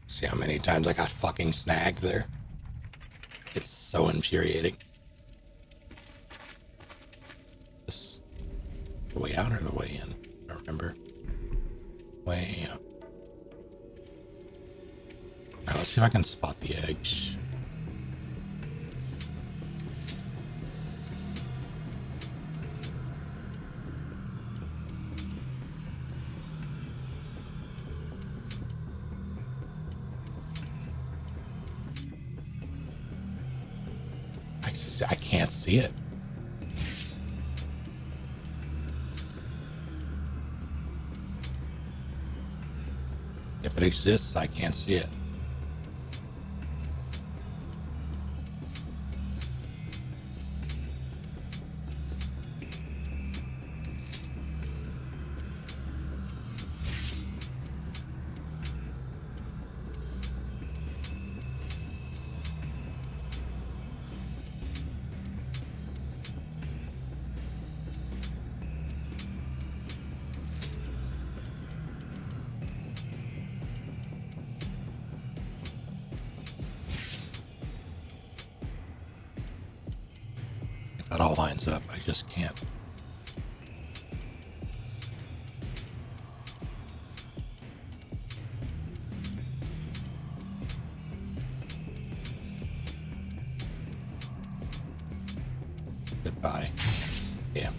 See how many times I got fucking snagged there? It's so infuriating. This the way out or the way in? I don't remember. Way up. Alright, let's see if I can spot the eggs. I can't see it. If it exists, I can't see it. That all lines up. I just can't. Goodbye. Yeah.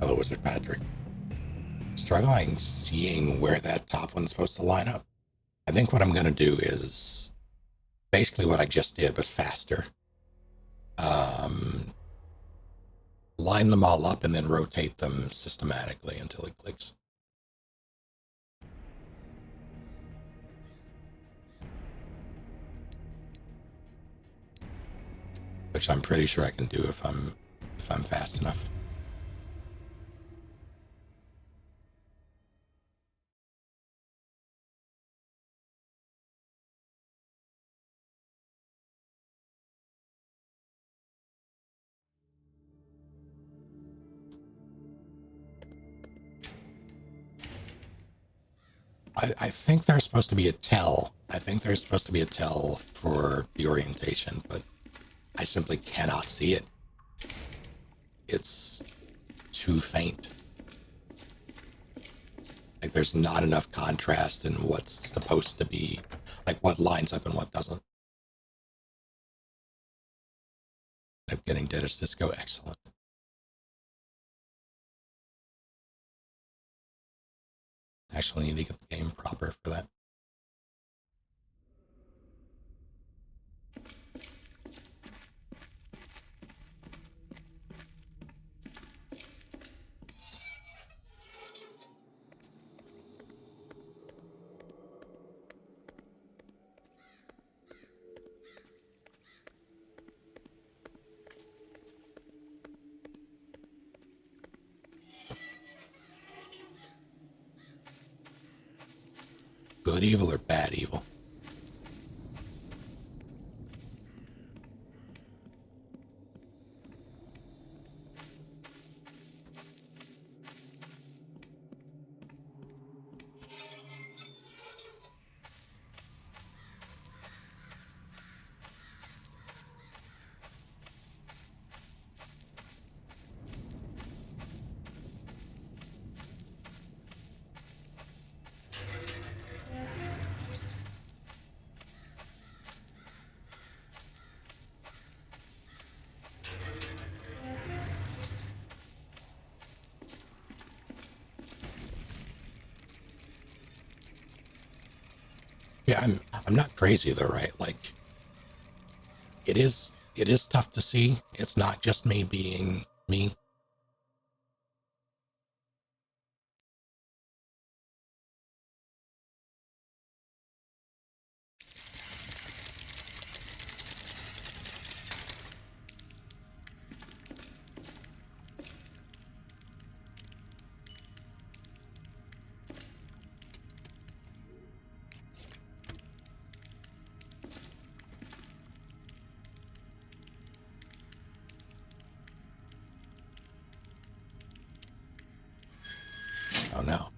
Hello, Wizard Patrick. Struggling seeing where that top one's supposed to line up. I think what I'm going to do is basically what I just did, but faster. Line them all up and then rotate them systematically until it clicks. Which I'm pretty sure I can do if I'm fast enough. I think there's supposed to be a tell. I think there's supposed to be a tell for the orientation, but I simply cannot see it. It's too faint. Like there's not enough contrast in what's supposed to be. Like what lines up and what doesn't. I'm getting Dead as Disco. Excellent. Actually need to get the game proper for that. Good evil or bad evil? Yeah, I'm not crazy though, right? Like it is tough to see. It's not just me being me. Oh no.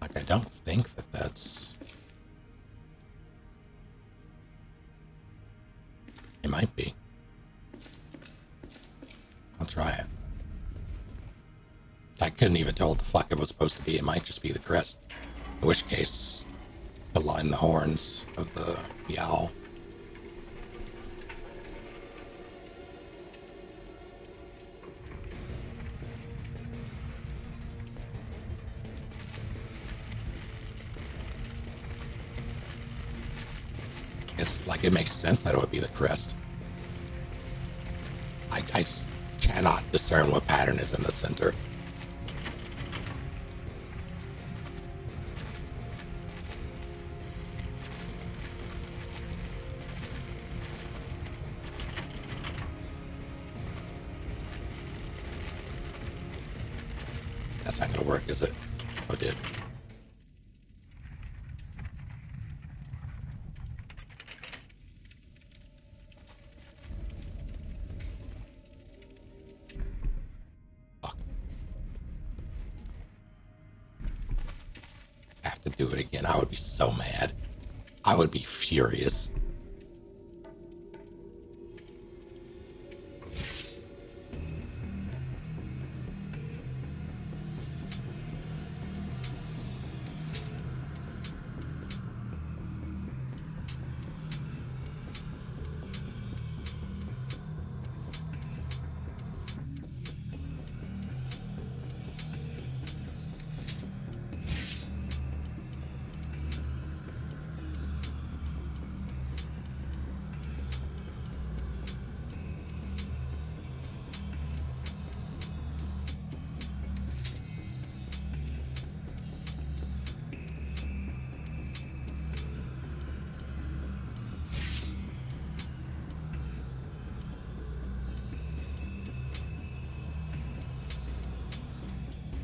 Like I don't think that that's. It might be. I'll try it. I couldn't even tell what the fuck it was supposed to be. It might just be the crest. In which case, align the horns of the owl. It's like it makes sense that it would be the crest. I cannot discern what pattern is in the center. That's not gonna work, is it? Oh, it did. Fuck. I have to do it again. I would be so mad. I would be furious.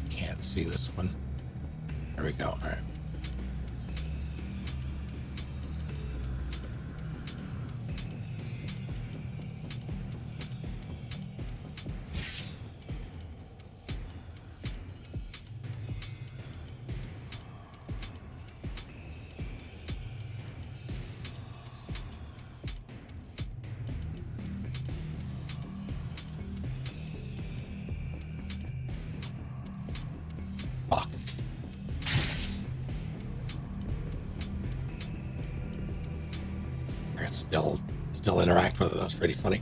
Can't see this one. There we go. All right. still interact with it. That's pretty funny.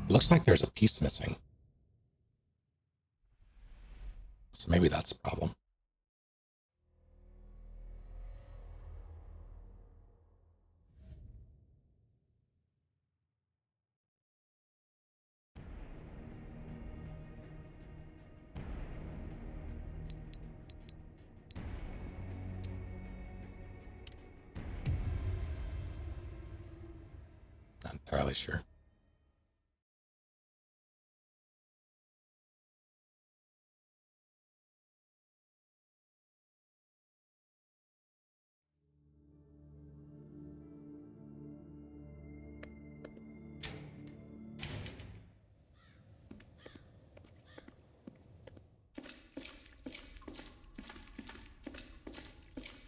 Looks like there's a piece missing. So maybe that's the problem. Not entirely sure.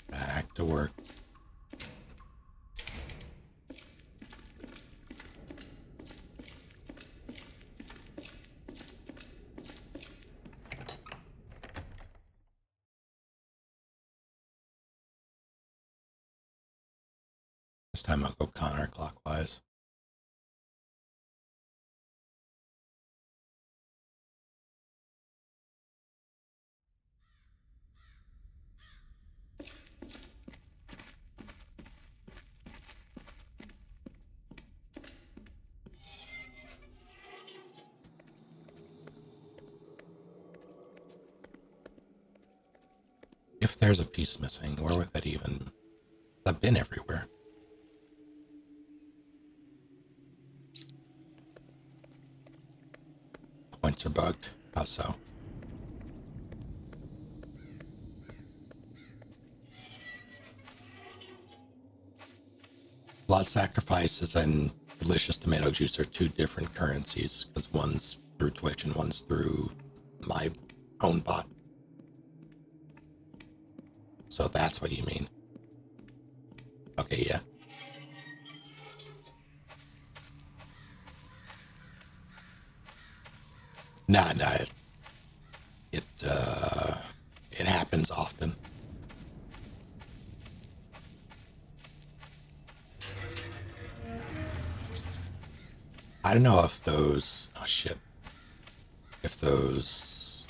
Back to work. This time I'll go counterclockwise. If there's a piece missing, where would that even... I've been everywhere. Points are bugged. How so? Blood sacrifices and delicious tomato juice are two different currencies, because one's through Twitch and one's through my own bot. So that's what you mean. Okay, yeah. Nah, it happens often. I don't know if those... Oh, shit. If those...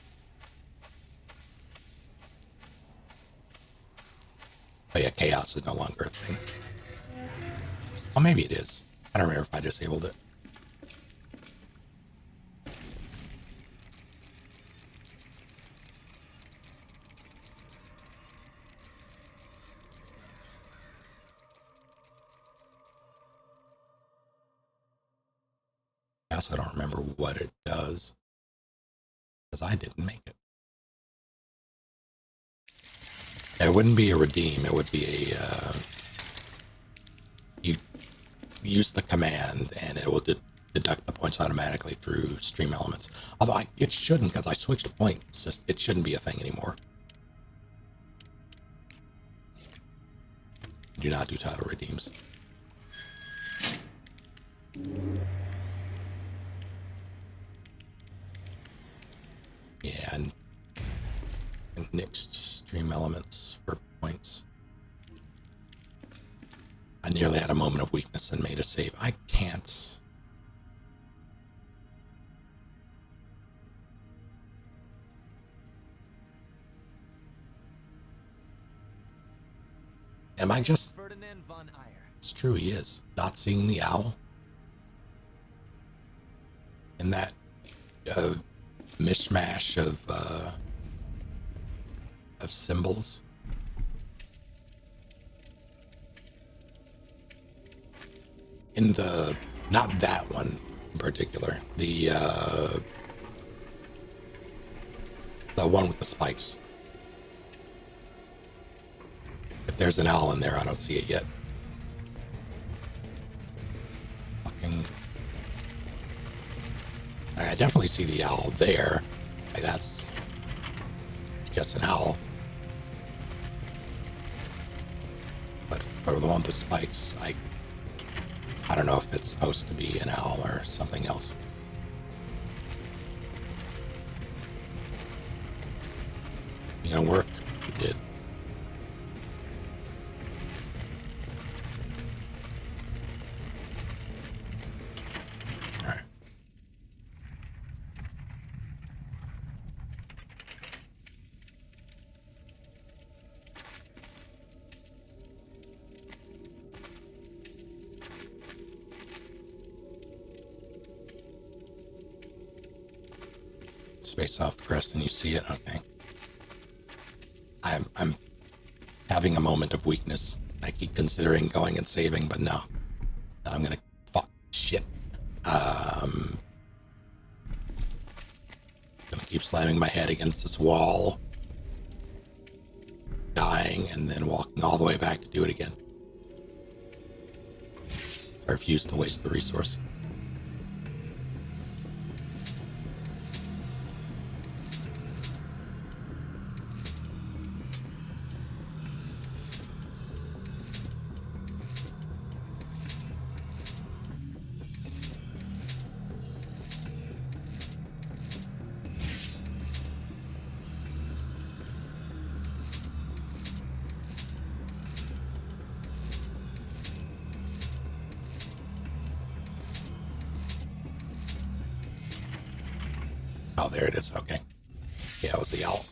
Oh, yeah, chaos is no longer a thing. Oh, maybe it is. I don't remember if I disabled it. I also don't remember what it does, because I didn't make it. It wouldn't be a redeem, it would be a... you use the command, and it will deduct the points automatically through stream elements. Although it shouldn't, because I switched points. It's just, it shouldn't be a thing anymore. Do not do title redeems. Yeah, and nixed stream elements for points. I nearly had a moment of weakness and made a save. I can't. Am I just... Ferdinand von Eyre. It's true, he is. Not seeing the owl? In that mishmash of symbols? In the... Not that one in particular. The one with the spikes. If there's an owl in there, I don't see it yet. Fucking... I definitely see the owl there. Like that's just an owl. But for the one with the spikes, I don't know if it's supposed to be an owl or something else. You gonna work? You did. space off the crest and you see it. Okay. I'm having a moment of weakness. I keep considering going and saving, but no. I'm gonna fuck shit. Gonna keep slamming my head against this wall, dying, and then walking all the way back to do it again. I refuse to waste the resource. Oh, there it is. Okay. Yeah, it was the owl.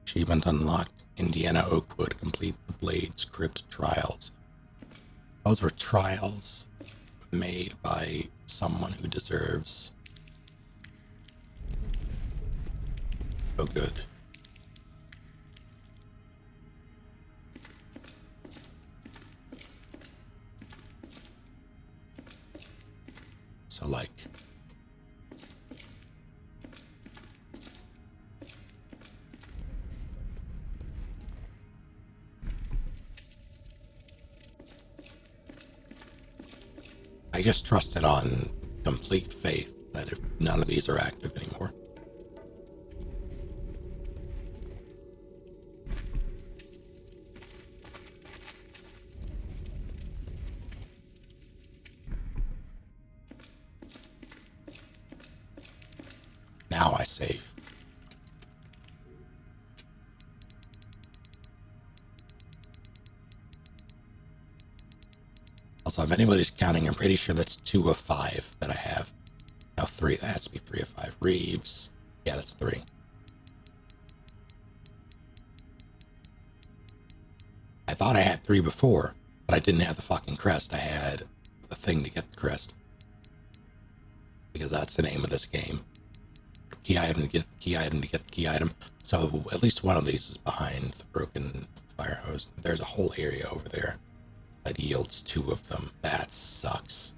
Achievement unlocked. Indiana Oakwood. Complete the Blades Crypt trials. Those were trials made by someone who deserves. So good. So like. I just trusted on complete faith that if none of these are active anymore. Now I save. Also, if anybody's counting, I'm pretty sure that's 2 of 5 that I have. No, 3. That has to be 3 of 5. Reeves. Yeah, that's 3. I thought I had 3 before, but I didn't have the fucking crest. I had the thing to get the crest. Because that's the name of this game. Key item to get the key item to get the key item. So at least one of these is behind the broken fire hose. There's a whole area over there that yields 2 of them. That sucks.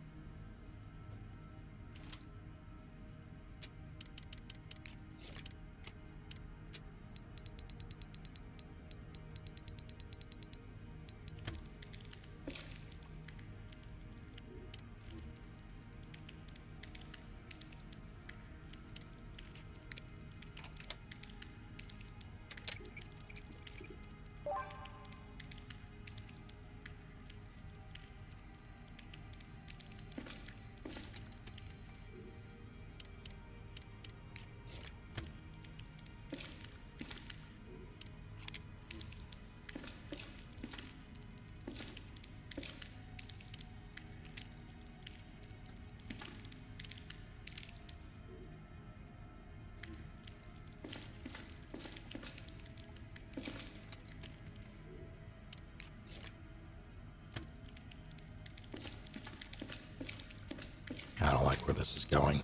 I don't like where this is going.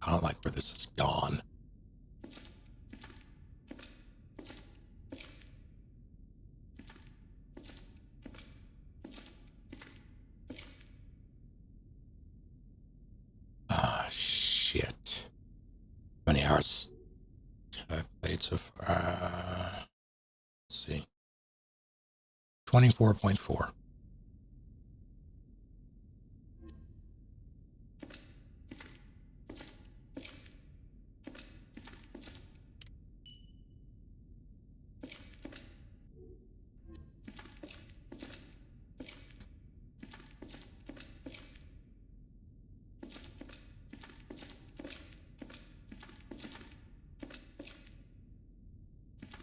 I don't like where this has gone. 24.4.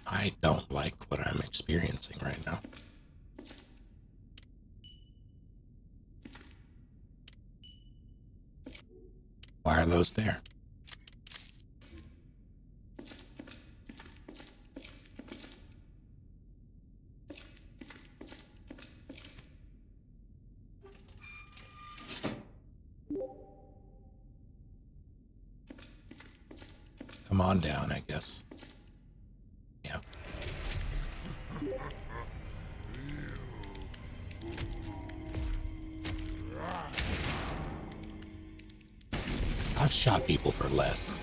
I don't like what I'm experiencing right now. Why are those there? Come on down, I guess. Yeah. I've shot people for less.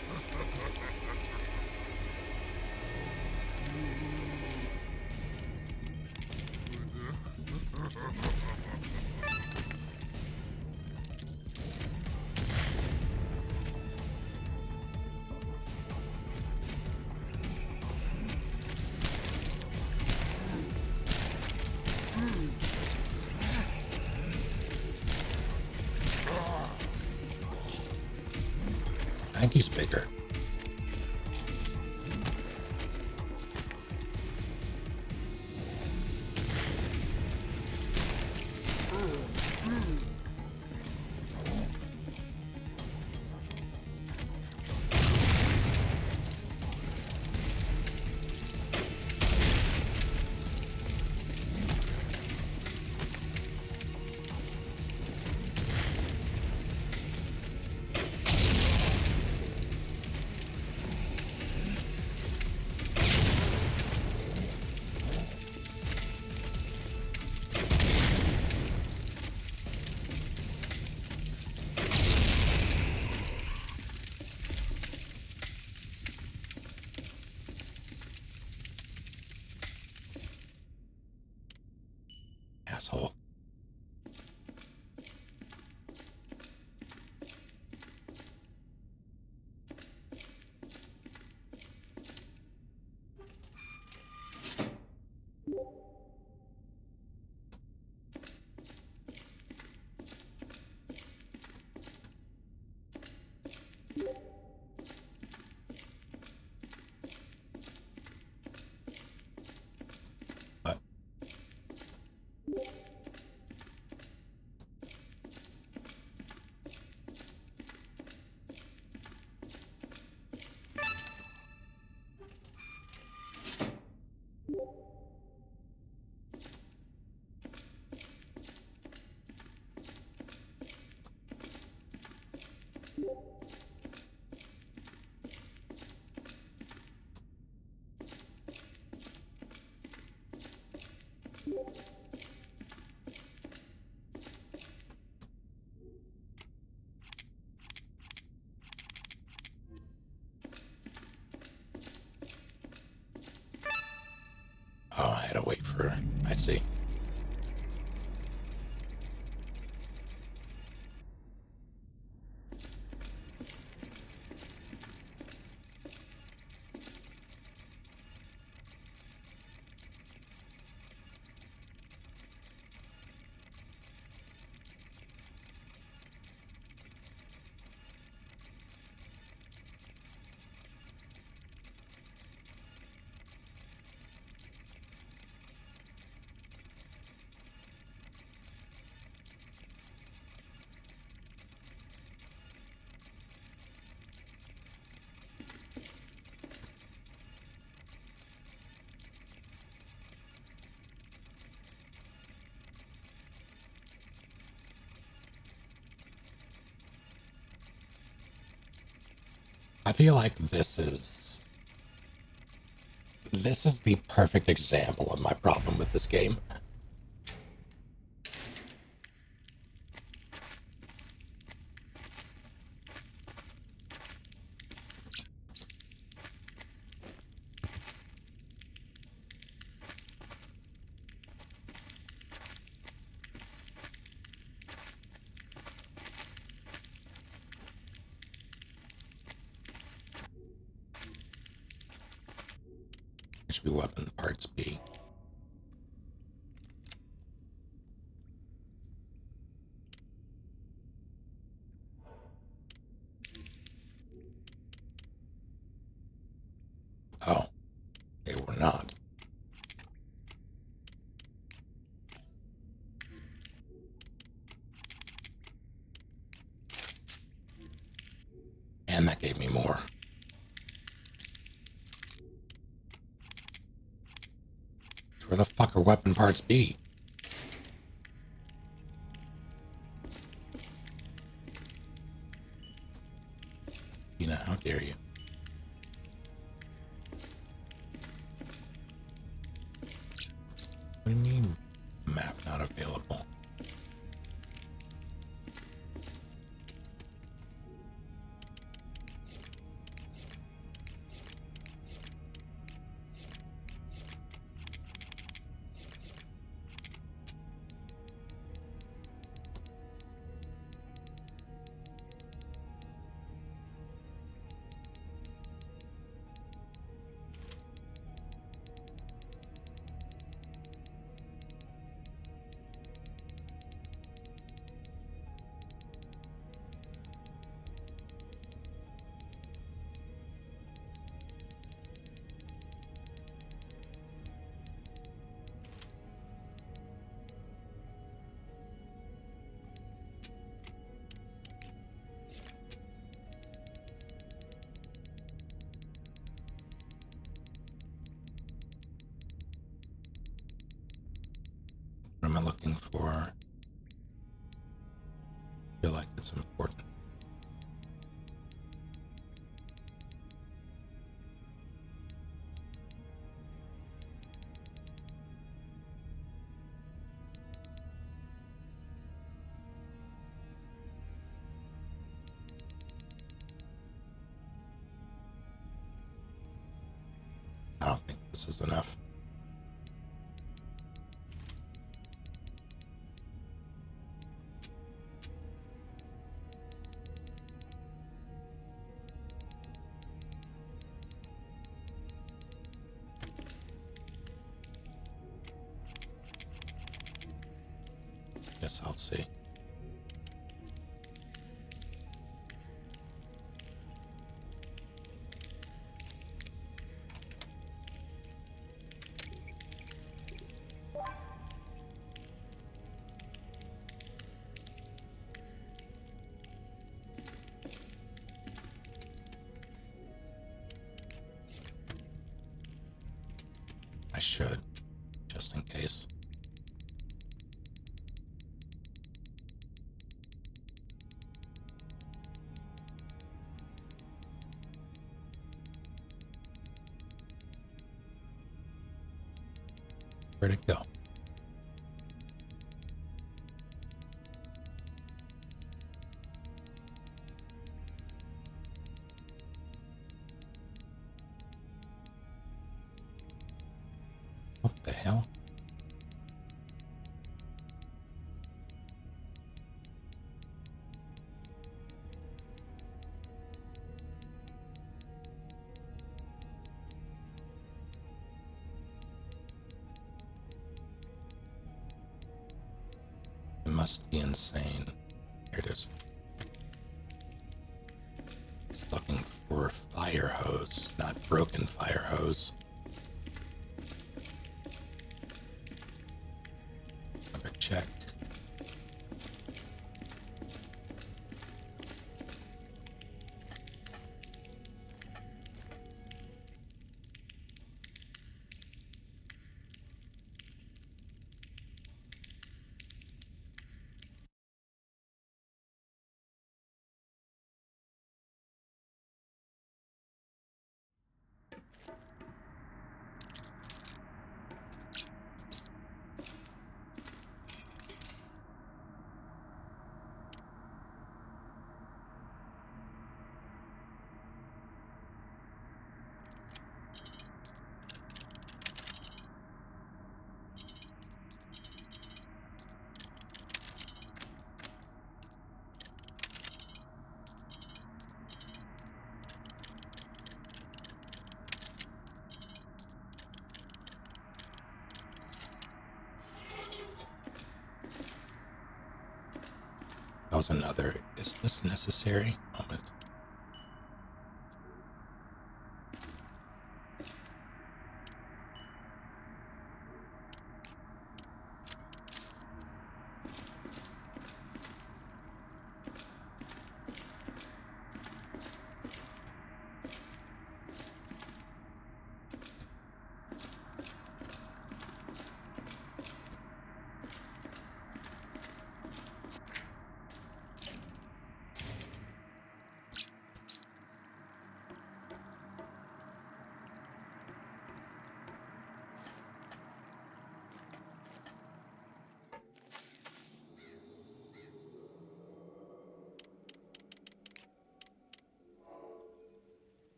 I think he's bigger. Asshole. But oh, I had to wait for. I see. I feel like this is the perfect example of my problem with this game. It should be weapon parts B. Oh, they were not. And that gave me more. Where the fuck are weapon parts B? You know, how dare you? What do you mean, map not available? What am I looking for? I feel like it's important. I don't think this is enough. Guess I'll see. I should, just in case. Where'd it go? What the hell? It must be insane. Here it is. It's looking for fire hose, not broken fire hose. Another check. pause another "is this necessary" moment.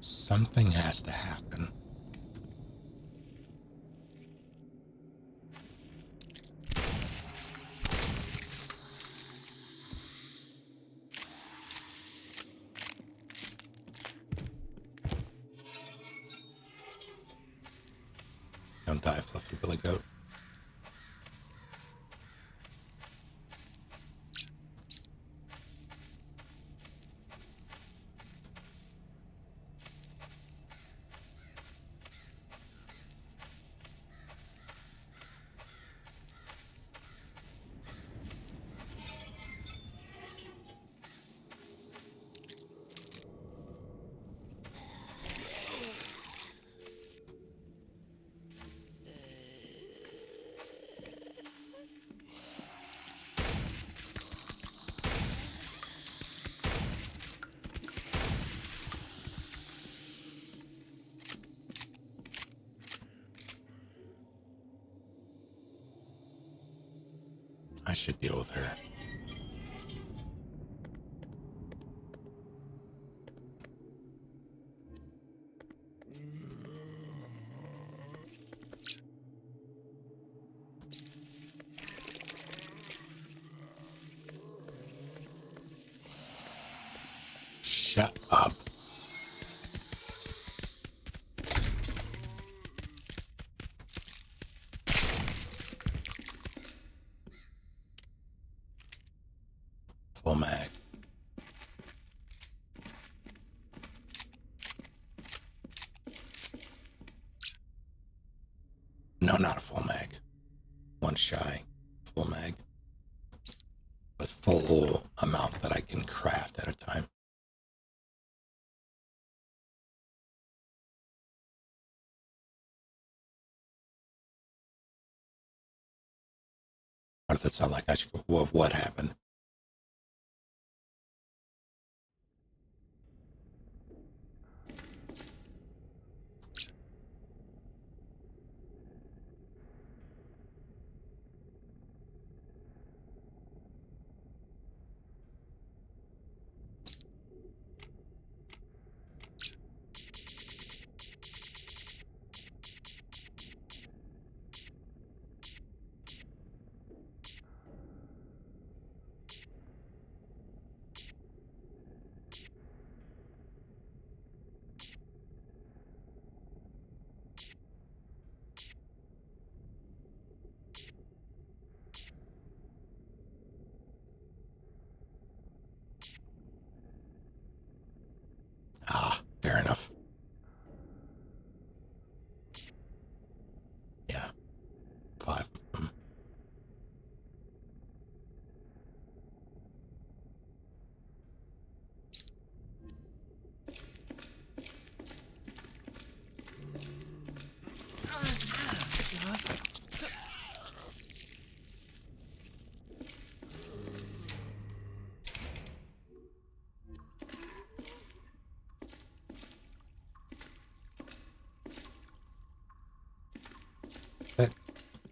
Something has to happen. Don't die, Fluffy Billy Goat. I should deal with her. Shut up. Full mag. No, not a full mag. One shy. Full mag. A full amount that I can craft at a time. What does that sound like? I should go, what happened? Ah, fair enough. Yeah, 5 of them. That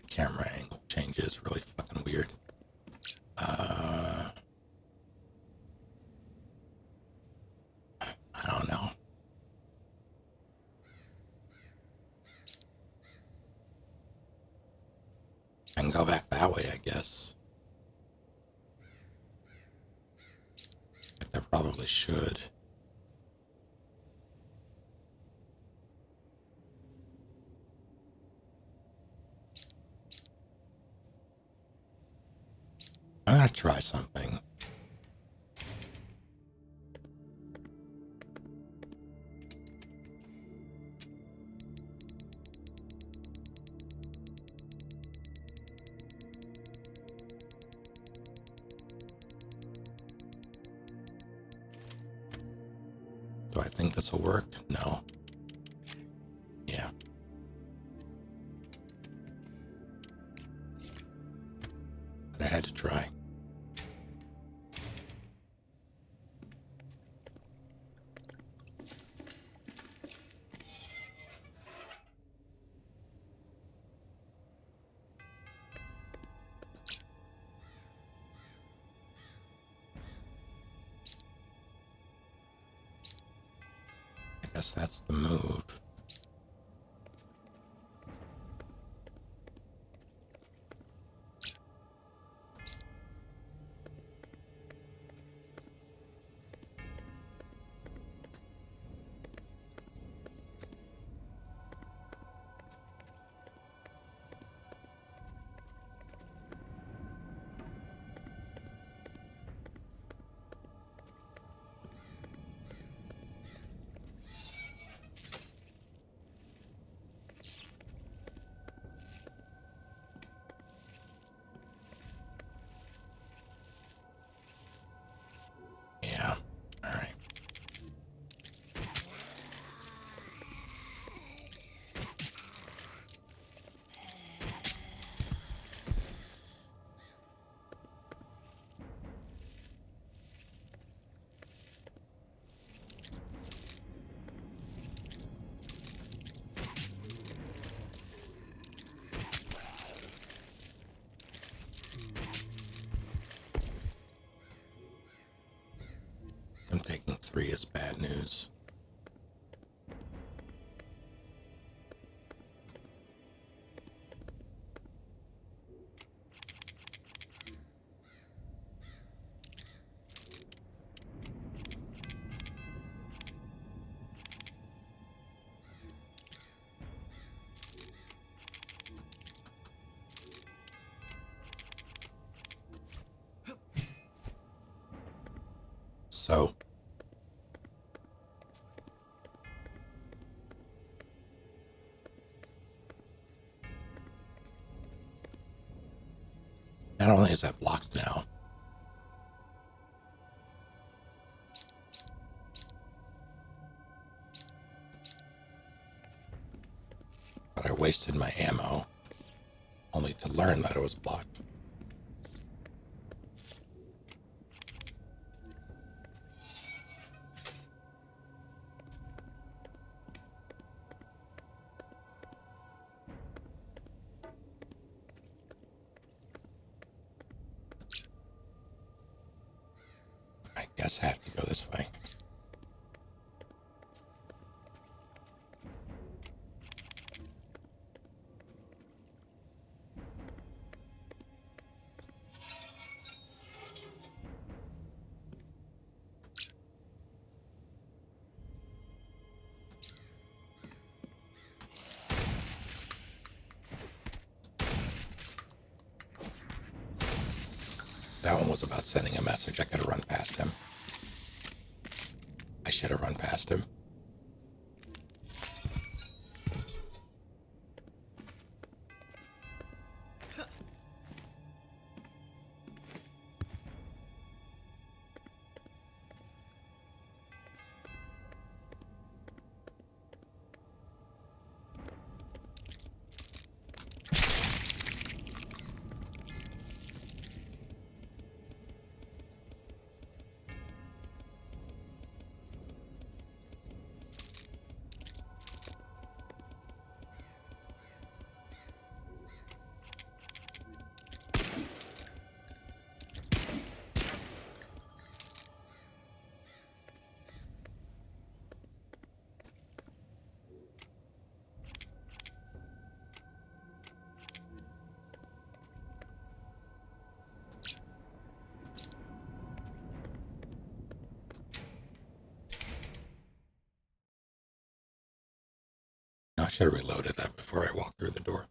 camera angle change is really fucking weird. I don't know. I can go back that way, I guess. probably should. I'm gonna try something. Do I think this will work? No. Yeah. But I had to try. I guess that's the move. Yeah. All right. I'm taking 3 as bad news. So, not only is that blocked now, but I wasted my ammo only to learn that it was blocked. I guess I have to go this way. That one was about sending a message. I could have run past him. I should have run past him. I should have reloaded that before I walked through the door.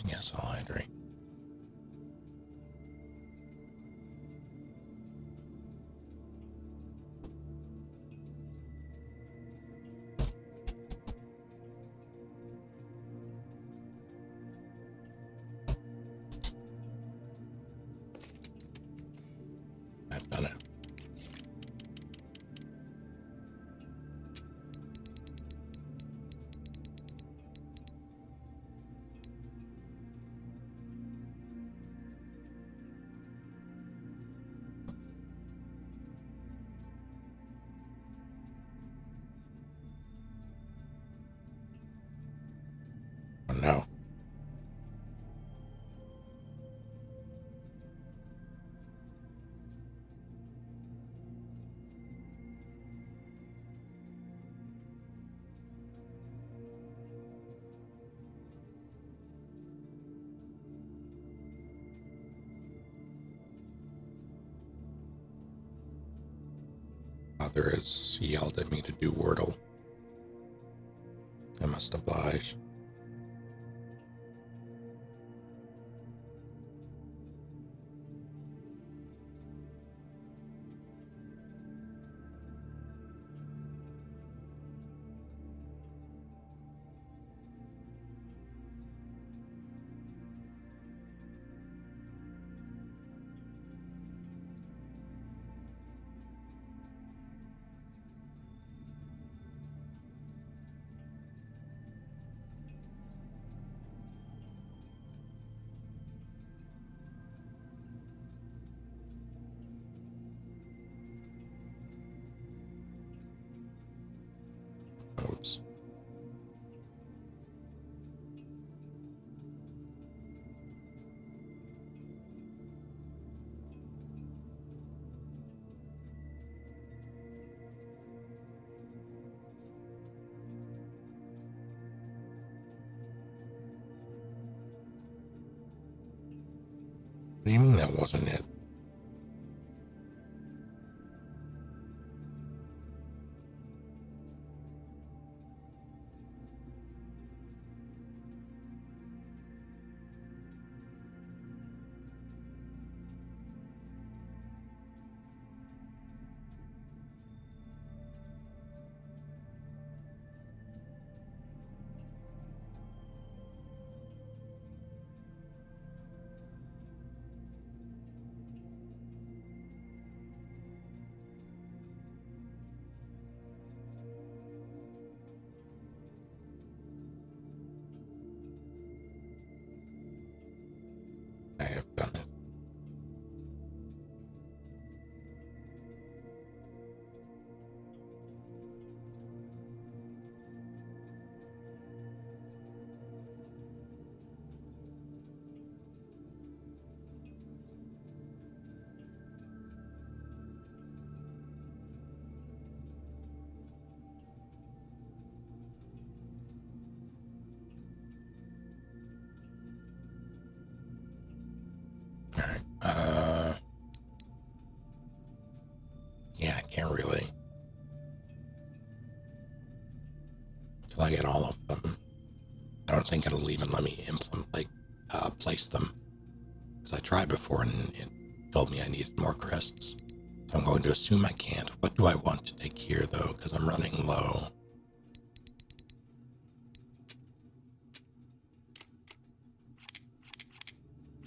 I guess I'll hydrate. I've done it. Oh no. Father has yelled at me to do Wordle. I must oblige. Oops. What do you mean that wasn't it? I have done it. All right. Yeah, I can't really. Until I get all of them. I don't think it'll even let me place them. Because I tried before and it told me I needed more crests. I'm going to assume I can't. What do I want to take here, though? Because I'm running low.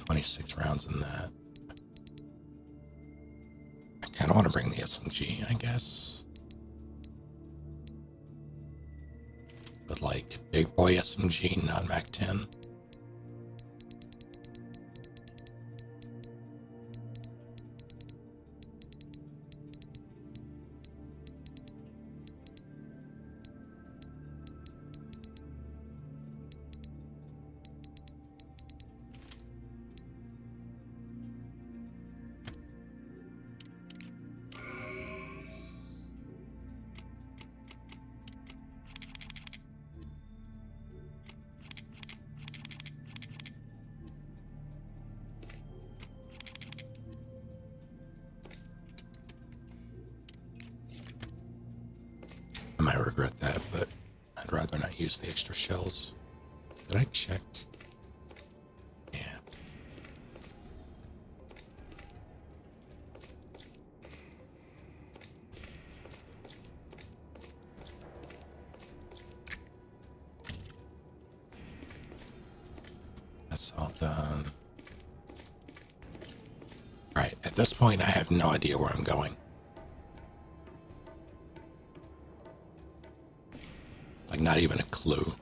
$26 rounds in that. I kind of want to bring the SMG, I guess. But like, big boy SMG, not Mac 10. I might regret that, but I'd rather not use the extra shells. Did I check? Yeah. That's all done. Alright, at this point I have no idea where I'm going. Like, not even a clue.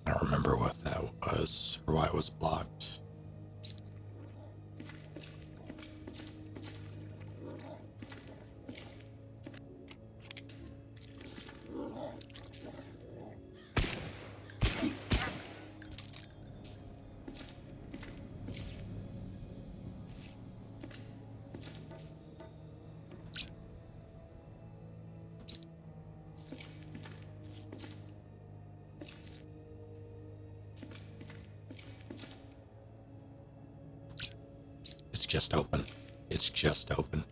I don't remember what that was or why it was blocked. It's just open. It's just open.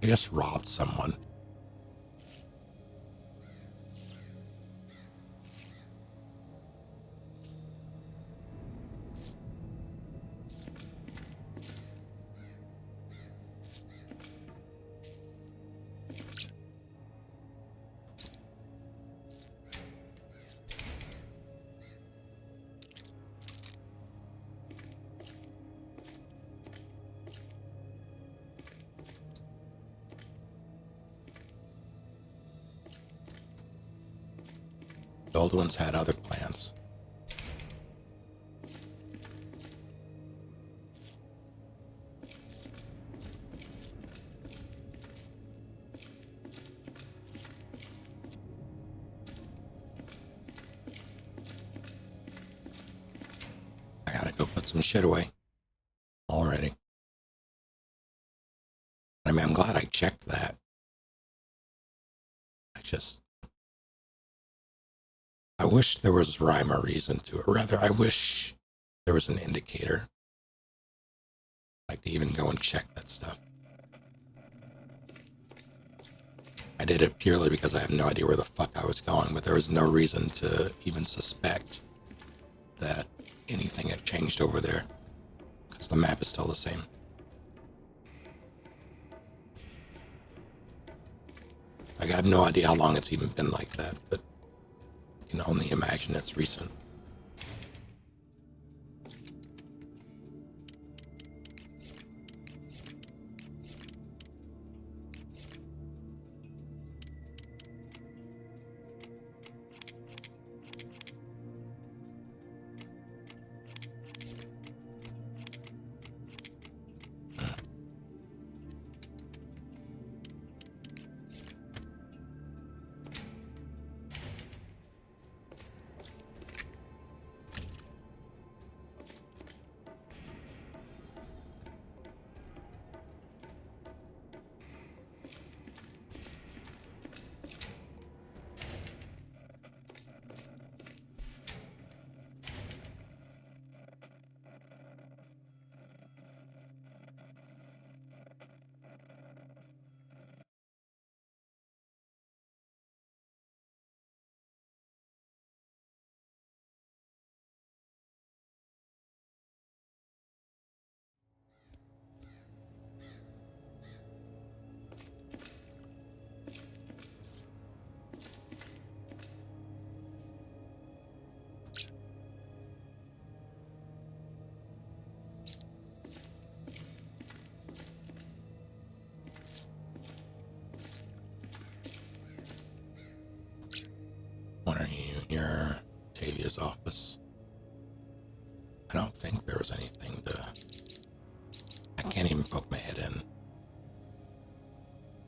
I just robbed someone. The old ones had other plans. I gotta go put some shit away already. I mean, I'm glad I checked that. I wish there was rhyme or reason to it. Rather, I wish there was an indicator. Like to even go and check that stuff. I did it purely because I have no idea where the fuck I was going, but there was no reason to even suspect that anything had changed over there. Because the map is still the same. Like, I have no idea how long it's even been like that, but I can only imagine it's recent. here. Tavia's office. I don't think there was anything to... I can't even poke my head in.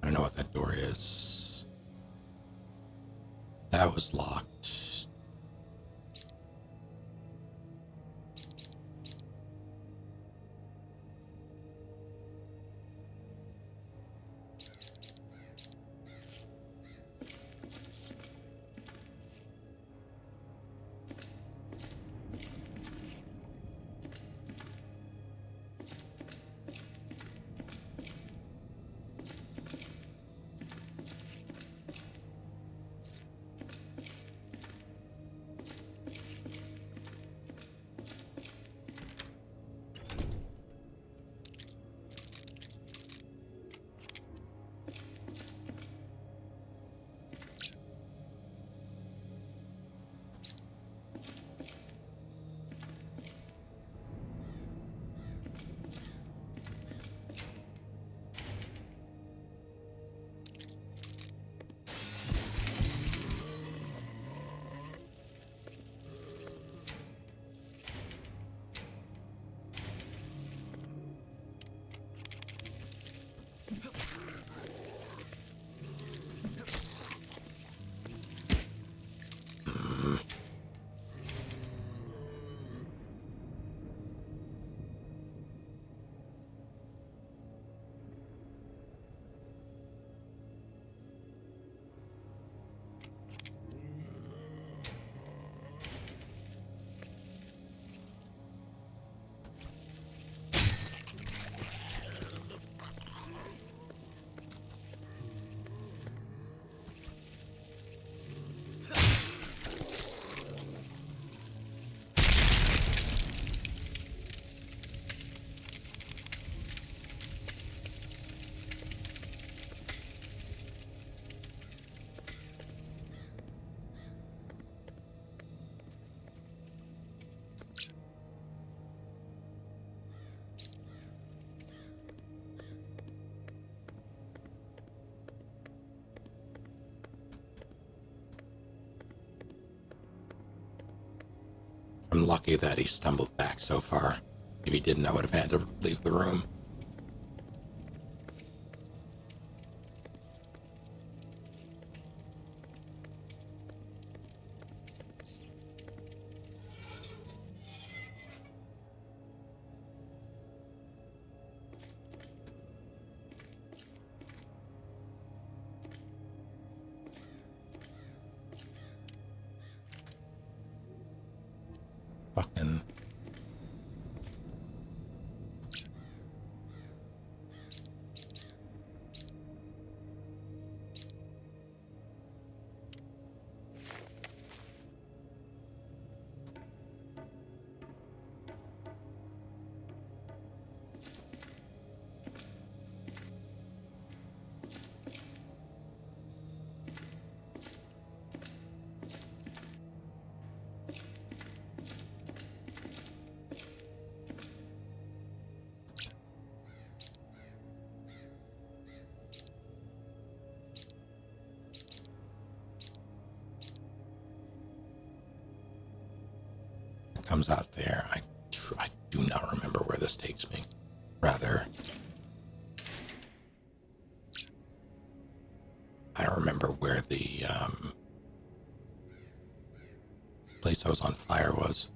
I don't know what that door is. That was locked. I'm lucky that he stumbled back so far. If he didn't, I would have had to leave the room. Fucking... comes out there. I do not remember where this takes me. Rather, I remember where the place I was on fire was.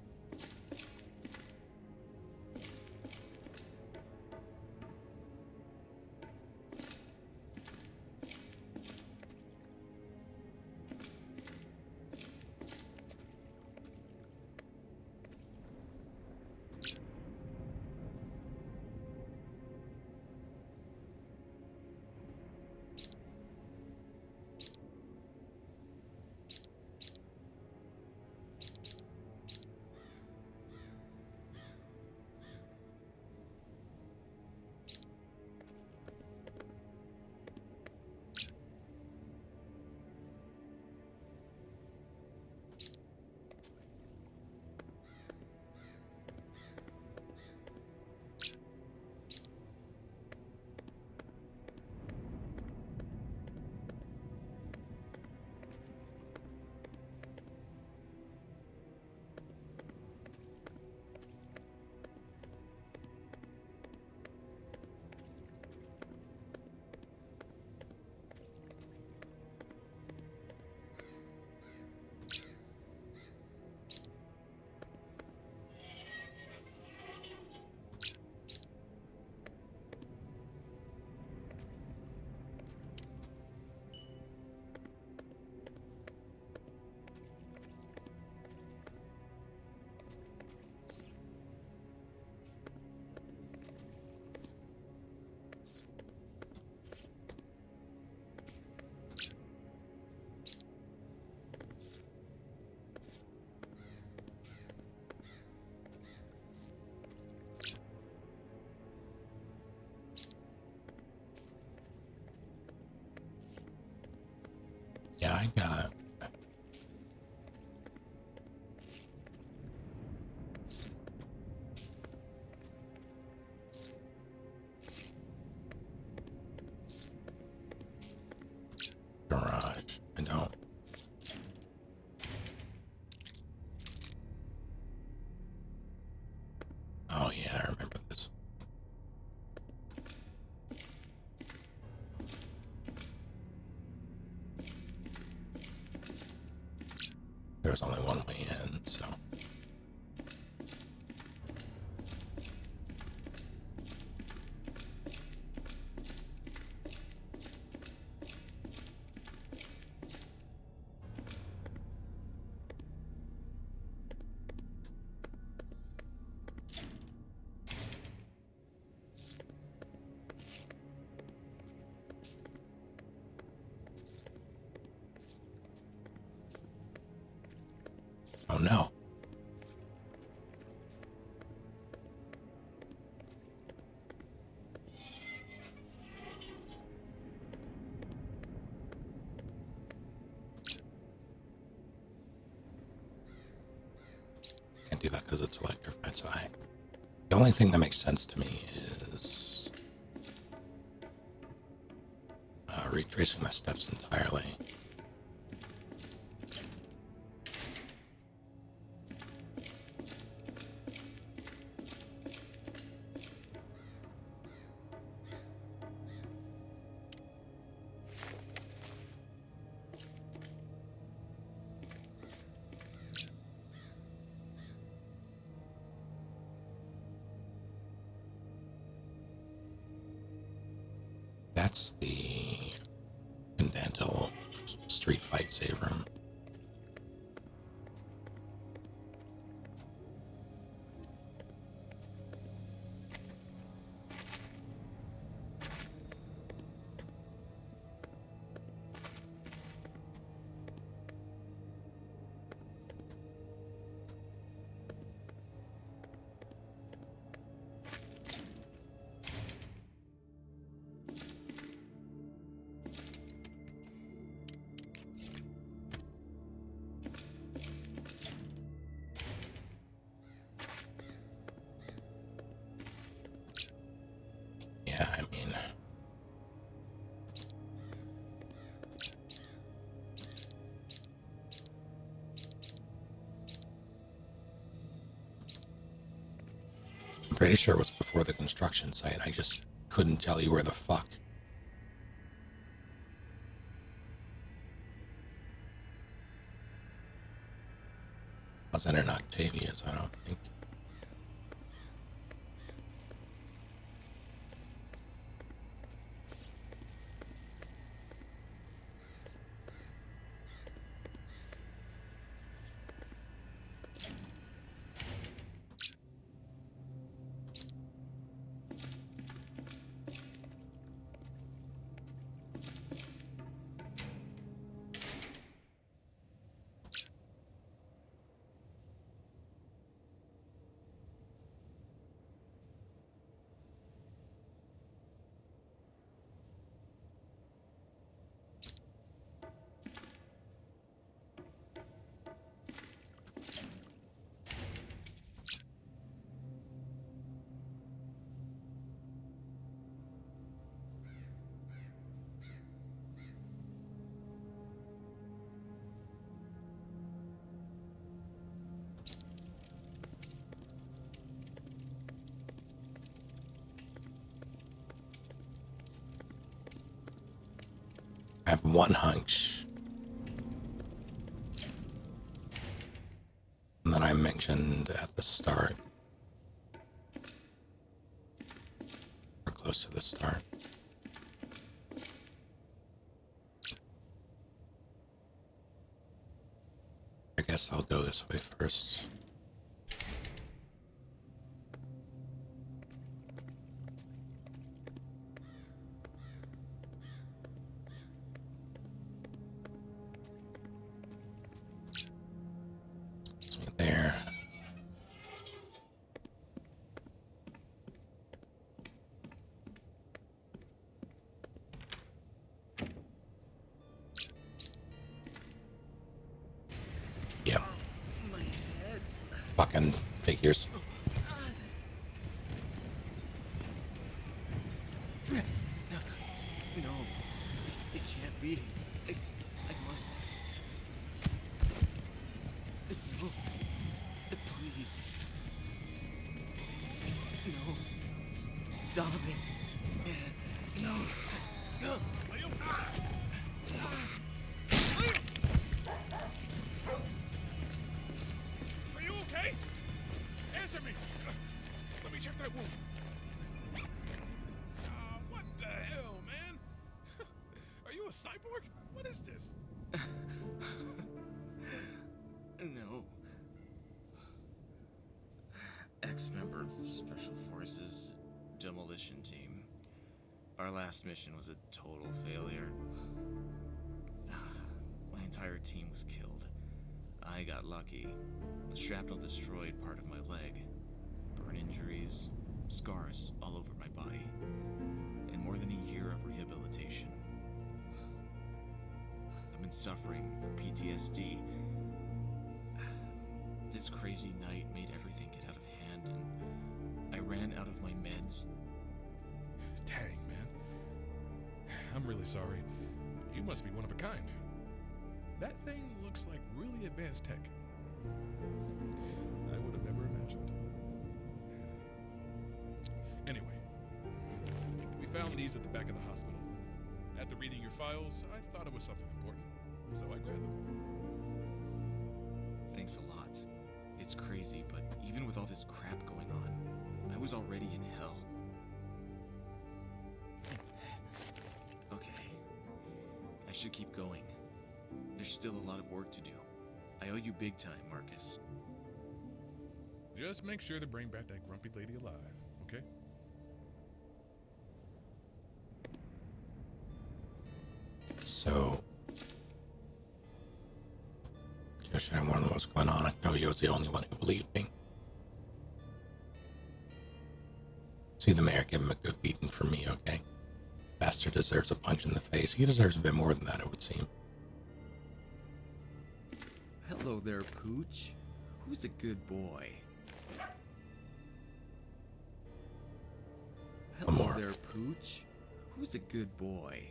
Yeah, I got. Garage. I don't. Oh yeah, I remember this. There's only one way in, so. Oh no. Can't do that because it's electrified, so the only thing that makes sense to me is retracing my steps entirely. That's the Dental street fight save room. Yeah, I mean, I'm pretty sure it was before the construction site. I just couldn't tell you where the fuck. Wasn't in Octavia's, I don't think. I have one hunch. And that I mentioned at the start. Or close to the start. I guess I'll go this way first. It's me there. and figures. No, it can't be. I must. No, please. No, stop it. No, no. Are you okay? Answer me. Let me check that wound. What the hell, man? Are you a cyborg? What is this? No. Ex-member of Special Forces Demolition Team. Our last mission was a total failure. My entire team was killed. I got lucky. The shrapnel destroyed part of my leg. Burn injuries, scars all over my body, and more than a year of rehabilitation. I've been suffering from PTSD. This crazy night made everything get out of hand, and I ran out of my meds. Dang, man. I'm really sorry. You must be one of a kind. That thing looks like really advanced tech. I would have never imagined. Anyway, we found these at the back of the hospital. After reading your files, I thought it was something important, so I grabbed them. Thanks a lot. It's crazy, but even with all this crap going on, I was already in hell. Okay. I should keep going. There's still a lot of work to do. I owe you big time, Marcus. Just make sure to bring back that grumpy lady alive, okay? So, Yoshi, I wonder what's going on. Toyo was the only one who believed me. See the mayor give him a good beating for me, okay? Bastard deserves a punch in the face. He deserves a bit more than that, it would seem. Hello there, Pooch. Who's a good boy? One more. Hello there, Pooch. Who's a good boy?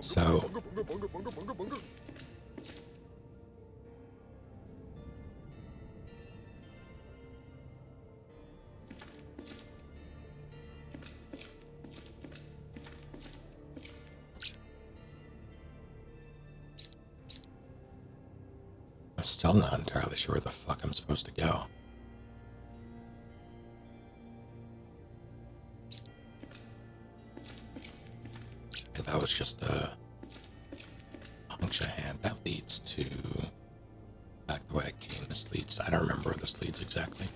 So, I'm still not entirely sure where the fuck I'm supposed to go. Okay, that was just a puncture hand. That leads to back the way I came. This leads, I don't remember where this leads exactly.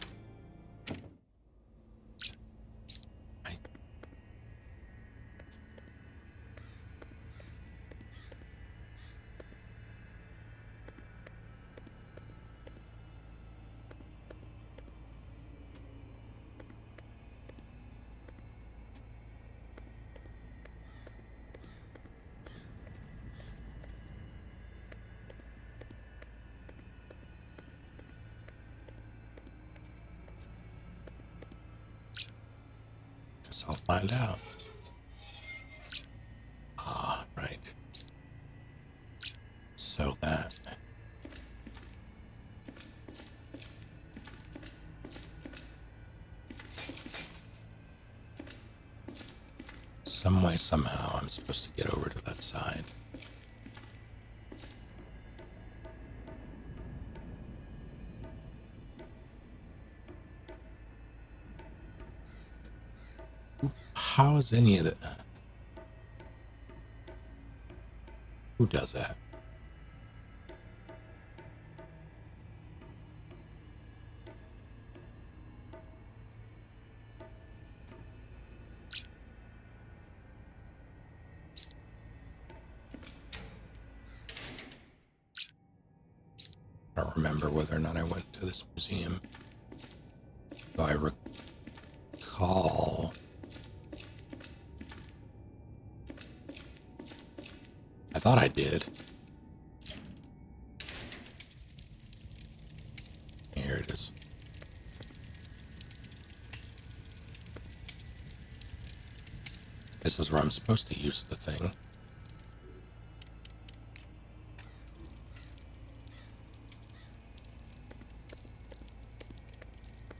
I, guess I'll find out. Ah, right. So that. Some way, somehow, I'm supposed to get over to that side. How is any of that? Who does that? I don't remember whether or not I went to this museum. Though I recall, I thought I did. This is where I'm supposed to use the thing.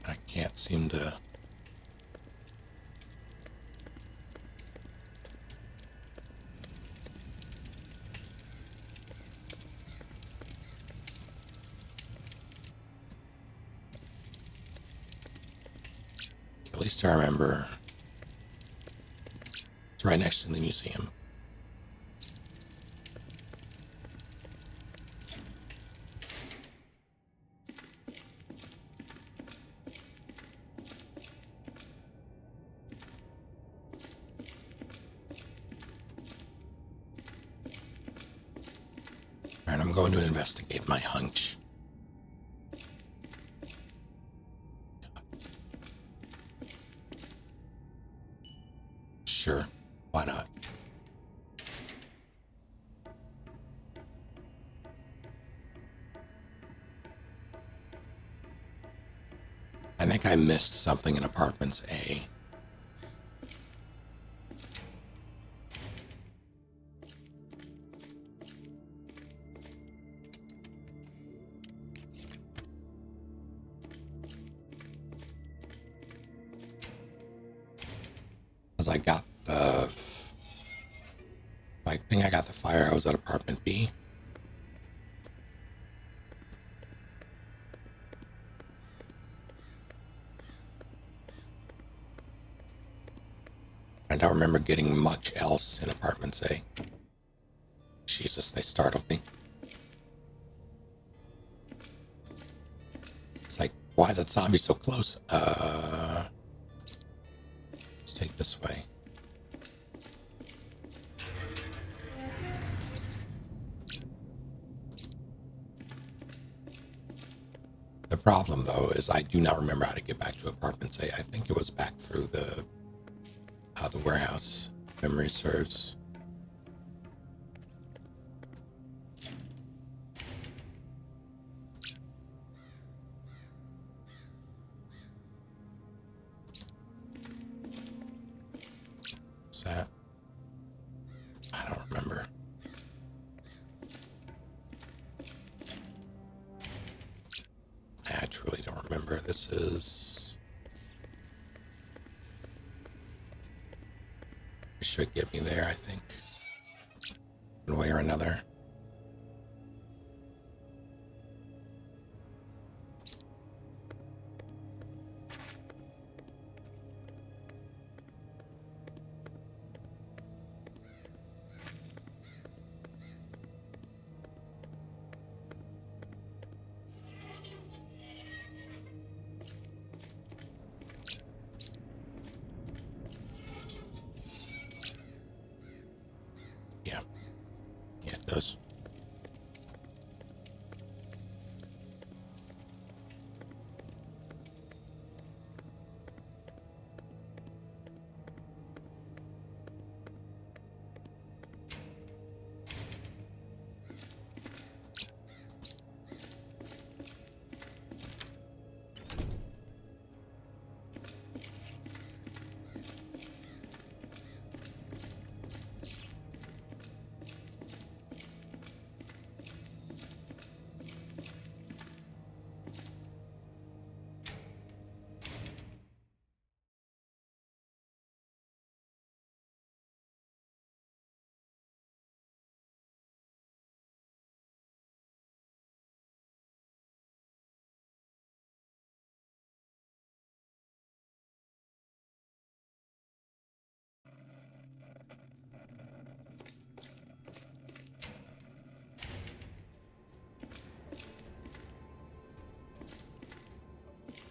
I can't seem to... At least I remember it's right next to the museum. Alright, I'm going to investigate my hunch. Sure, why not? I think I missed something in Apartments A. Because I got the... I think I got the fire hose at Apartment B. I don't remember getting much else in Apartments A. Jesus, they startled me. It's like, why is that zombie so close? Let's take this way. The problem, though, is I do not remember how to get back to Apartments A. I think it was back through the warehouse. Memory serves. What's that? I don't remember. I truly don't remember. This is... It should get me there, I think. One way or another. Yeah. Yeah, it does.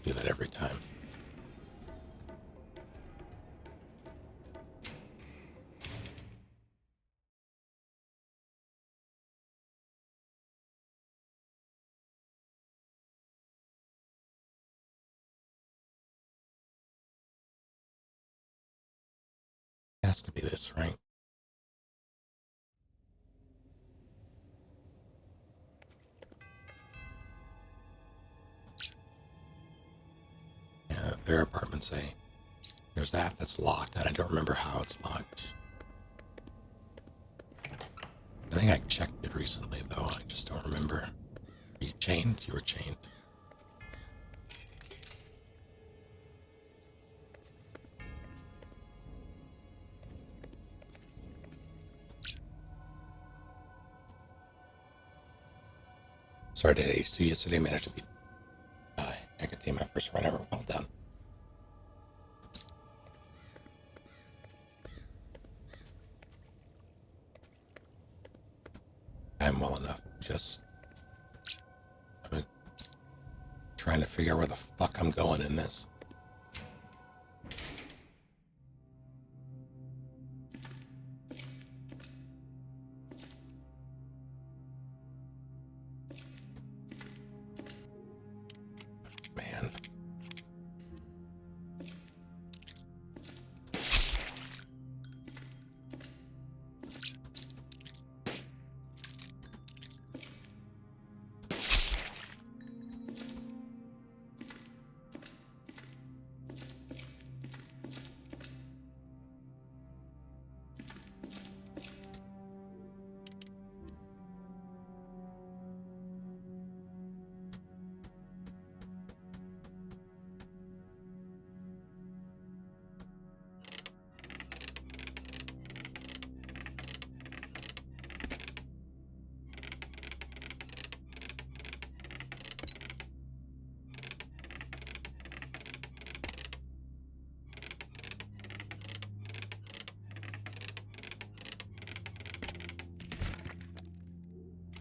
Do that every time. Has to be this, right? Yeah, their Apartments A. There's that's locked, and I don't remember how it's locked. I think I checked it recently, though. I just don't remember. Are you chained? You were chained. Sorry, did AC yesterday managed to beat Hecate my first run ever. Well done. I'm well enough. Just I'm trying to figure out where the fuck I'm going in this. Man.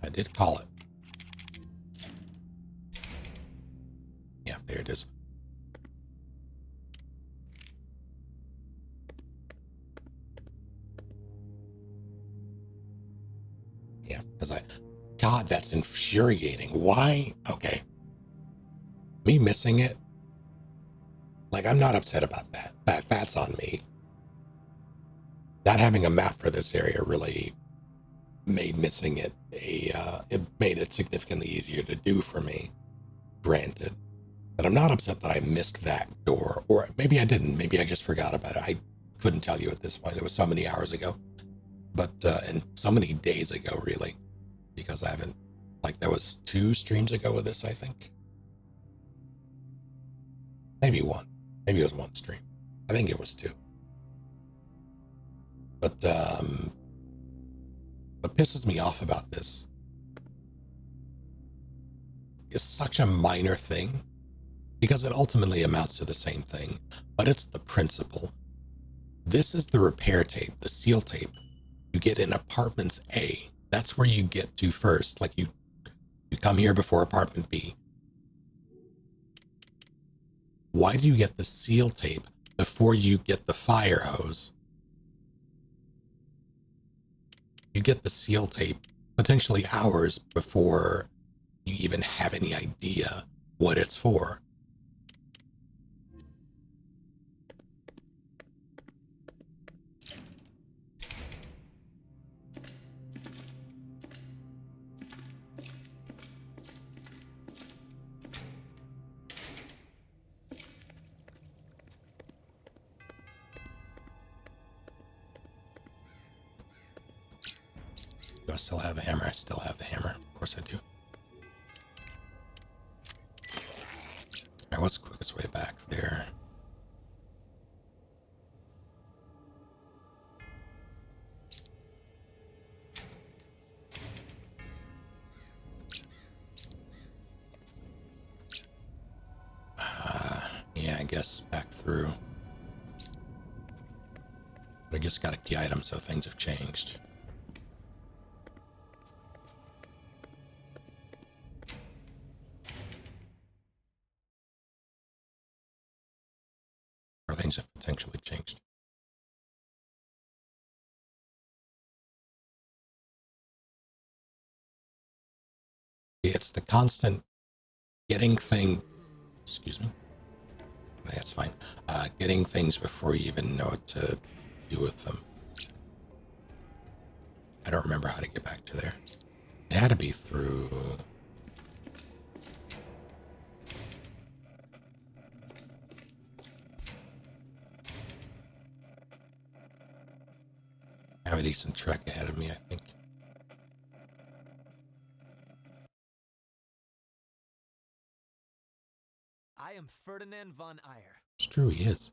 I did call it. Yeah, there it is. Yeah, because God, that's infuriating. Why? Okay. Me missing it? Like, I'm not upset about that. That's on me. Not having a map for this area really made missing it it made it significantly easier to do for me, granted. But I'm not upset that I missed that door, or maybe I didn't. Maybe I just forgot about it. I couldn't tell you at this point. It was so many hours ago, but and so many days ago, really, because I haven't, like, there was 2 streams ago with this, I think. Maybe 1. Maybe it was 1 stream. I think it was 2. But what pisses me off about this is such a minor thing, because it ultimately amounts to the same thing, but it's the principle. This is the repair tape, the seal tape you get in apartments A. That's where you get to first. Like, you come here before apartment B. Why do you get the seal tape before you get the fire hose? You get the seal tape potentially hours before you even have any idea what it's for. Do I still have the hammer? I still have the hammer. Of course I do. All right, what's the quickest way back there? Yeah, I guess back through. But I just got a key item, so things have changed. Or things have potentially changed. It's the constant getting excuse me. That's fine. Getting things before you even know what to do with them. I don't remember how to get back to there. It had to be through... have a decent trek ahead of me, I think. I am Ferdinand von Ayer. It's true, he is.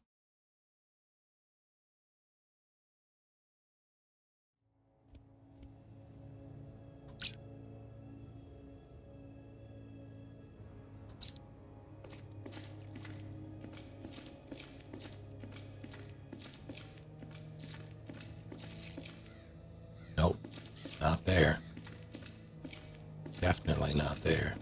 Nope, not there. Definitely not there.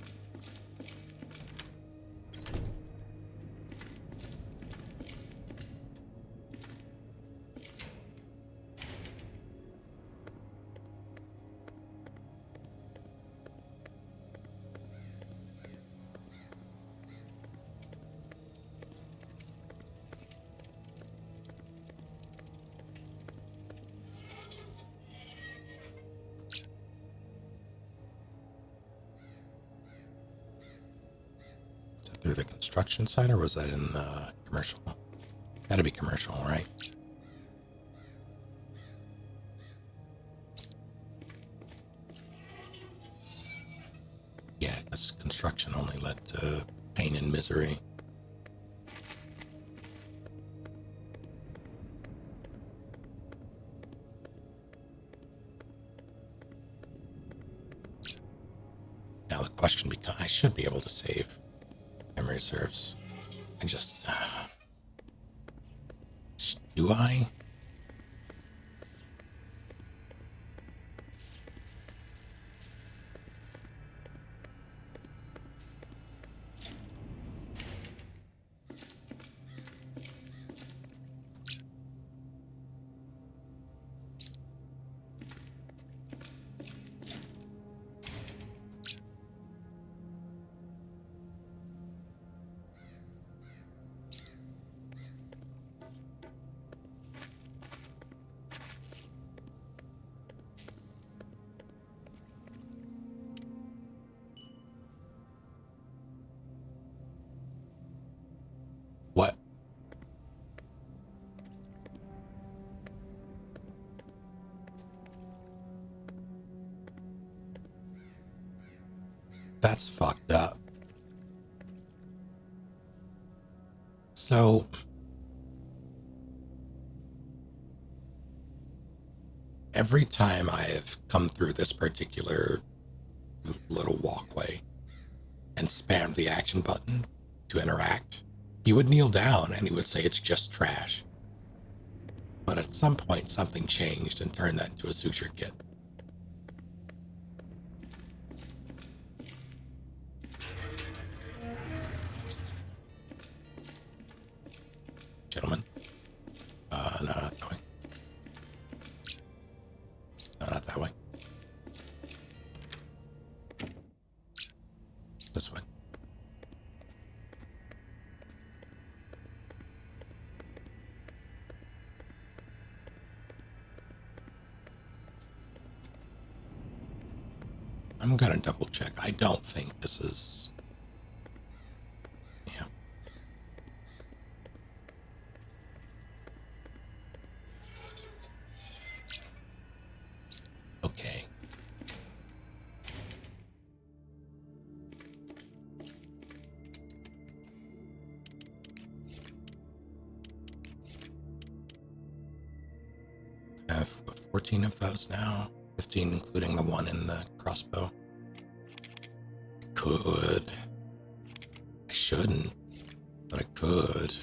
Is that through the construction site, or was that in the commercial? Gotta be commercial, right? Yeah, because construction only led to pain and misery. Now the question becomes, I should be able to save memory reserves. I just, do I? What? That's fucked up. So, every time I have come through this particular little walkway and spammed the action button to interact, he would kneel down and he would say it's just trash. But at some point, something changed and turned that into a suture kit. Gentlemen. No, not that way. No, not that way. This way. I'm gonna double check. I don't think this is... Yeah. Okay. I have 14 of those now. 15 including the one in the crossbow. Could. I shouldn't, but I could.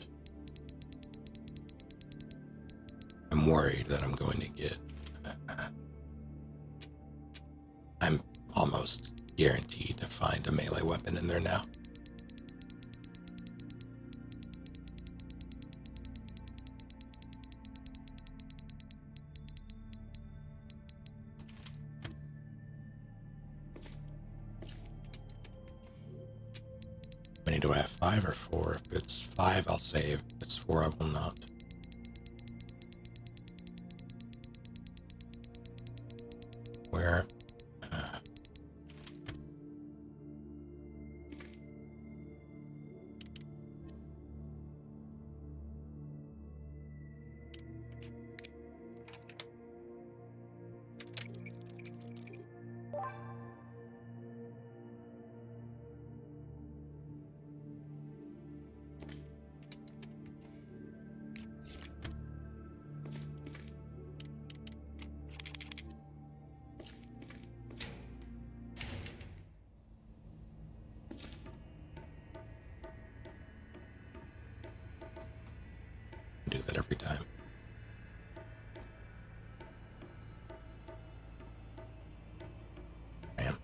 I'm worried that I'm going to get... I'm almost guaranteed to find a melee weapon in there now. How many do I have? 5 or 4? If it's 5, I'll save. If it's 4, I will not. Where? every time. Man.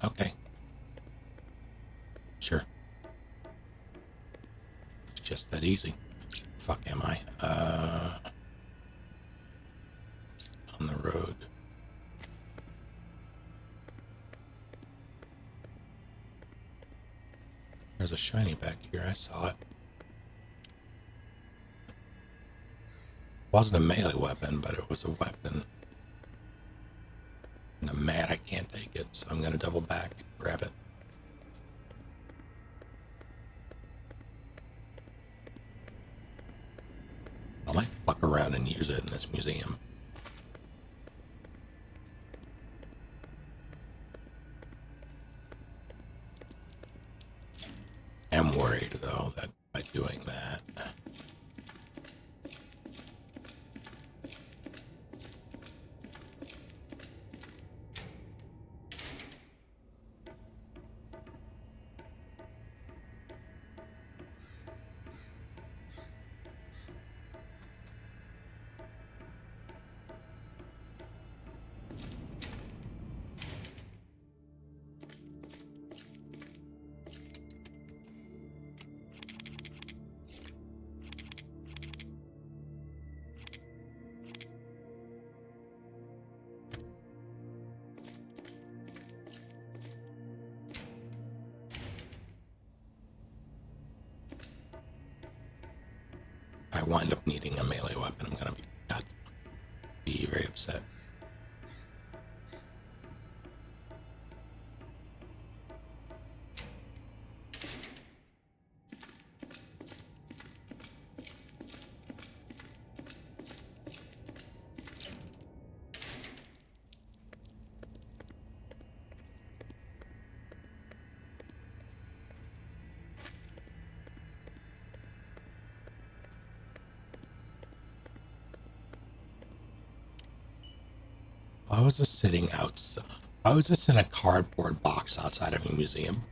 Okay. Sure. It's just that easy. Fuck am I? On the road. There's a shiny back here. I saw it. Wasn't a melee weapon, but it was a weapon. And I'm mad I can't take it, so I'm gonna double back and grab it. I might fuck around and use it in this museum. I'm worried, though, that by doing that... If I wind up needing a melee weapon, I'm gonna be very upset. I was just sitting outside. I was just in a cardboard box outside of a museum.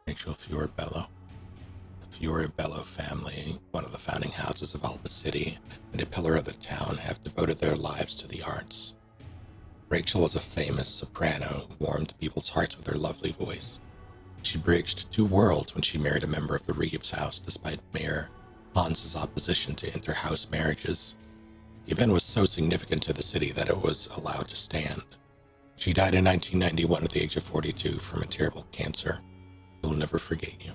Rachel Fioribello. The Fioribello family, one of the founding houses of Alba City and a pillar of the town, have devoted their lives to the arts. Rachel was a famous soprano who warmed people's hearts with her lovely voice. She bridged two worlds when she married a member of the Reeves house, despite Mayor Hans's opposition to inter-house marriages. The event was so significant to the city that it was allowed to stand. She died in 1991 at the age of 42 from a terrible cancer. We'll never forget you.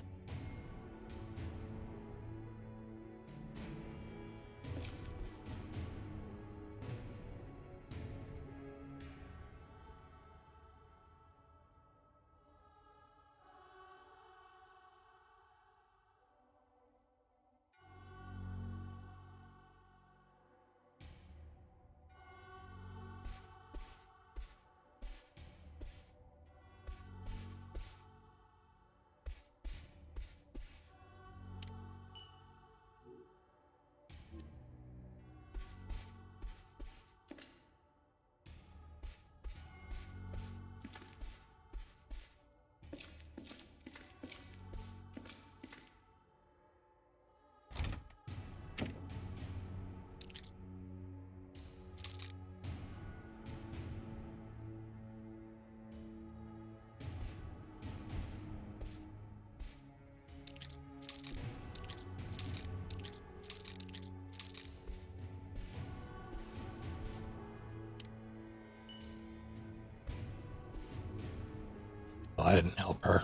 Well, I didn't help her.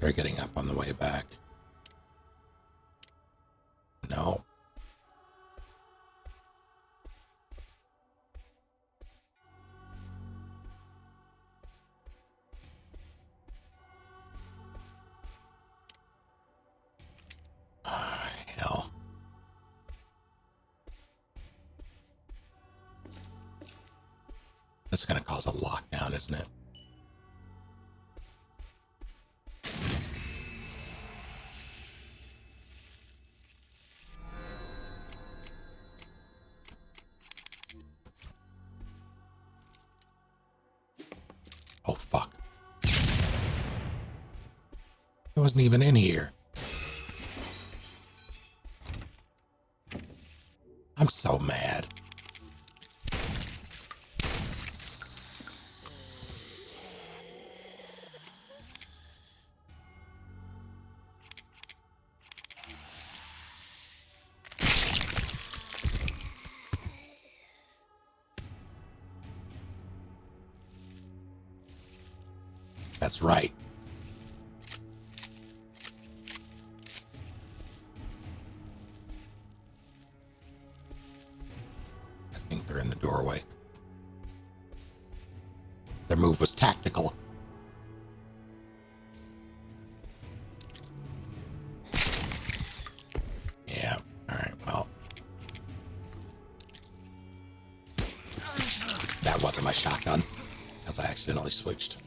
They're getting up on the way back. No. Hell. That's going to cause a lockdown, isn't it? Oh, fuck. It wasn't even in here. I'm so mad. That's right. I think they're in the doorway. Their move was tactical. Yeah, alright, well. That wasn't my shotgun, because I accidentally switched.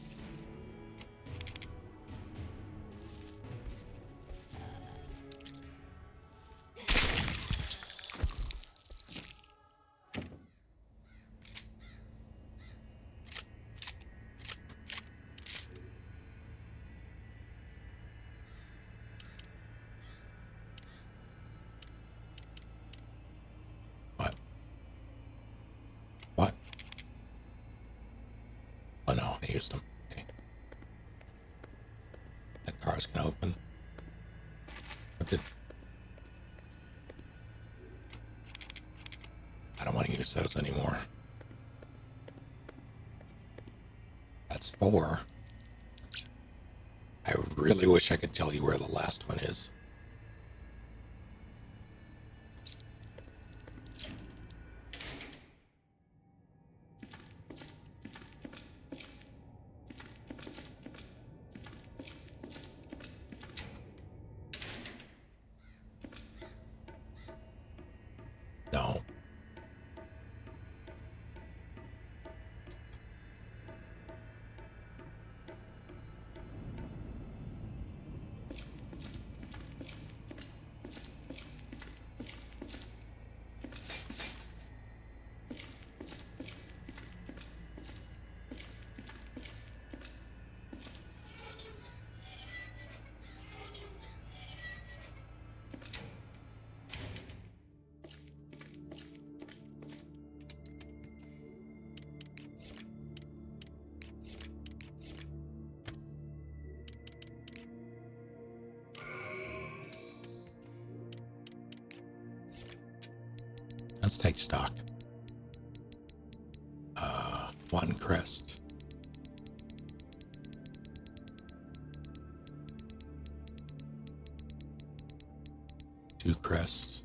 What? What? Oh no, I used them. Okay. That car's gonna open. What did... I don't want to use those anymore. That's 4. I really wish I could tell you where the last one is. No. Let's take stock. 1 crest. 2 crests.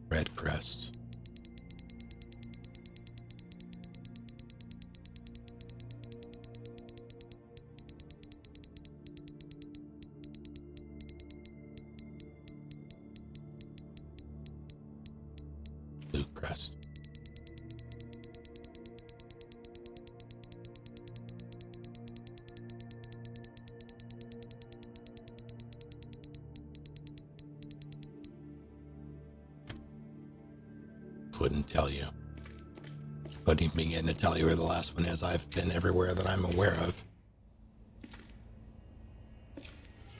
3 crest. Blue crest. Couldn't tell you. couldn't even begin to tell you where the last one is. I've been everywhere that I'm aware of.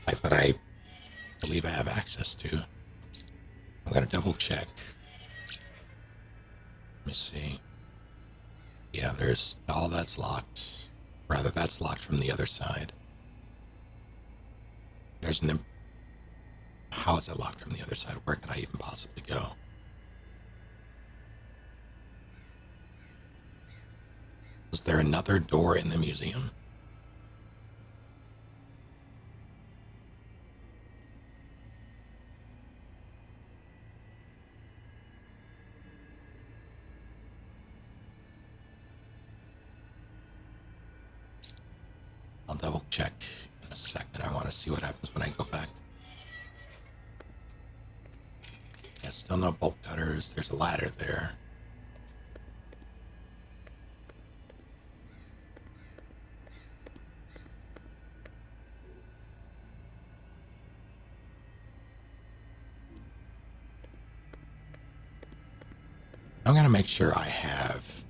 Like that I believe I have access to. I'm gonna double check. Let me see. Yeah, there's all that's locked. Rather, that's locked from the other side. There's an... How is it locked from the other side? Where could I even possibly go? Is there another door in the museum? I'll double check in a second. I want to see what happens when I go back. Yeah, still no bolt cutters. There's a ladder there. I'm going to make sure I have...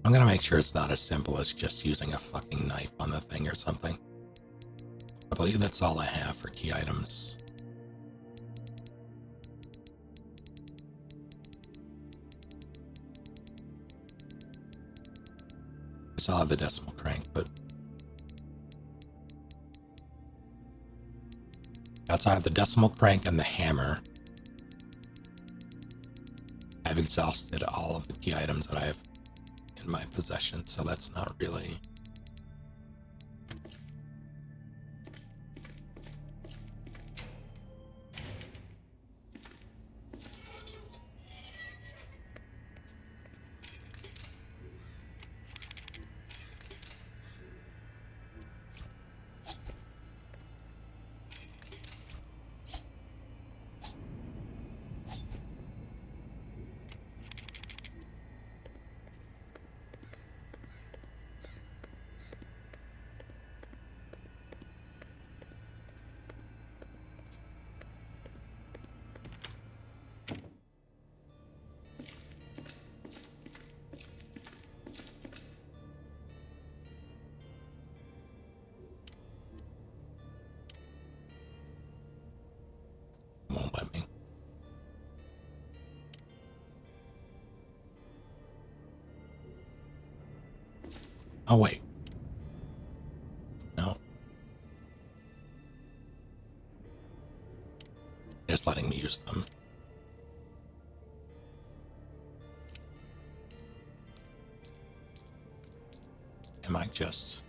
I'm going to make sure it's not as simple as just using a fucking knife on the thing or something. I believe that's all I have for key items. I still have the decimal crank, but outside of the decimal crank and the hammer, I've exhausted all of the key items that I have in my possession, so that's not really... Won't let me. Oh, wait. No. It's letting me use them. Am I just...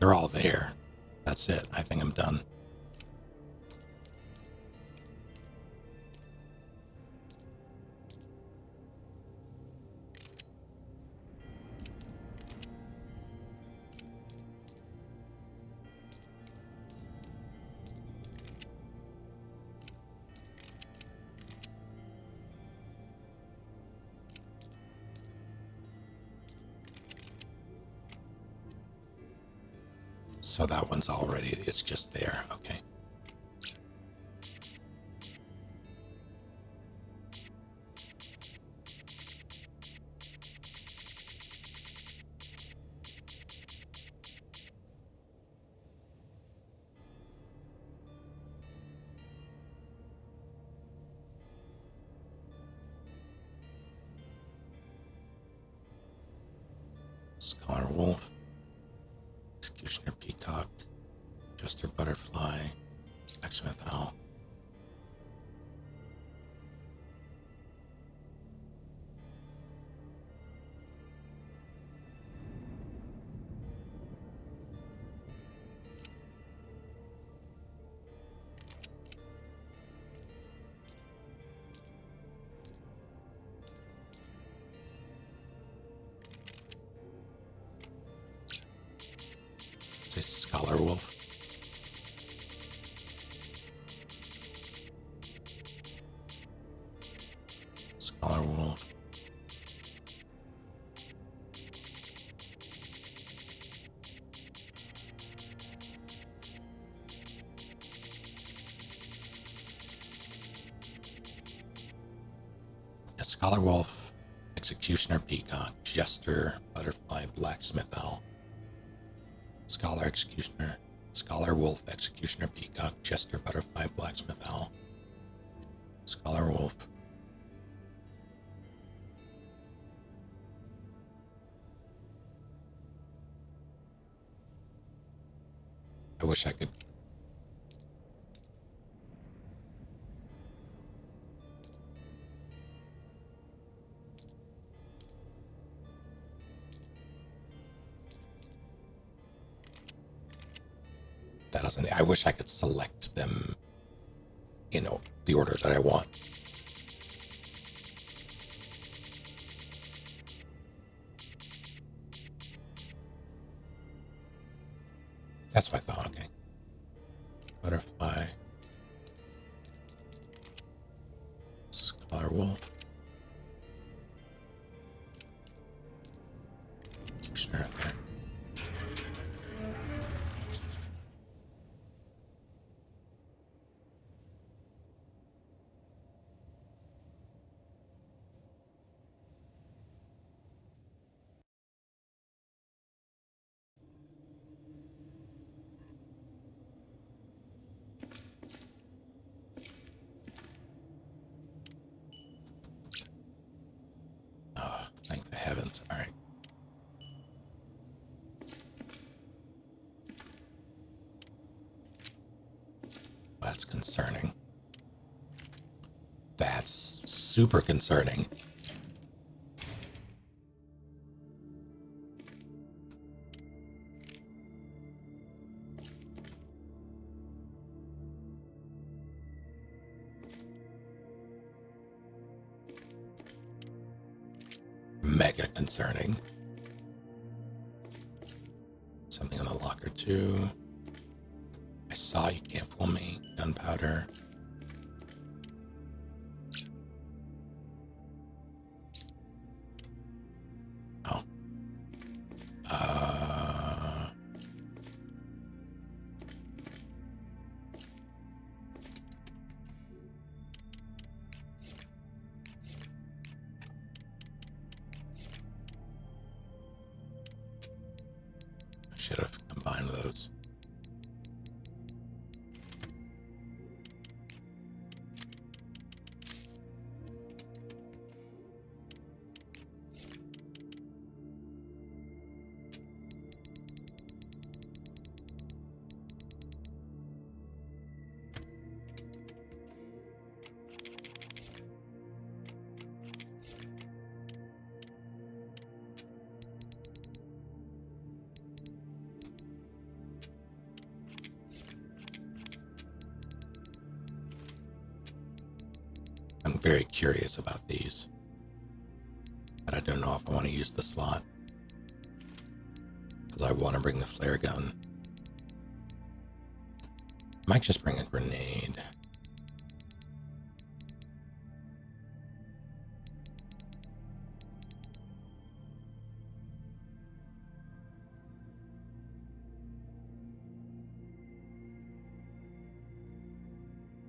They're all there. That's it. I think I'm done. So that one's already, it's just there. Okay. Scholar Wolf, Executioner Peacock, Jester Butterfly, Blacksmith Owl. It's Scholar Wolf. Scholar Wolf, Executioner Peacock, Jester, Butterfly, Blacksmith Owl. Scholar Executioner, Scholar Wolf, Executioner Peacock, Jester, Butterfly, Blacksmith Owl. Scholar Wolf. I wish I could. That doesn't. I wish I could select them, you know, the order that I want. That's what I thought. Okay. Butterfly. Scholar Wolf. Executioner up there. Oh, thank the heavens. All right. That's concerning. That's super concerning. Mega concerning. Something on the locker too. I saw you can't fool me. Gunpowder. Oh. I should have combined those. I'm very curious about these, but I don't know if I want to use the slot because I want to bring the flare gun. Might just bring a grenade.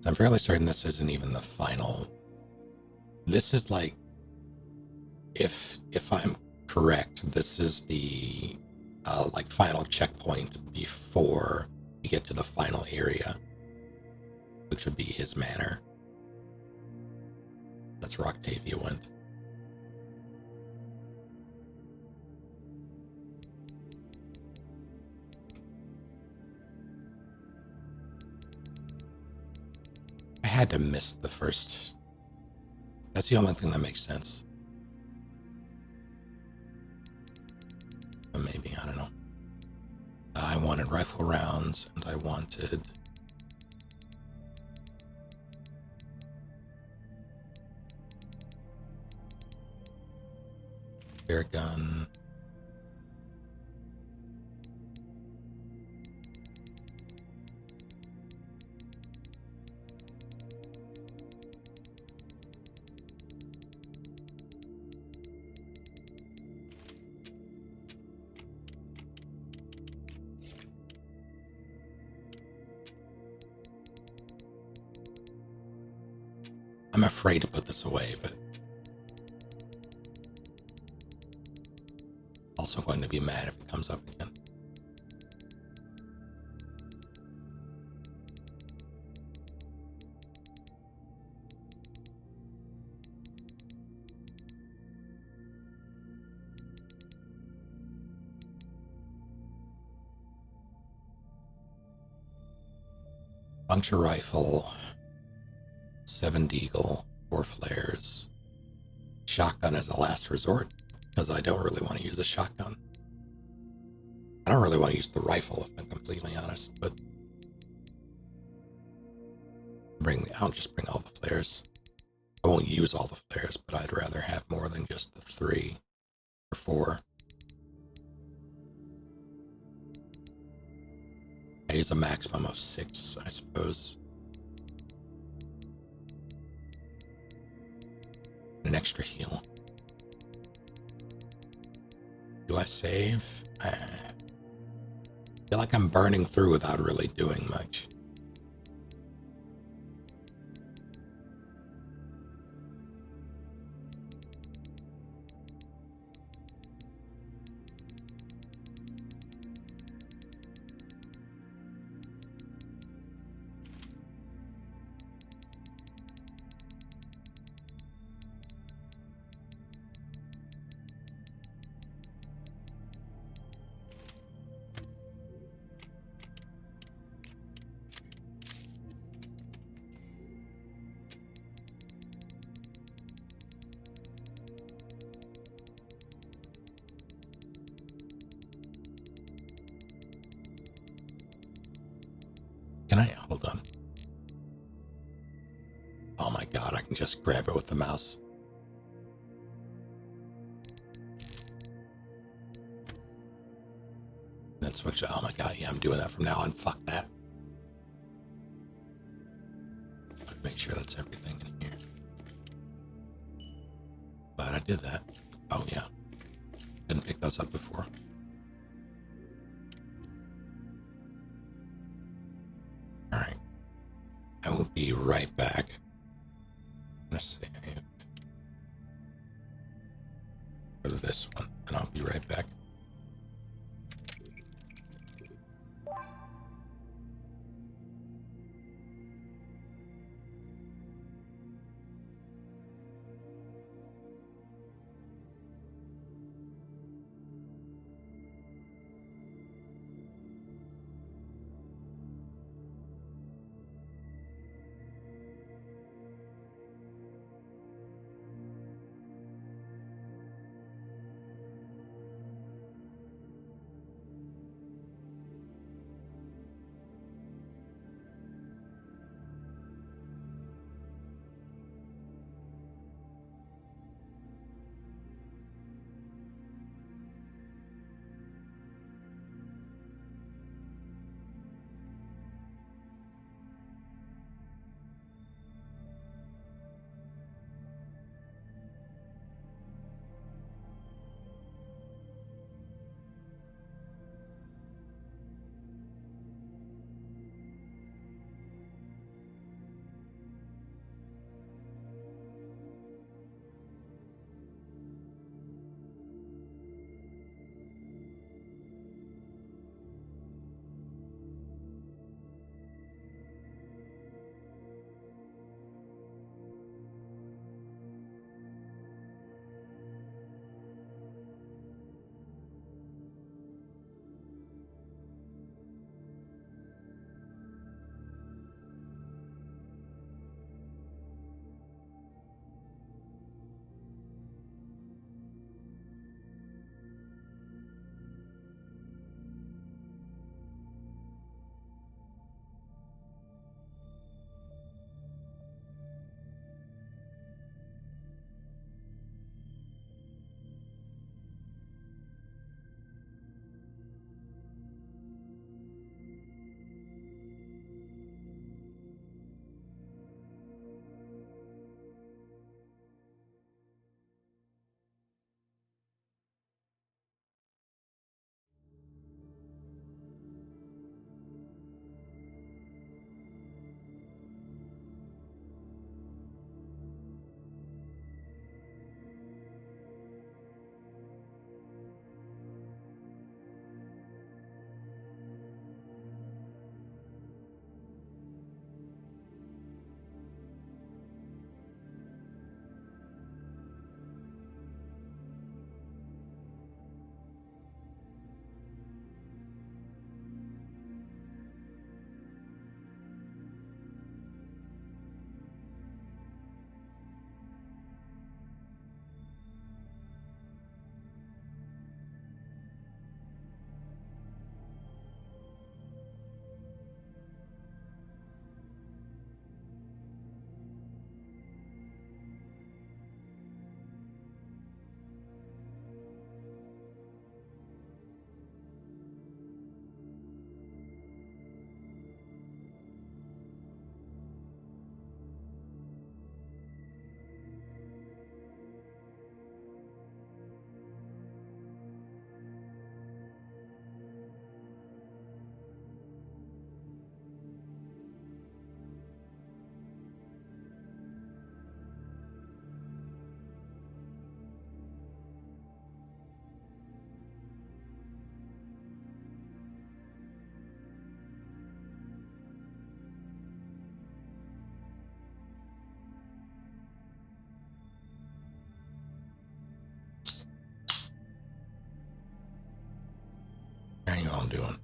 I'm fairly certain this isn't even the final. This is like, if I'm correct, this is the like final checkpoint before you get to the final area, which would be his manor. That's where Octavia went. I had to miss the first. That's the only thing that makes sense. But maybe, I don't know. I wanted rifle rounds, and I wanted air gun. I'm afraid to put this away, but also going to be mad if it comes up again. Puncture rifle, 7 deagle, 4 flares. Shotgun is a last resort, because I don't really want to use a shotgun. I don't really want to use the rifle, if I'm completely honest, but I'll just bring all the flares. I won't use all the flares, but I'd rather have more than just the 3 or 4. I use a maximum of 6, I suppose. An extra heal. Do I save? I feel like I'm burning through without really doing much. Can I? Hold on. Oh my god, I can just grab it with the mouse. Then switch it. Oh my god, yeah, I'm doing that from now on. Fuck that. Make sure that's everything in here. Glad I did that. Oh yeah. Didn't pick those up before. Alright. I will be right back. I'm gonna save for this one, and I'll be right back. I'm doing.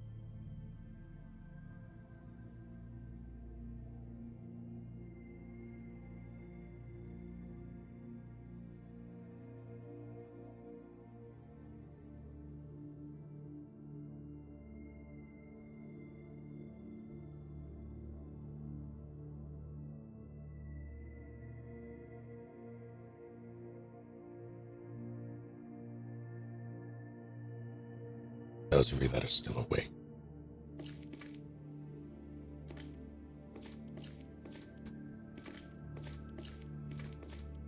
Those of you that are still awake.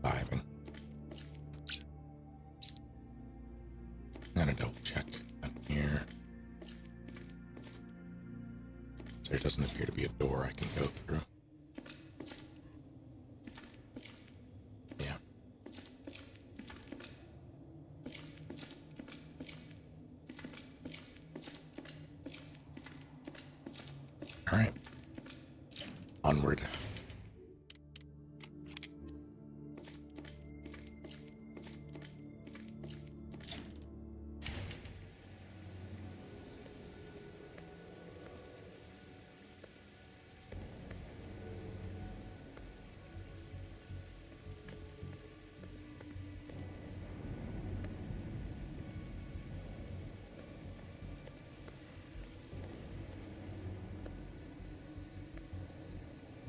Vibing. I'm gonna double check on here. There doesn't appear to be a door I can go through. Yeah. All right. Onward.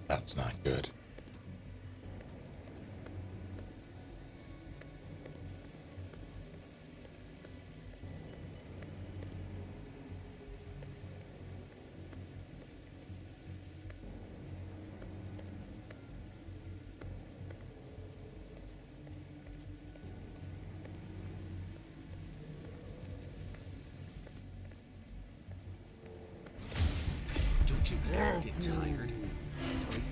That's not good. Don't you ever get tired? Freak.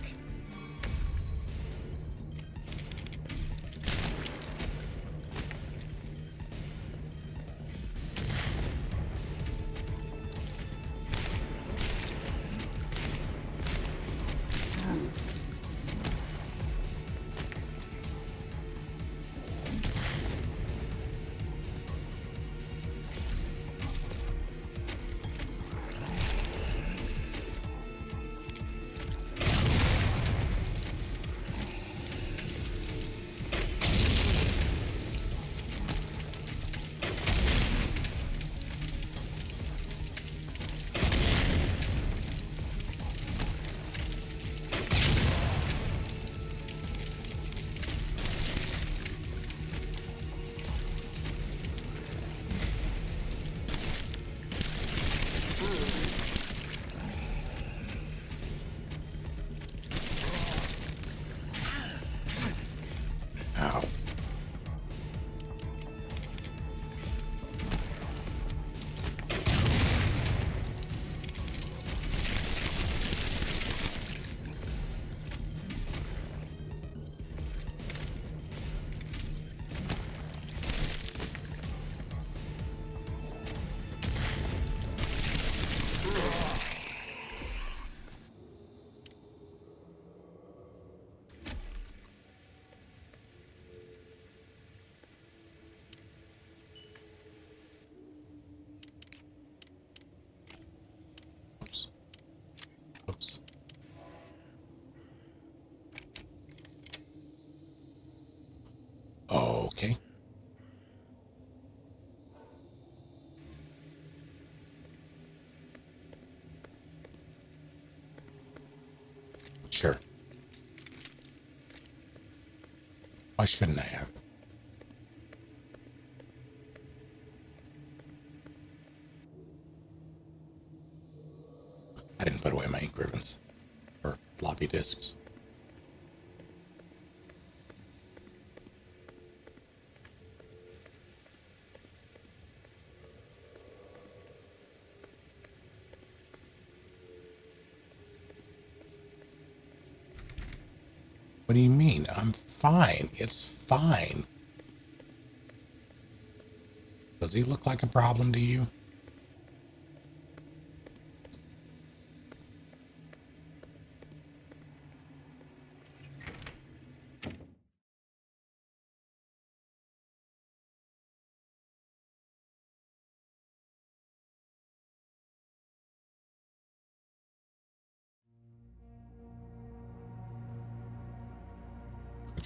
Ow. Oops. Oops. Okay. Sure. Why shouldn't I have it? I didn't put away my ink ribbons or floppy disks. What do you mean? I'm fine. It's fine. Does he look like a problem to you?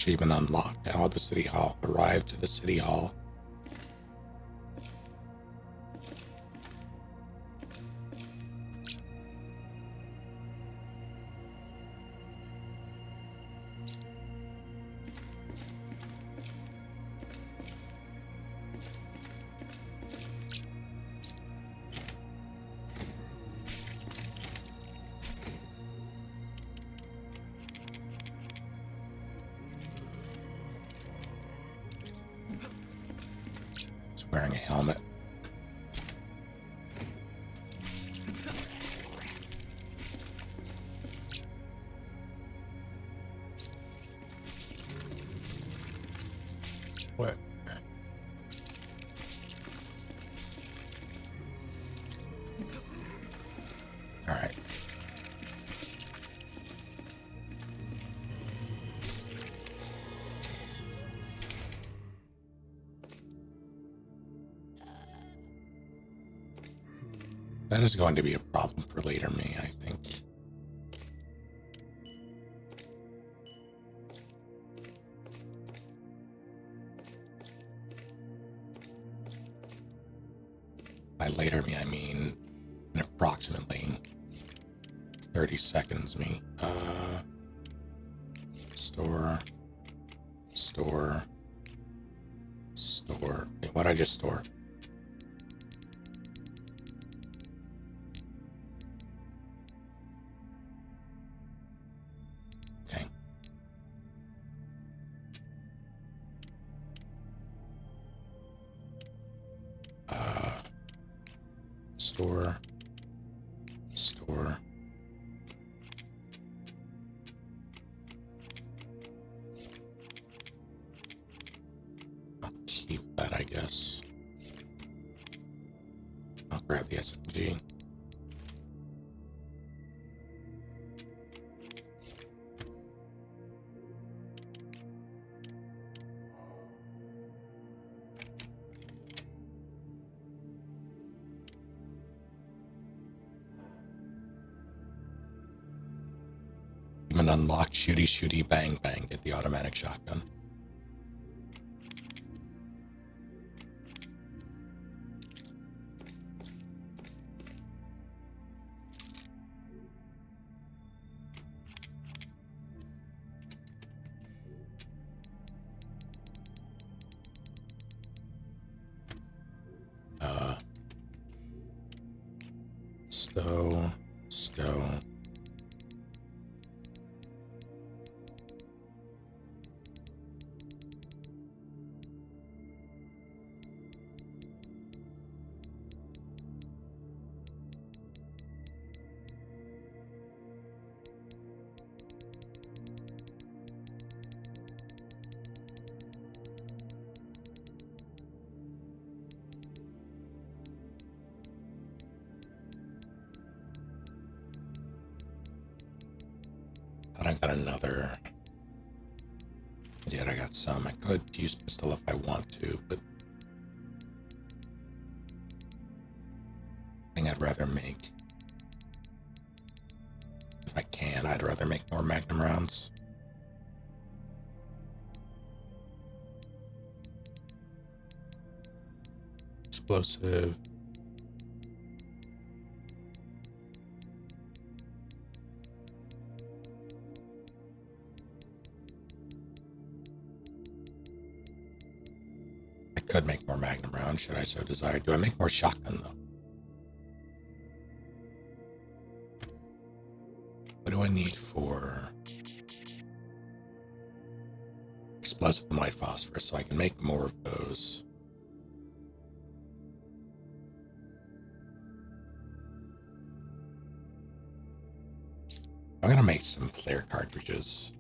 Achievement unlocked. Download the city hall. Arrive to the city hall. Wearing a helmet. What? All right. That is going to be a problem for later me, I think. By later me, I mean in approximately 30 seconds me. Store. Wait, what'd I just store? Okay. Store. I'll keep that, I guess. I'll grab the SMG. Even unlocked shooty bang bang. Get the automatic shotgun. Stow. I got another. Yeah, I got some. I could use pistol if I want to, but I think I'd rather make. If I can, I'd rather make more Magnum rounds. Explosive. Could make more Magnum rounds, should I so desire. Do I make more shotgun, though? What do I need for explosive and white phosphorus so I can make more of those? I'm gonna make some flare cartridges.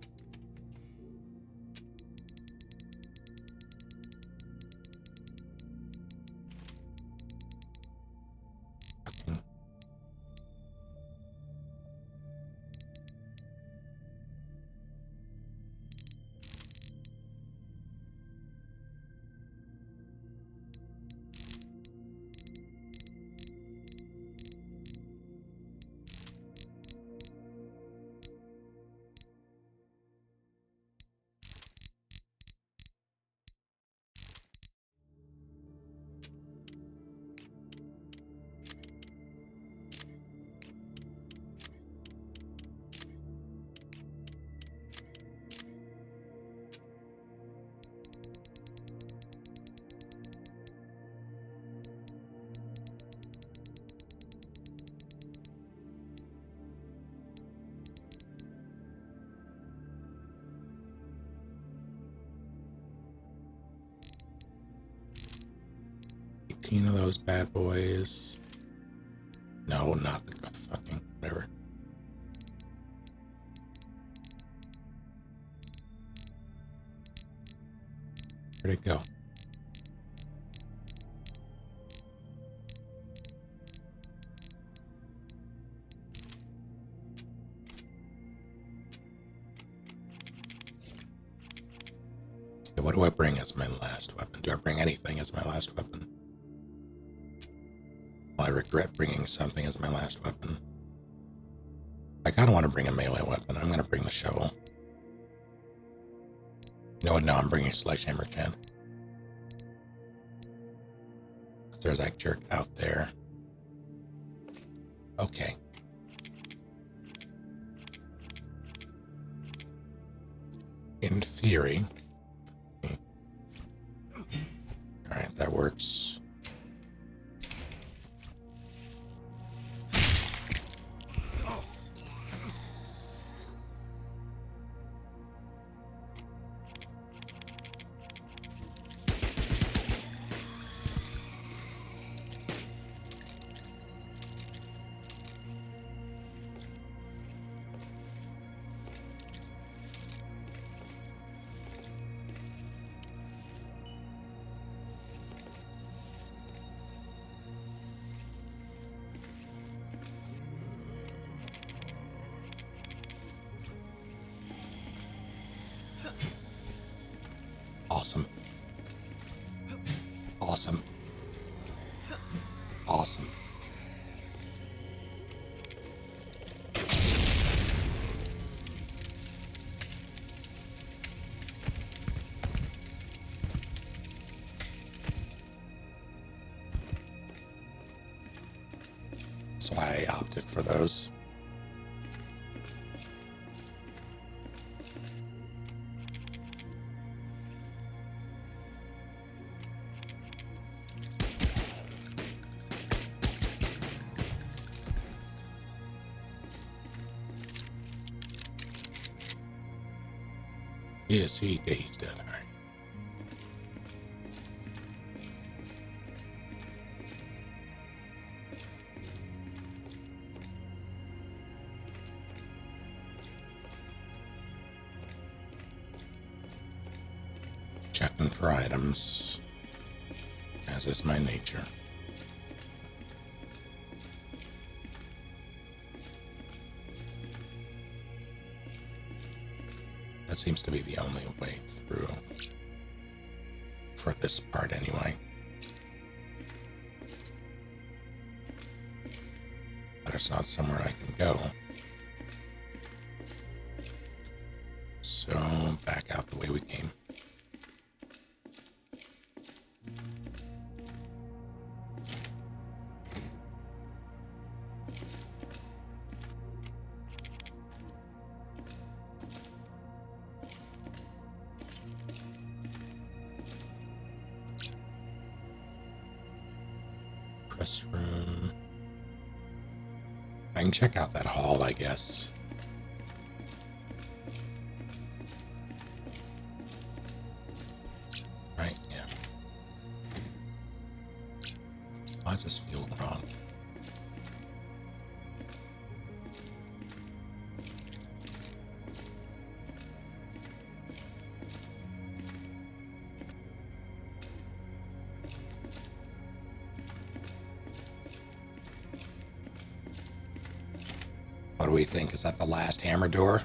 15 of those bad boys. No, not the fucking whatever. Where'd it go? Okay, what do I bring as my last weapon? Do I bring anything as my last weapon? Well, I regret bringing something as my last weapon. I kind of want to bring a melee weapon. I'm going to bring the shovel. You know what? No, I'm bringing Sledgehammer Chan. There's that jerk out there. Okay. In theory. Alright, that works. Awesome. Awesome. Awesome. That's why I opted for those. Yes, he's dead. All right. Checking for items, as is my nature. That seems to be the only way through. For this part, anyway. But it's not somewhere I can go. So, back out the way we came. Press room. I can check out that hall, I guess. Right, yeah. Why does this feel wrong? What do we think? Is that the last hammer door?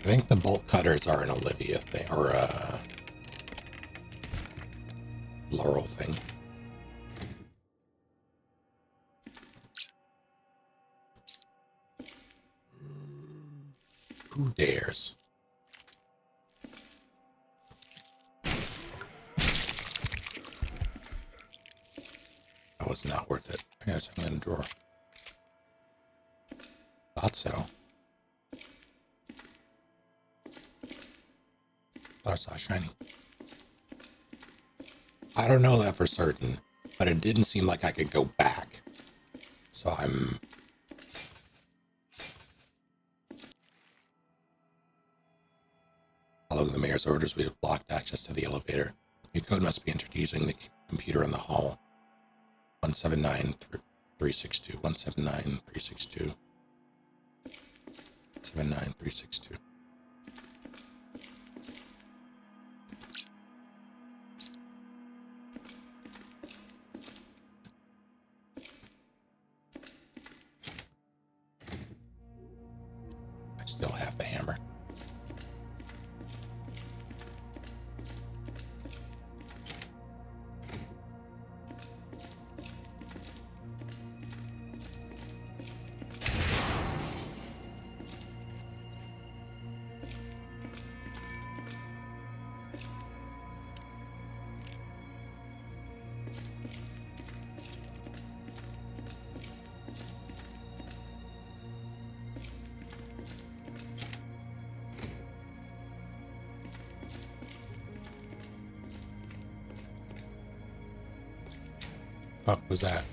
I think the bolt cutters are an Olivia thing, or a Laurel thing. Who dares? That was not worth it. I got something in the drawer. Thought so. Thought I saw shiny. I don't know that for certain, but it didn't seem like I could go back. So I'm... Following the mayor's orders, we have blocked access to the elevator. New code must be entered using the computer in the hall. 179362. 179362. 79362. I still have the hammer. Fuck was that?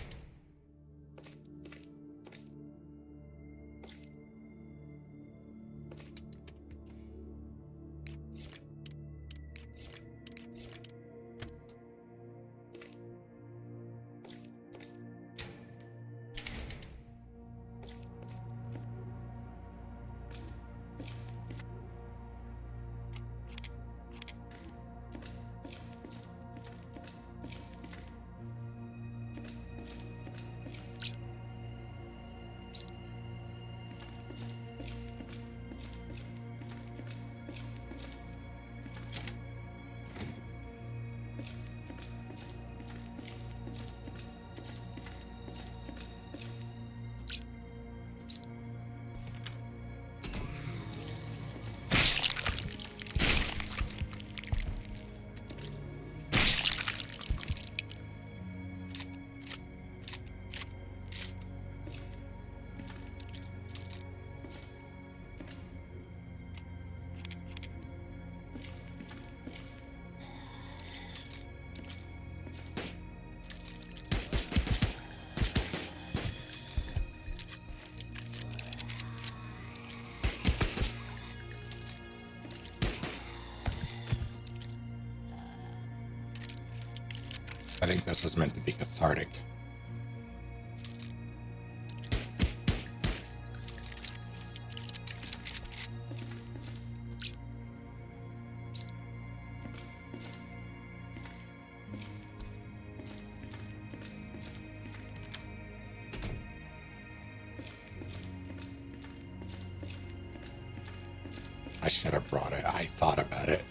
I think this is meant to be cathartic. I should have brought it. I thought about it.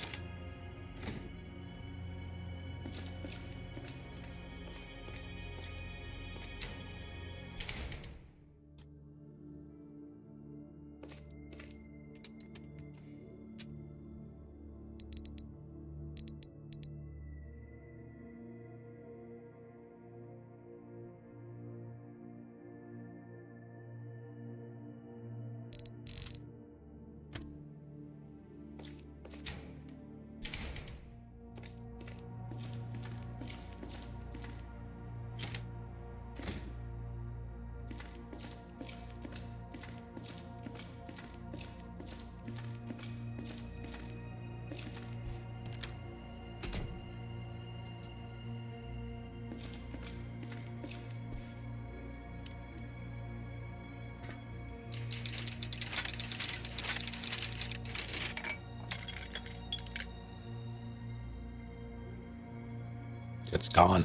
It's gone.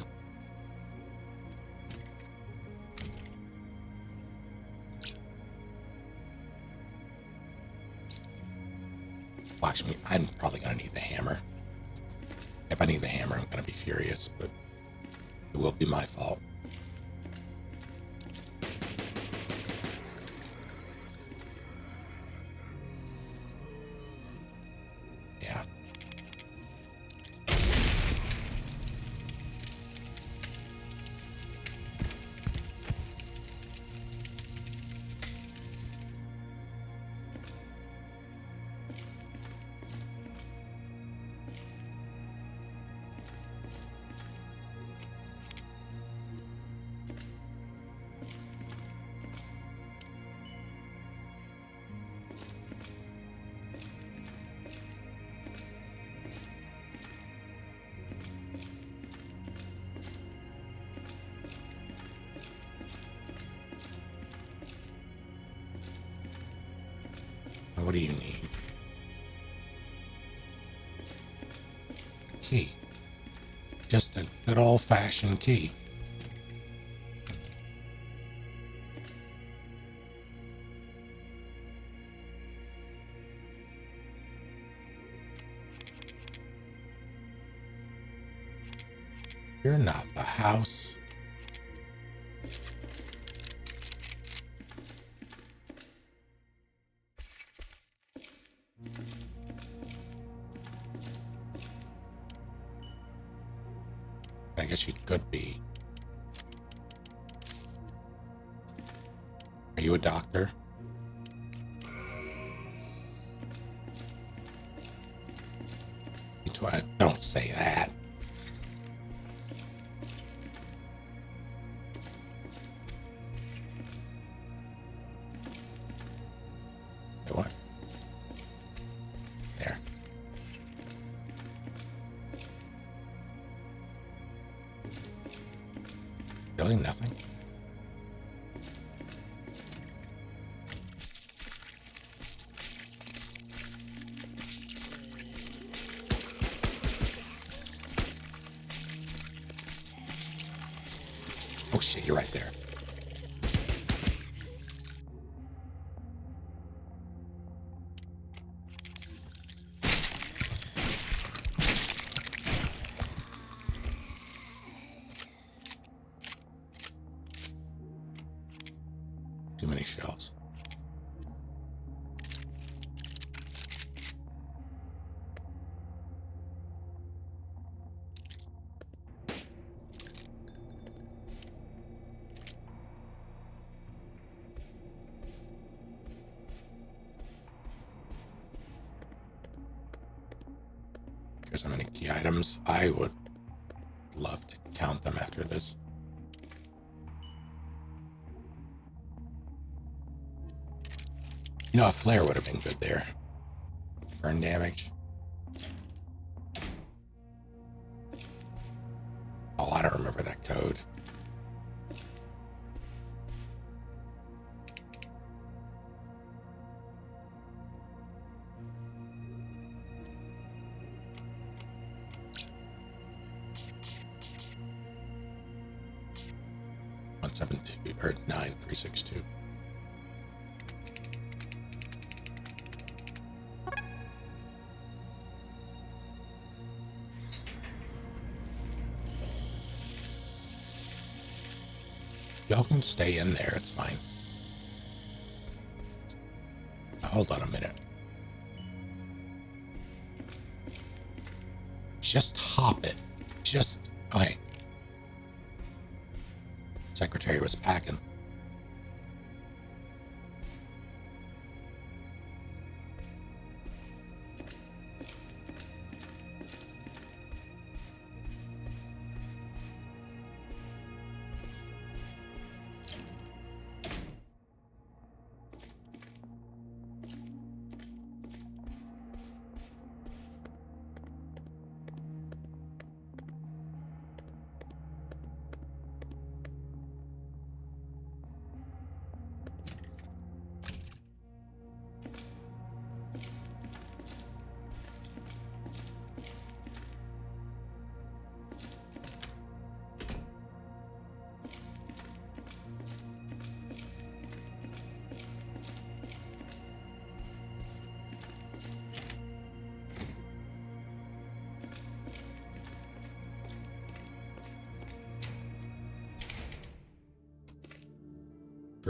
Lakshmi, I'm probably gonna need the hammer. If I need the hammer, I'm gonna be furious, but it will be my fault. Yeah. What do you need? Key. Just a good old-fashioned key. You're not the house. I guess you could be. Are you a doctor? Don't say that. Wait, what? There. Really nothing? Oh shit, you're right there. Too many shells. Here's how many key items. I would love to count them after this. You know, a flare would have been good there. Burn damage. Oh, I don't remember that code. Or 9362. Y'all can stay in there, it's fine. Now, hold on a minute. Just hop it. Just, okay. Secretary was packing.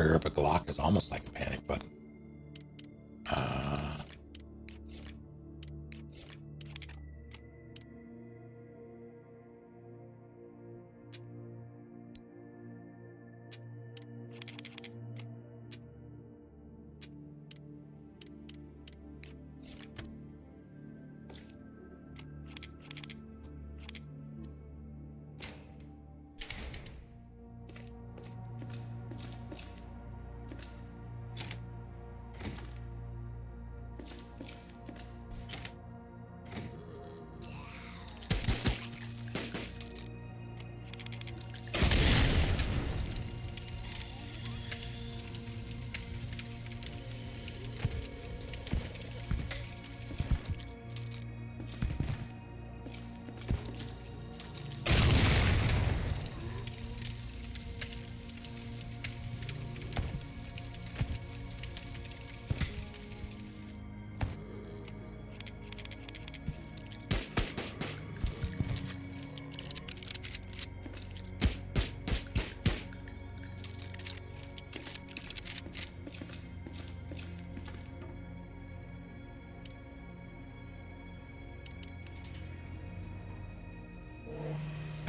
rear of a Glock is almost like a panic button.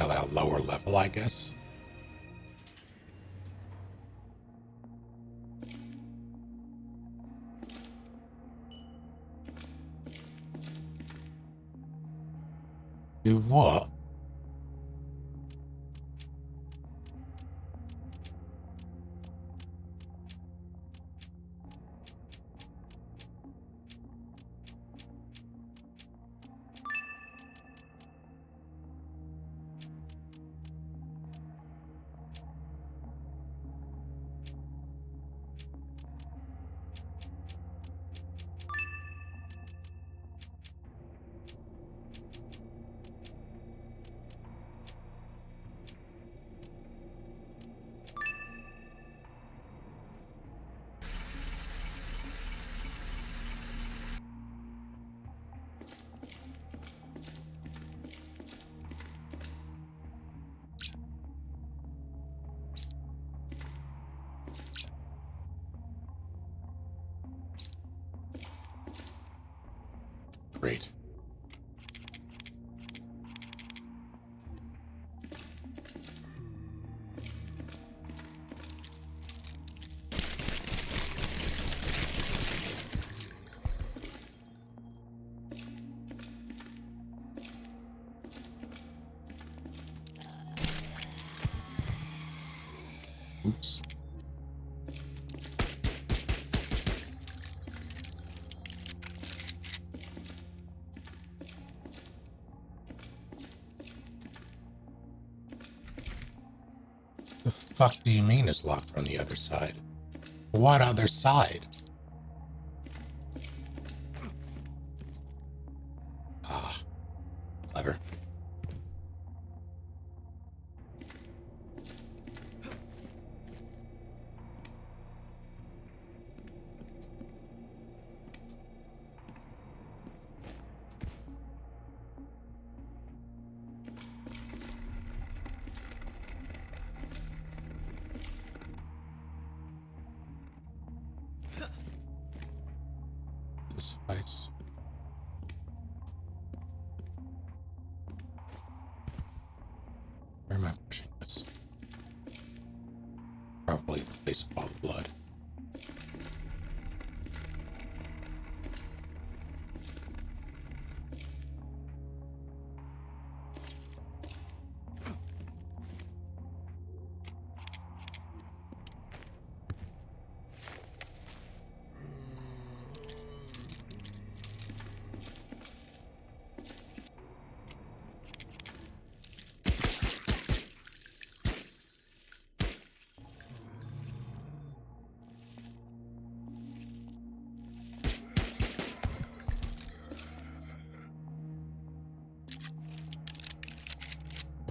A lower level, I guess. Do what? Great. Oops. The fuck do you mean it's locked from the other side? What other side? Ah, clever. Suffice. Where am I pushing this? Probably the place of all the blood.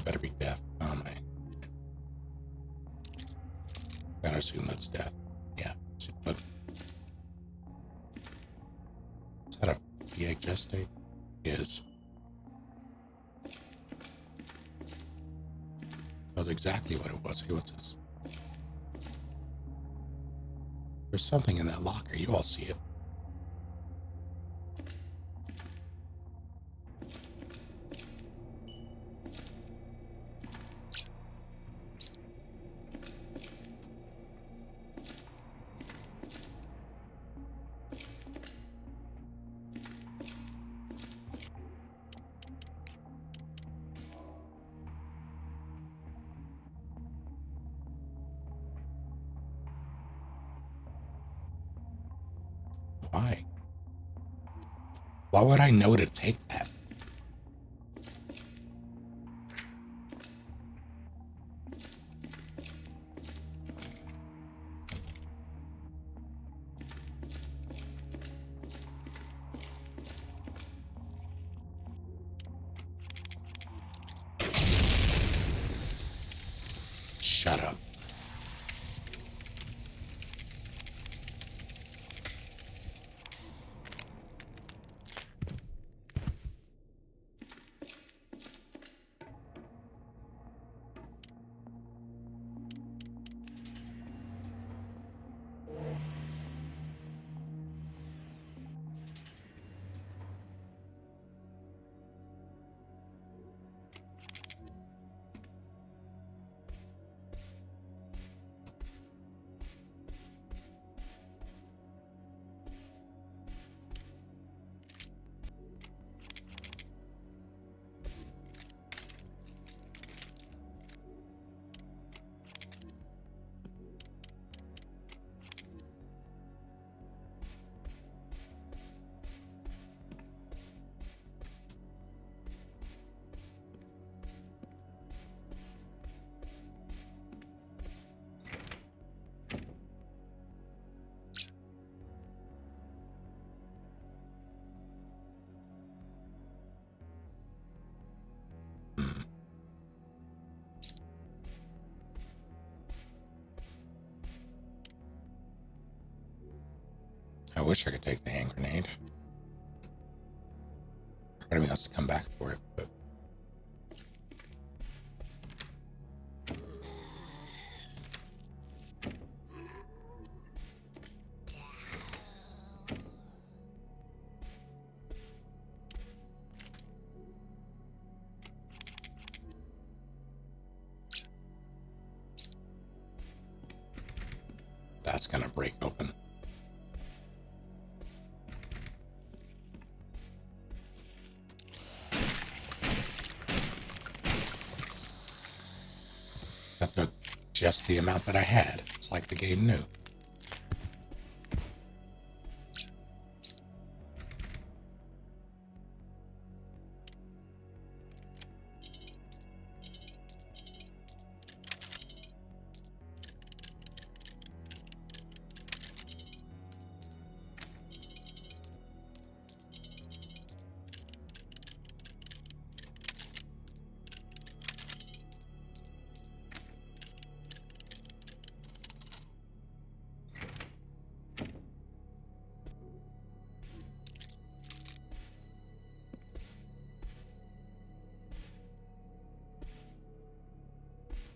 Better be death. Oh my. Gotta assume that's death. Yeah. But is that a VHS tape? It is. That was exactly what it was. Hey, what's this? There's something in that locker. You all see it. Why? Why would I know to take that? Shut up. I wish I could take the hand grenade. Part of me wants to come back for it, but that's gonna break open. That took just the amount that I had. It's like the game knew.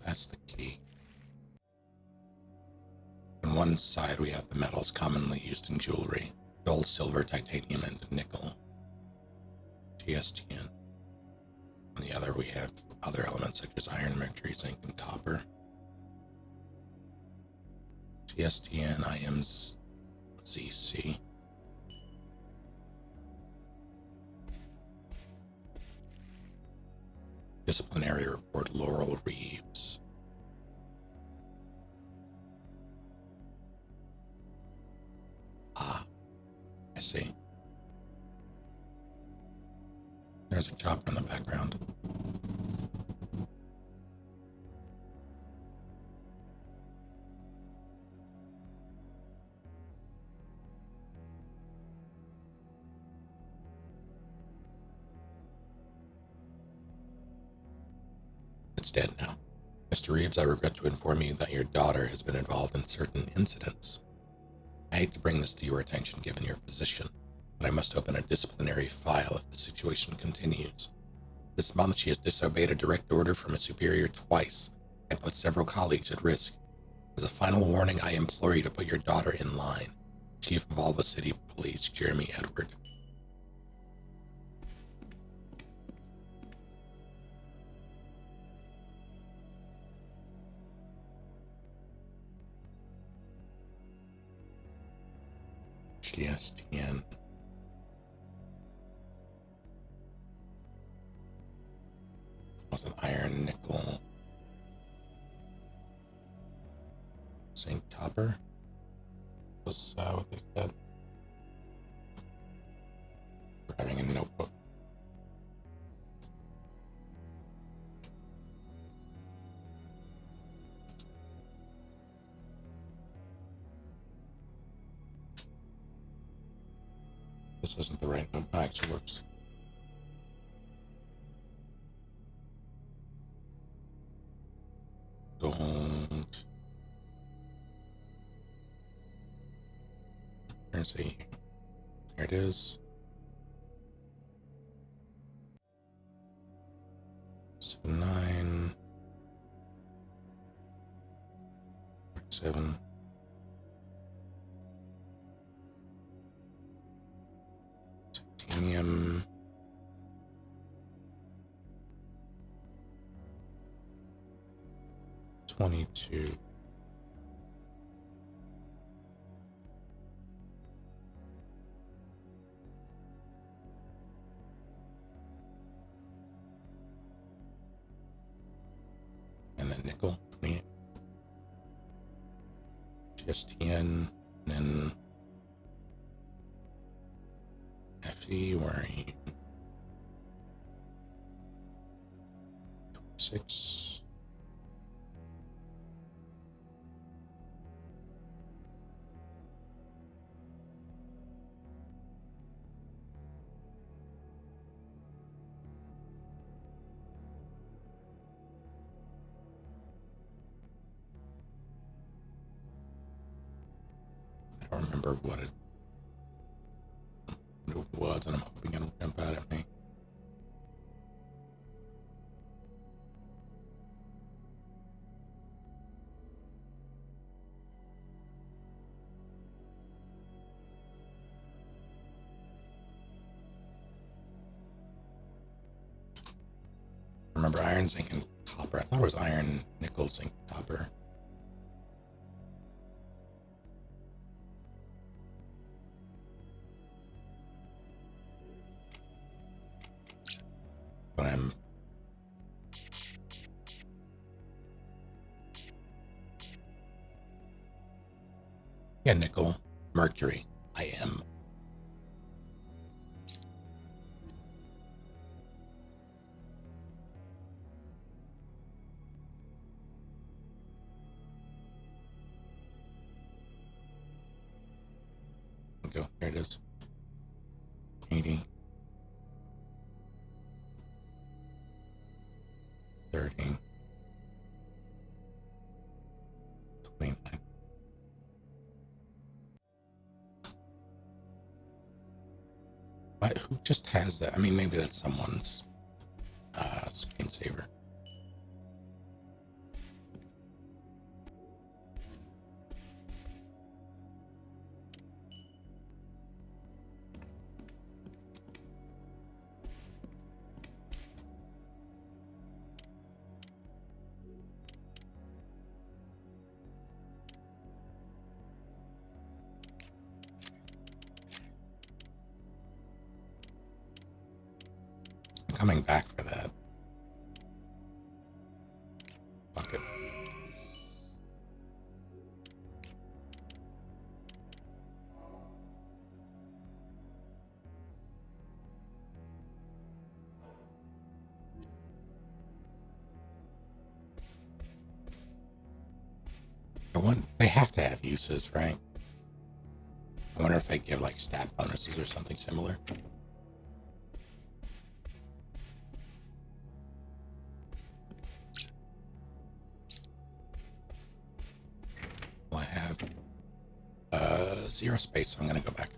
That's the key. On one side, we have the metals commonly used in jewelry: gold, silver, titanium, and nickel. TSTN. On the other, we have other elements such as iron, mercury, zinc, and copper. TSTN, IMZC. Disciplinary report, Laurel Reeves. Ah, I see. There's a chopper in the background. It's dead now. Mr. Reeves, I regret to inform you that your daughter has been involved in certain incidents. I hate to bring this to your attention given your position, but I must open a disciplinary file if the situation continues. This month she has disobeyed a direct order from a superior twice and put several colleagues at risk. As a final warning, I implore you to put your daughter in line. Chief of Alba City Police, Jeremy Edward. GSTN. Was an iron, nickel, zinc, copper. Was what they said. Grabbing a notebook. This isn't the right notebook. Actually works. Gold. There's a. There it is. 9. 7. Titanium. $22. And then nickel, 20. GSTN, and then FE, where are you? 26. I don't remember what it was, and I'm hoping it'll jump out at me. Remember iron, zinc, and copper. I thought it was iron, nickel, zinc, copper. But I'm nickel, mercury. I am. Go. There it is. 80. 30. 29. Who just has that? I mean, maybe that's someone's screensaver. Coming back for that. Fuck it. They have to have uses, right? I wonder if they give like stat bonuses or something similar. Well, I have 0 space, so I'm gonna go back.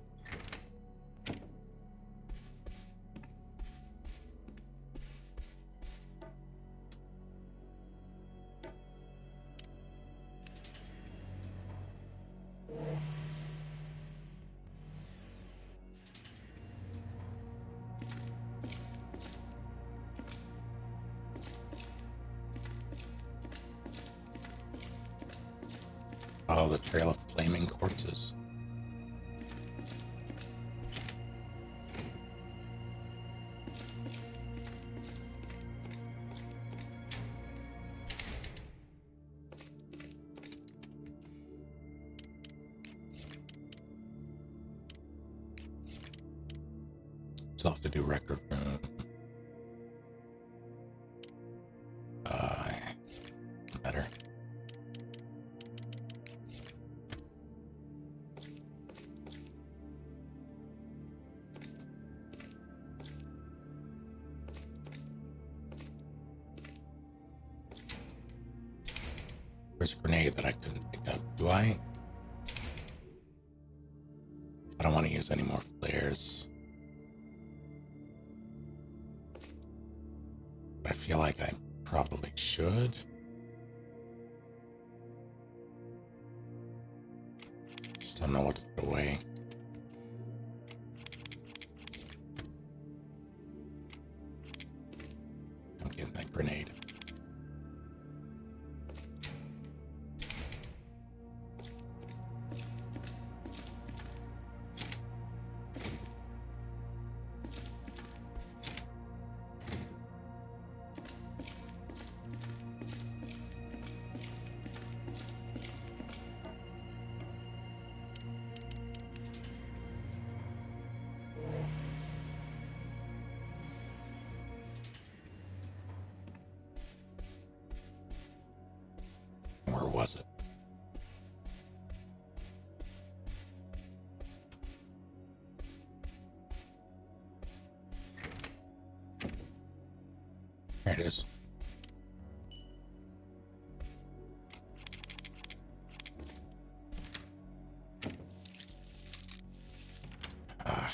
Follow the trail of flaming corpses. Still have to do record room. Better. There's a grenade that I couldn't pick up. Do I? I don't want to use any more flares. But I feel like I probably should. Just don't know what to put away. I'm getting that grenade. Where was it? There it is. Ah.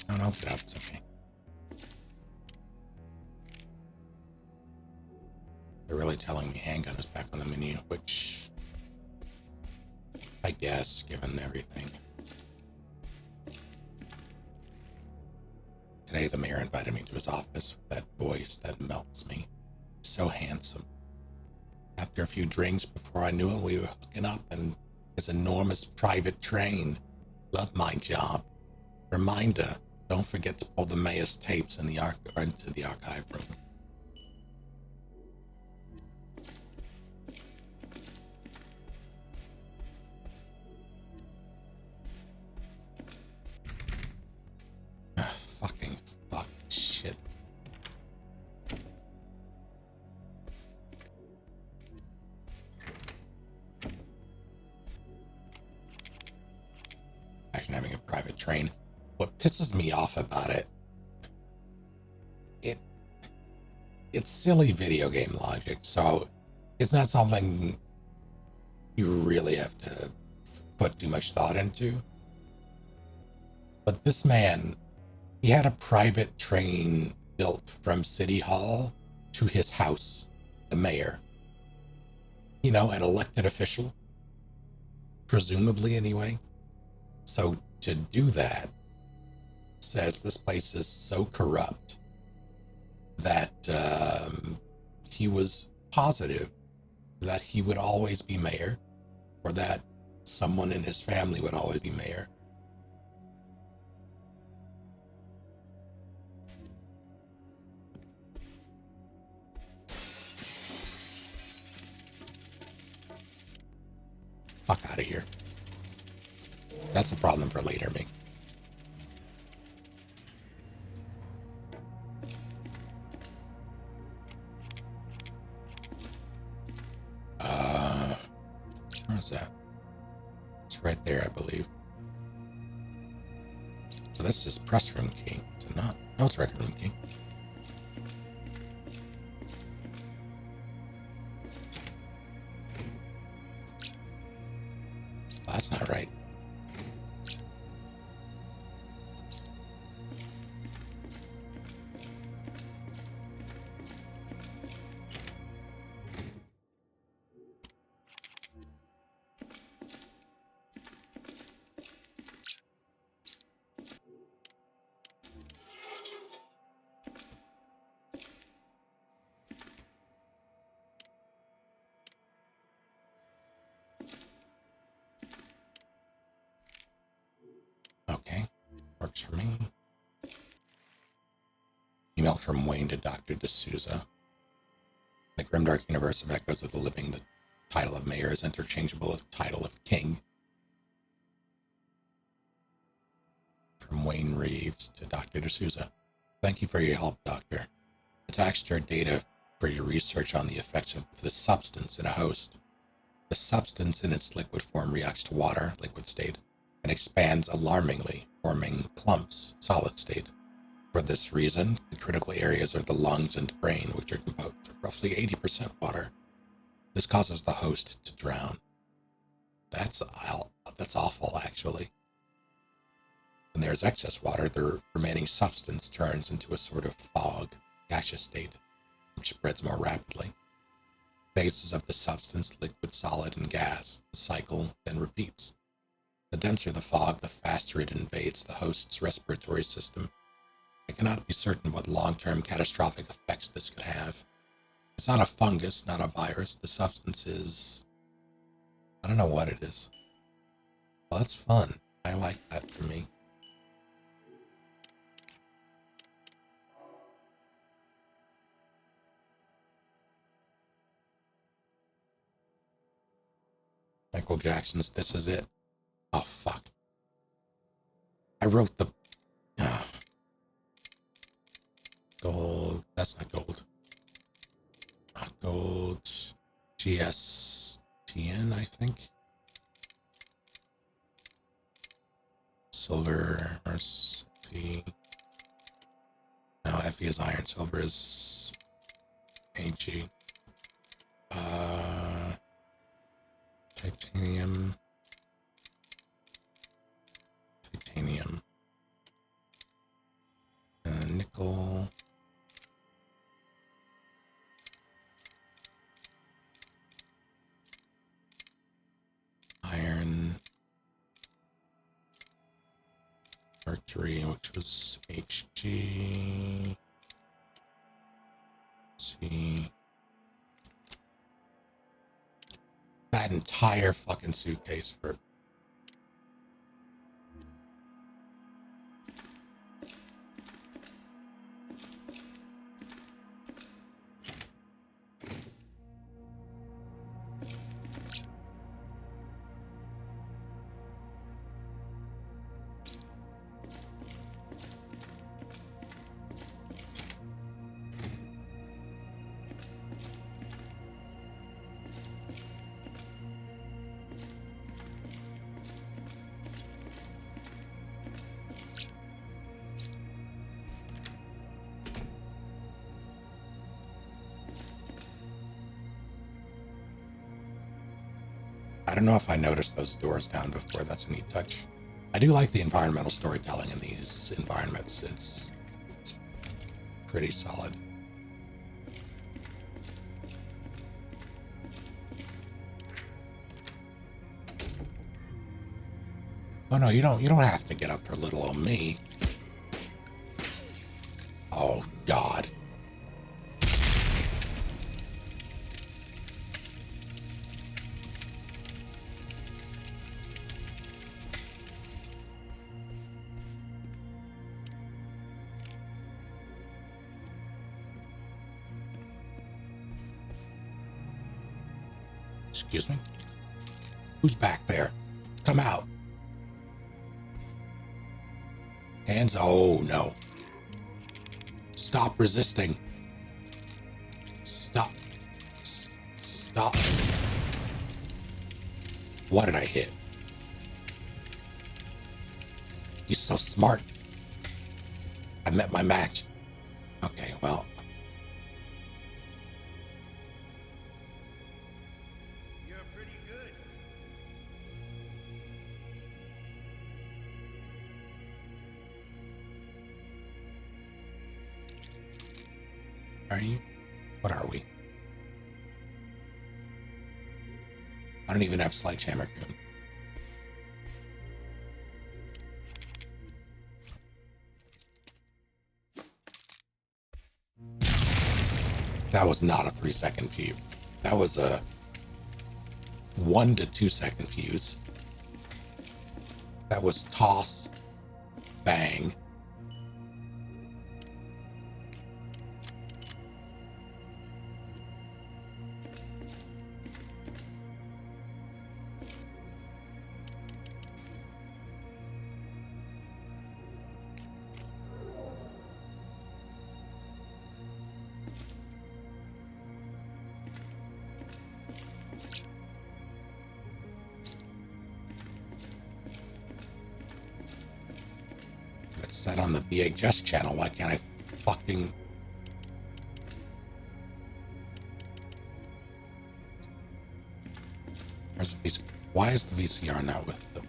I don't know if it happens to me. They're really telling me handgun is back on the menu, which I guess, given everything. Today the mayor invited me to his office with that voice that melts me. So handsome. After a few drinks, before I knew it, we were hooking up in his enormous private train. Love my job. Reminder, don't forget to pull the mayor's tapes in the into the archive room. Fucking shit. Actually, having a private train. What pisses me off about it's silly video game logic, so it's not something you really have to put too much thought into. But this man, he had a private train built from City Hall to his house, the mayor. You know, an elected official, presumably anyway. So to do that says this place is so corrupt that he was positive that he would always be mayor, or that someone in his family would always be mayor. Fuck out of here. That's a problem for later, me. Where's that? It's right there, I believe. So that's his press room key. Is it not? No, it's record room key. Oh, that's not right. Works for me. Email from Wayne to Dr. D'Souza. The grimdark universe of Echoes of the Living, the title of mayor is interchangeable with the title of king. From Wayne Reeves to Dr. D'Souza. Thank you for your help, Doctor. Attached your data for your research on the effects of the substance in a host. The substance in its liquid form reacts to water, liquid state, and expands alarmingly, forming clumps, solid state. For this reason, the critical areas are the lungs and brain, which are composed of roughly 80% water. This causes the host to drown. That's awful, actually. When there is excess water, the remaining substance turns into a sort of fog, gaseous state, which spreads more rapidly. Phases of the substance, liquid, solid, and gas. The cycle then repeats. The denser the fog, the faster it invades the host's respiratory system. I cannot be certain what long-term catastrophic effects this could have. It's not a fungus, not a virus. The substance is... I don't know what it is. Well, that's fun. I like that for me. Michael Jackson's This Is It. Oh, fuck. I wrote the... Gold. That's not gold. Not gold. GSTN, I think. Silver or Fe. No, Fe is iron. Silver is AG. Titanium. Nickel. Iron. Mercury, which was Hg. C. That entire fucking suitcase for... I don't know if I noticed those doors down before. That's a neat touch. I do like the environmental storytelling in these environments. It's pretty solid. Oh no, you don't have to get up for little old me. Oh God. Excuse me? Who's back there? Come out. Hands, oh no. Stop resisting. Stop. Stop. What did I hit? He's so smart. I met my match. Okay, well. Are you? What are we? I don't even have Sledgehammer Goon. That was not a 3-second fuse. That was a 1 to 2 second fuse. That was toss, bang. It's set on the VHS channel. Why can't I fucking... Where's the VCR? Why is the VCR not with them?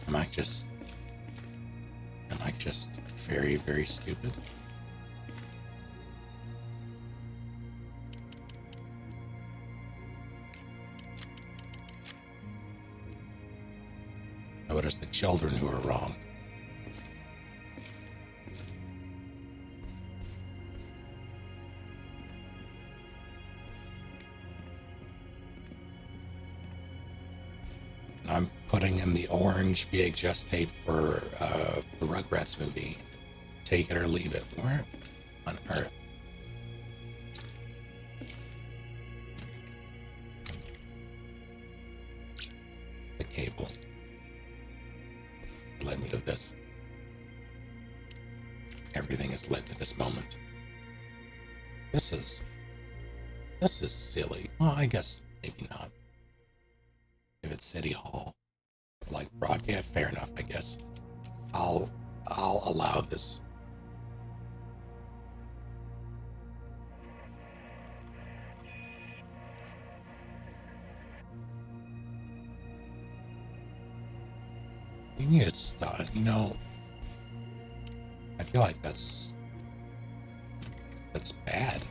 Am I just very, very stupid? Or it is the children who are wrong? I'm putting in the orange VHS tape for the Rugrats movie. Take it or leave it. Where on earth? The cable led me to this. Everything has led to this moment. This is silly. Well, I guess maybe not. If it's City Hall, like broadcast, fair enough, I guess. I'll allow this. You need to stop, you know. I feel like that's bad.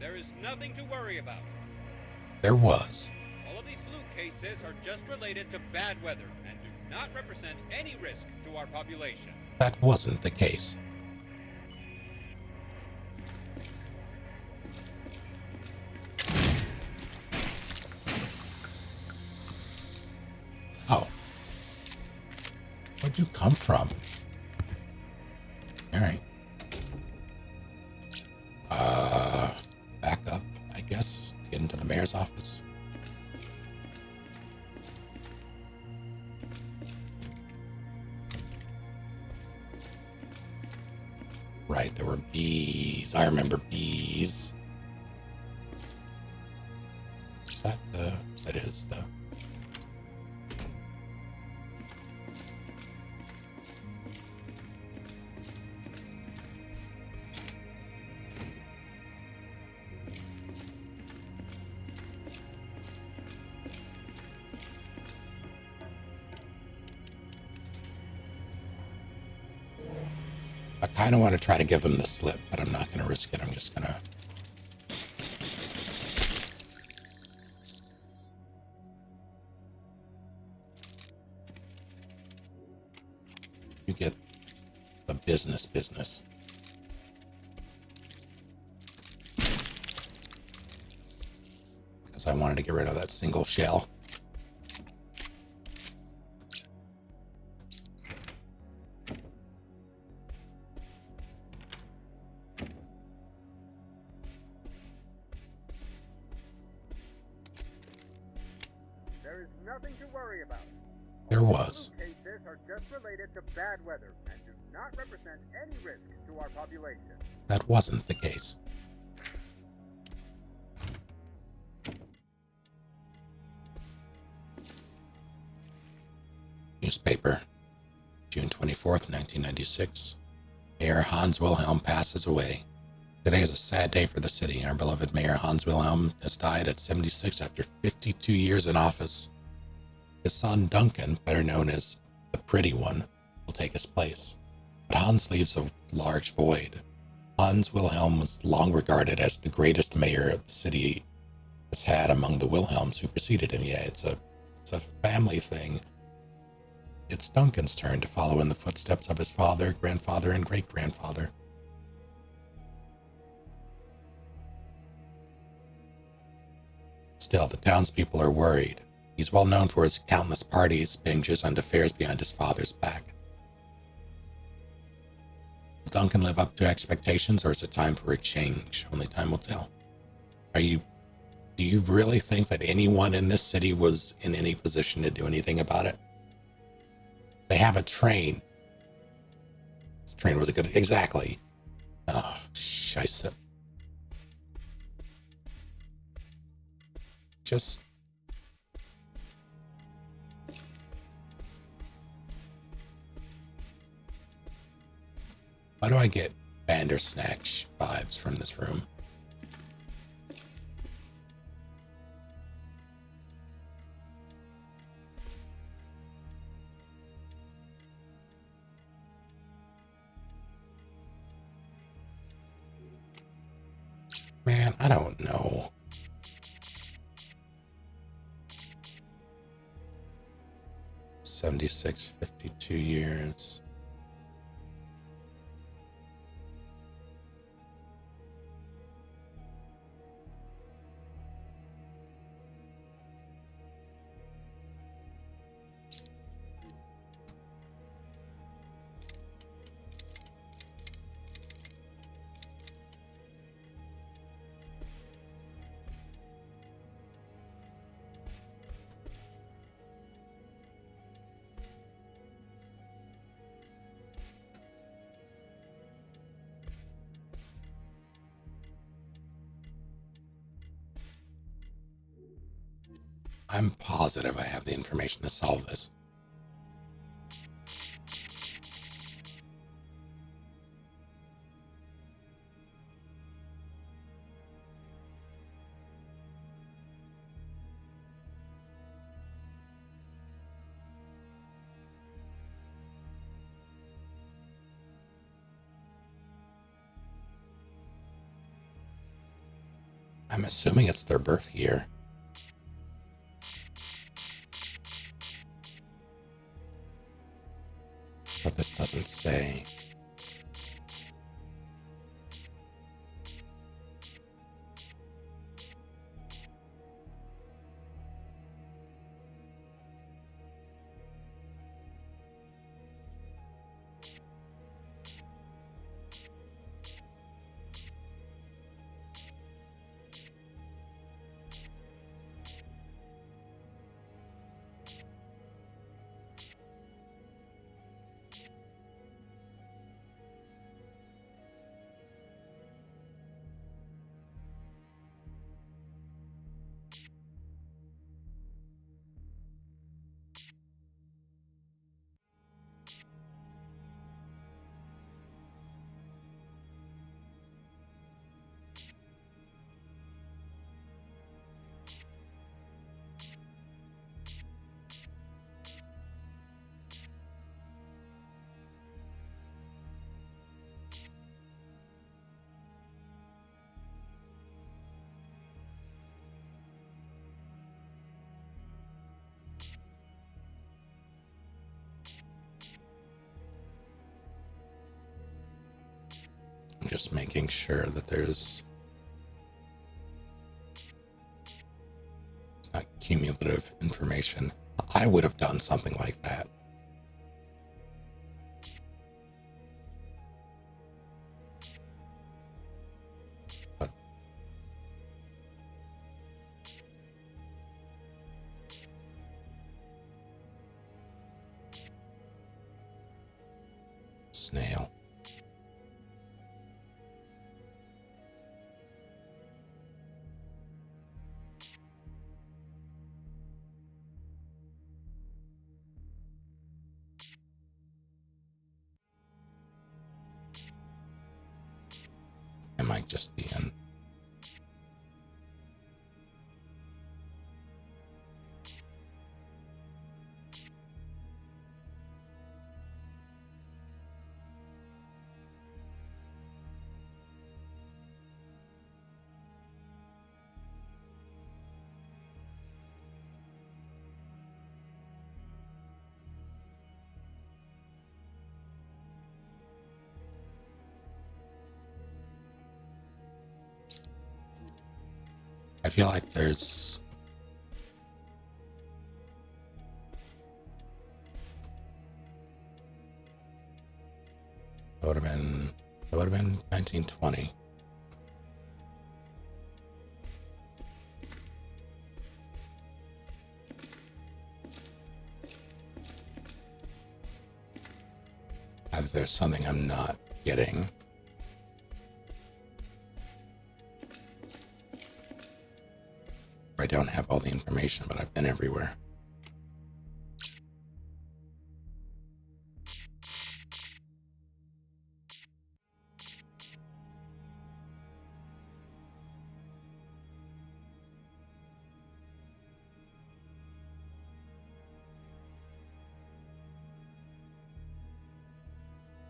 There is nothing to worry about. There was. All of these flu cases are just related to bad weather and do not represent any risk to our population. That wasn't the case. Oh. Where'd you come from? All right. Back up, I guess, to get into the mayor's office. Right, there were bees. I remember bees. Is that the... That is the... I kind of want to try to give them the slip, but I'm not going to risk it. I'm just going to... You get the business. Because I wanted to get rid of that single shell. There is nothing to worry about. There was. Flu cases are just related to bad weather and do not represent any risk to our population. That wasn't the case. Newspaper, June 24th, 1996. Mayor Hans Wilhelm passes away. Today is a sad day for the city. Our beloved Mayor Hans Wilhelm has died at 76 after 52 years in office. His son Duncan, better known as the Pretty One, will take his place. But Hans leaves a large void. Hans Wilhelm was long regarded as the greatest mayor the city has had among the Wilhelms who preceded him. Yeah, it's a family thing. It's Duncan's turn to follow in the footsteps of his father, grandfather, and great-grandfather. Still, the townspeople are worried. He's well known for his countless parties, binges, and affairs behind his father's back. Will Duncan live up to expectations, or is it time for a change? Only time will tell. Do you really think that anyone in this city was in any position to do anything about it? They have a train. This train was a good... Exactly. Oh, scheisse. Just... Why do I get Bandersnatch vibes from this room? Man, I don't know. $76.52 years. I'm positive I have the information to solve this. I'm assuming it's their birth year. But this doesn't say. I'm just making sure that there's not cumulative information. I would have done something like that. But snail. It might just be in. feel like there's that would have been 1920. Either there's something I'm not getting. I don't have all the information, but I've been everywhere.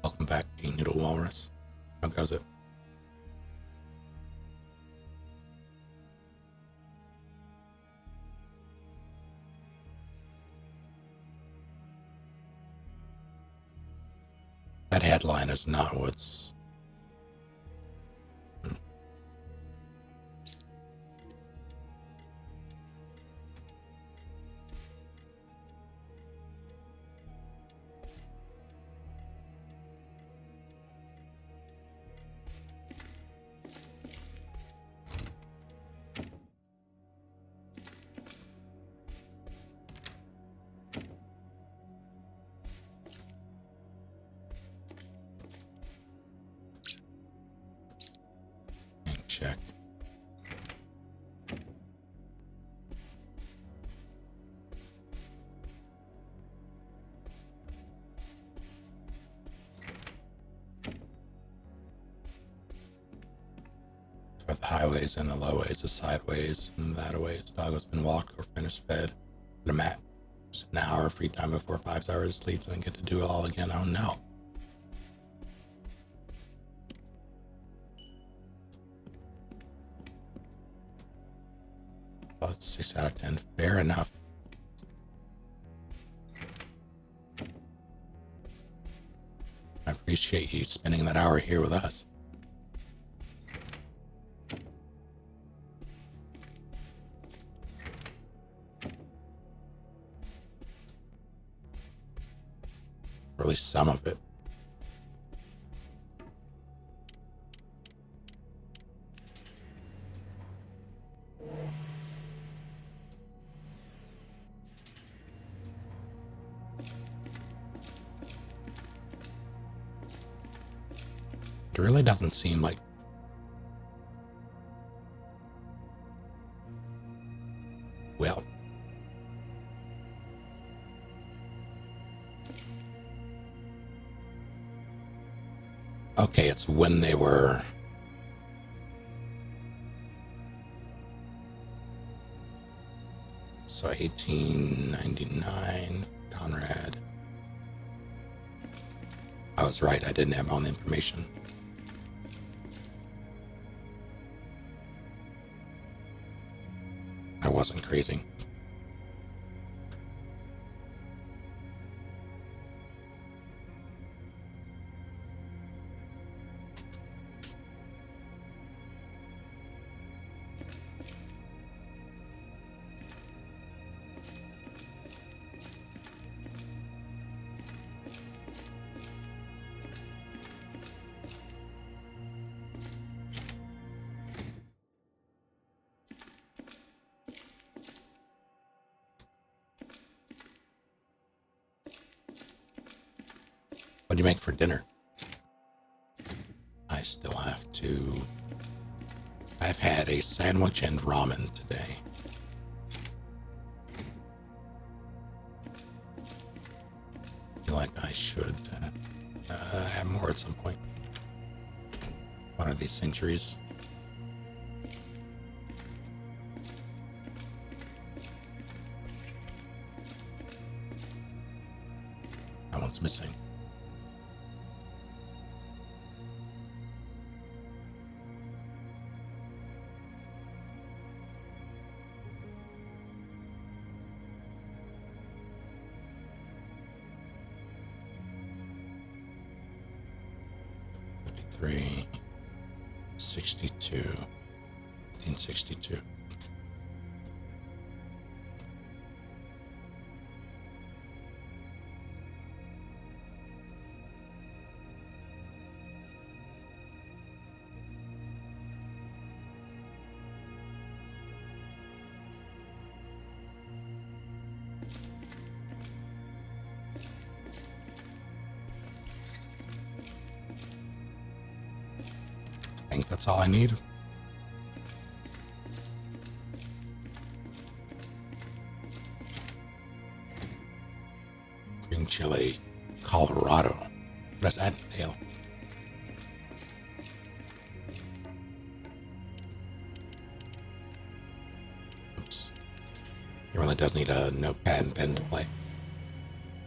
Welcome back, King Noodle Walrus. How goes it? That headline is not what's... Check. For the highways and the lowways, the sideways and that ways, dog has been walked or finished fed. Put a mat. Just an hour of free time before 5 hours of sleep and get to do it all again. Oh no. About 6 out of 10. Fair enough. I appreciate you spending that hour here with us. Or at least some of it. It really doesn't seem like well. Okay, it's when they were so 1899 Conrad. I was right, I didn't have all the information. I wasn't crazy. What do you make for dinner? I still have to... I've had a sandwich and ramen today. I feel like I should have more at some point. One of these centuries. That one's missing. Three, 62, 1962. I think that's all I need. Green chili, Colorado. What does that entail? Oops. It really does need a notepad and pen to play.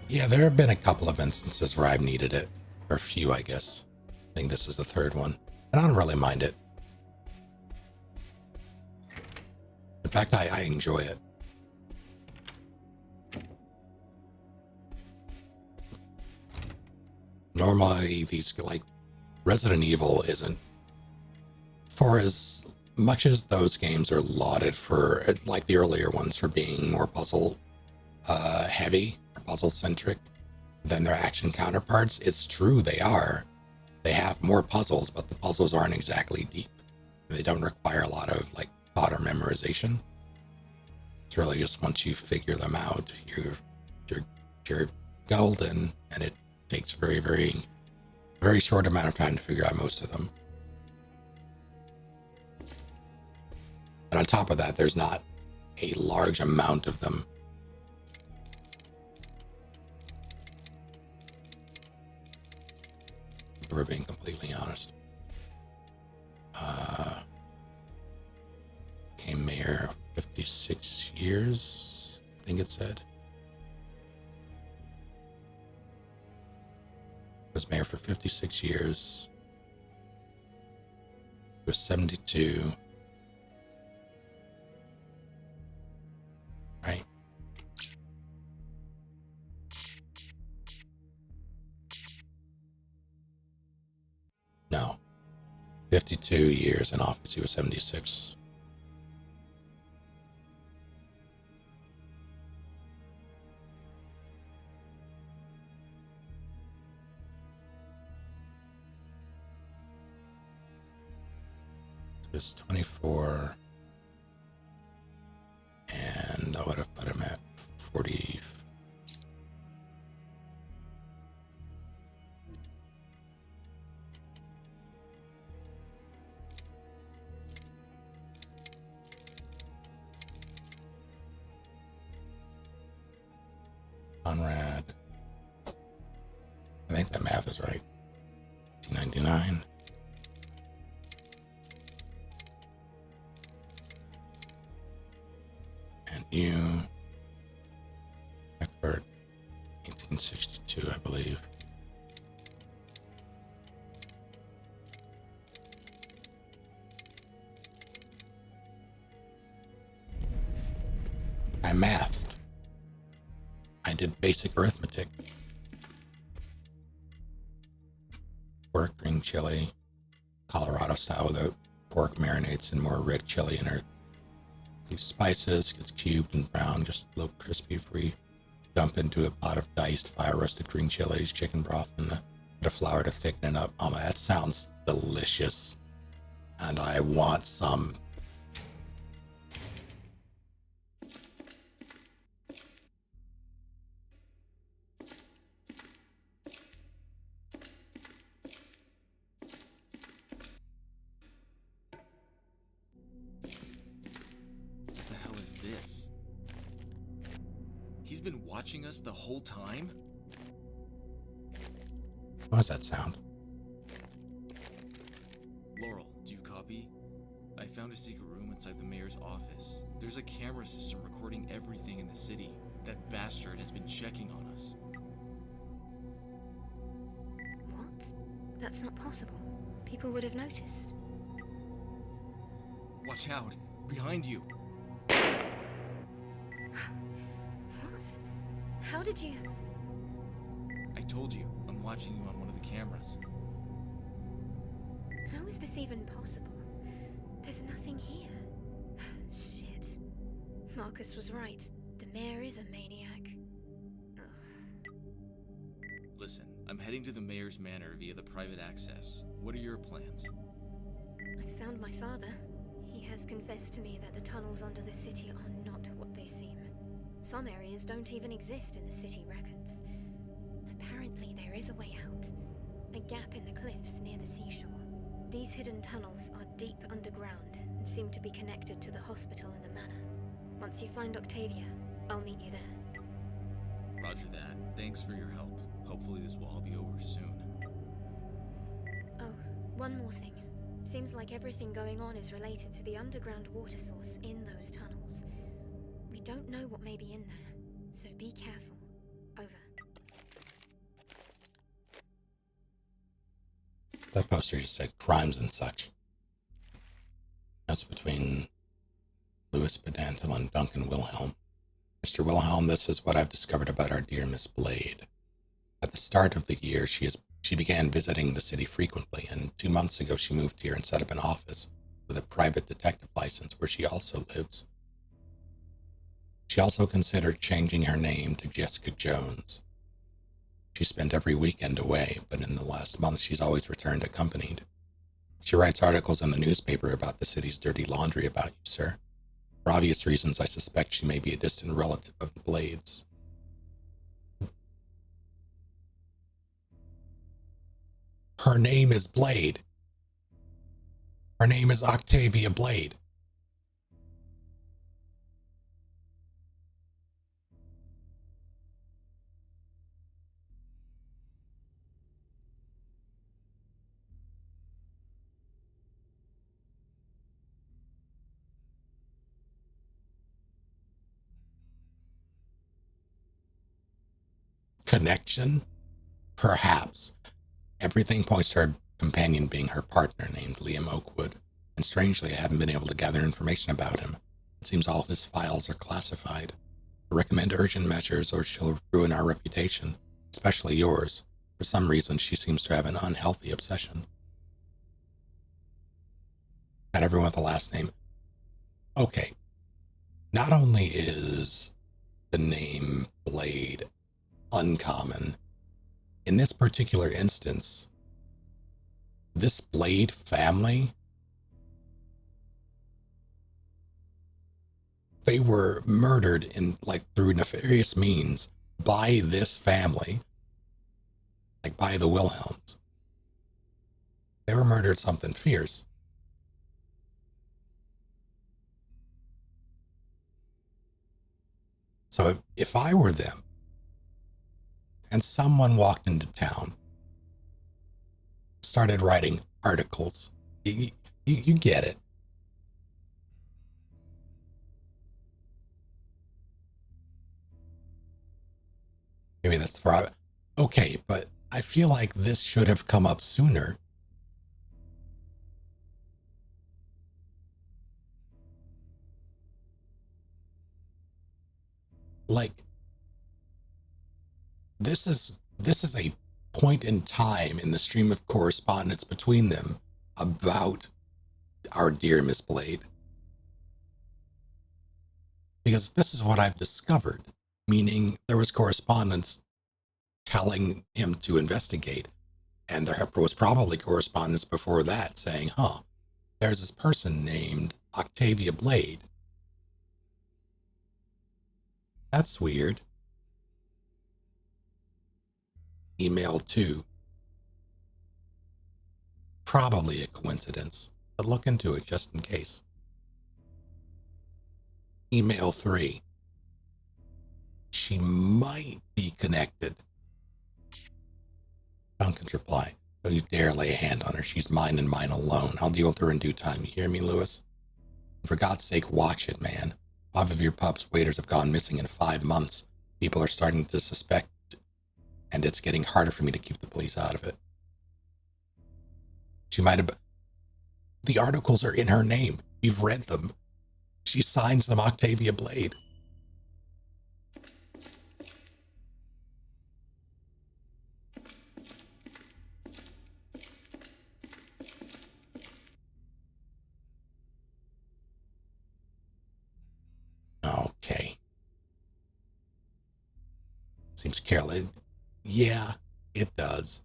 Yeah, there have been a couple of instances where I've needed it. Or a few, I guess. I think this is the third one. And I don't really mind it. In fact, I enjoy it. Normally, these, like, Resident Evil isn't, for as much as those games are lauded for, like the earlier ones, for being more puzzle heavy, or puzzle centric than their action counterparts, it's true, they are. They have more puzzles, but the puzzles aren't exactly deep. They don't require a lot of, like, thought or memorization. It's really just once you figure them out, you're golden, and it takes very short amount of time to figure out most of them. And on top of that, there's not a large amount of them. If we're being completely honest. Came mayor 56 years, I think it said. Was mayor for 56 years. He was 72. Right. No. 52 years in office. He was 76. He was 24. And I would have put him at 40. Conrad. I think that math is right. 1999. And you. Eckbert. 1862, I believe. I mathed. I did basic arithmetic. Pork, green chili, Colorado style with pork marinates in more red chili and earth. Leave spices, gets cubed and brown, just a little crispy before you dump into a pot of diced fire roasted green chilies, chicken broth, and a bit of flour to thicken it up. Oh my, that sounds delicious. And I want some. What the hell is this? He's been watching us the whole time? What does that sound? Laurel, do you copy? I found a secret room inside the mayor's office. There's a camera system recording everything in the city. That bastard has been checking on us. What? That's not possible. People would have noticed. Watch out! Behind you! What? How did you... I told you, I'm watching you on one of the cameras. How is this even possible? There's nothing here. Shit. Marcus was right. The mayor is a maniac. Ugh. Listen, I'm heading to the mayor's manor via the private access. What are your plans? I found my father. He has confessed to me that the tunnels under the city are not what they seem. Some areas don't even exist in the city records. Apparently there is a way out. A gap in the cliffs near the seashore. These hidden tunnels are deep underground and seem to be connected to the hospital and the manor. Once you find Octavia, I'll meet you there. Roger that. Thanks for your help. Hopefully this will all be over soon. Oh, one more thing. Seems like everything going on is related to the underground water source in those tunnels. We don't know what may be in there, so be careful. Over. That poster just said crimes and such. That's between Louis Pedantil and Duncan Wilhelm. Mr. Wilhelm, this is what I've discovered about our dear Miss Blade. At the start of the year, she began visiting the city frequently, and 2 months ago she moved here and set up an office with a private detective license where she also lives. She also considered changing her name to Jessica Jones. She spent every weekend away, but in the last month she's always returned accompanied. She writes articles in the newspaper about the city's dirty laundry about you, sir. For obvious reasons, I suspect she may be a distant relative of the Blades. Her name is Blade. Her name is Octavia Blade. Connection? Perhaps. Everything points to her companion being her partner named Liam Oakwood, and strangely I haven't been able to gather information about him. It seems all his files are classified. I recommend urgent measures or she'll ruin our reputation, especially yours. For some reason, she seems to have an unhealthy obsession. Not everyone with the last name. Okay. Not only is the name Blade uncommon, in this particular instance, this Blade family, they were murdered in through nefarious means by this family, by the Wilhelms. They were murdered something fierce. So if I were them and someone walked into town, started writing articles, you get it. Maybe that's for okay, but I feel like this should have come up sooner. This is a point in time in the stream of correspondence between them about our dear Miss Blade. Because this is what I've discovered, meaning there was correspondence telling him to investigate, and there was probably correspondence before that saying, there's this person named Octavia Blade. That's weird. Email 2. Probably a coincidence, but look into it just in case. Email 3. She might be connected. Duncan's reply. Don't you dare lay a hand on her. She's mine and mine alone. I'll deal with her in due time. You hear me, Louis? For God's sake, watch it, man. 5 of your pups' waiters have gone missing in 5 months. People are starting to suspect, and it's getting harder for me to keep the police out of it. She might have... The articles are in her name. You've read them. She signs them Octavia Blade. Okay. Seems careless. Yeah, it does.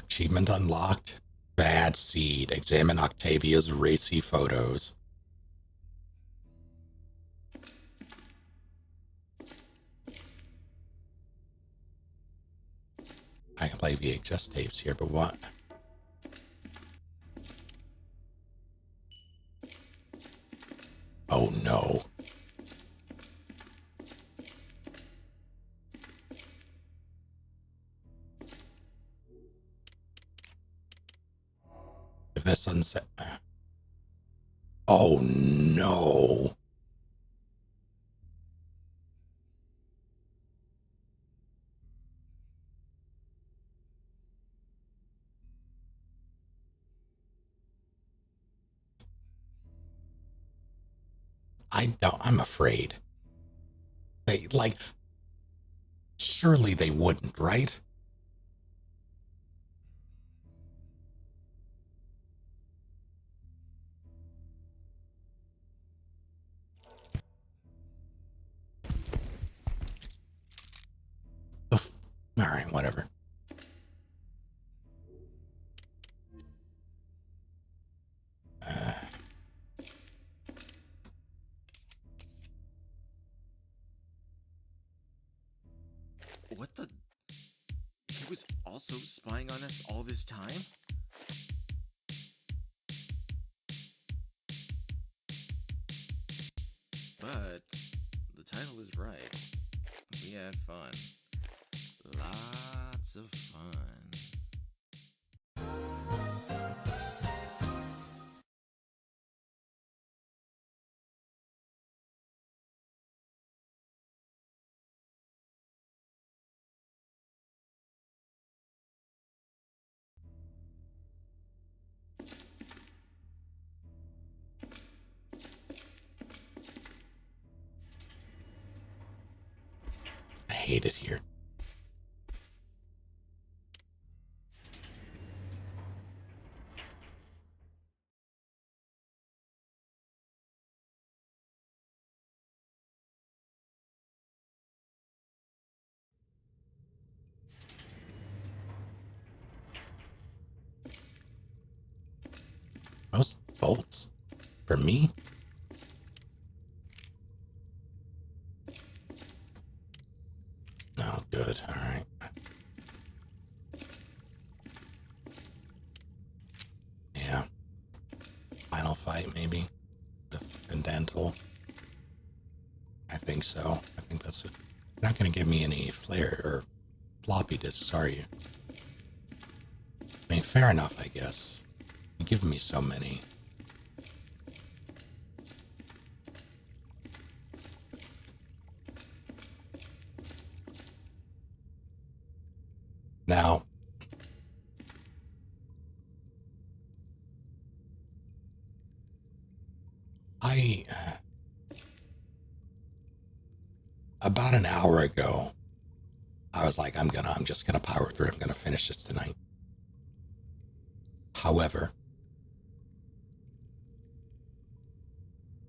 Achievement unlocked. Bad seed. Examine Octavia's racy photos. I can play VHS tapes here, but what? Oh no. If this sunset. Oh no. I'm afraid. They, like, surely they wouldn't, right? All right, whatever. What the? He was also spying on us all this time? But the title is right. We had fun. Lots of fun. I hate it here. Those bolts? For me? No, good. All right. Yeah. Final fight, maybe? With Dendantal? I think so. I think that's it. You're not going to give me any flare or floppy disks, are you? I mean, fair enough, I guess. You give me so many. Now, about an hour ago, I was like, I'm just gonna power through. I'm gonna finish this tonight. However,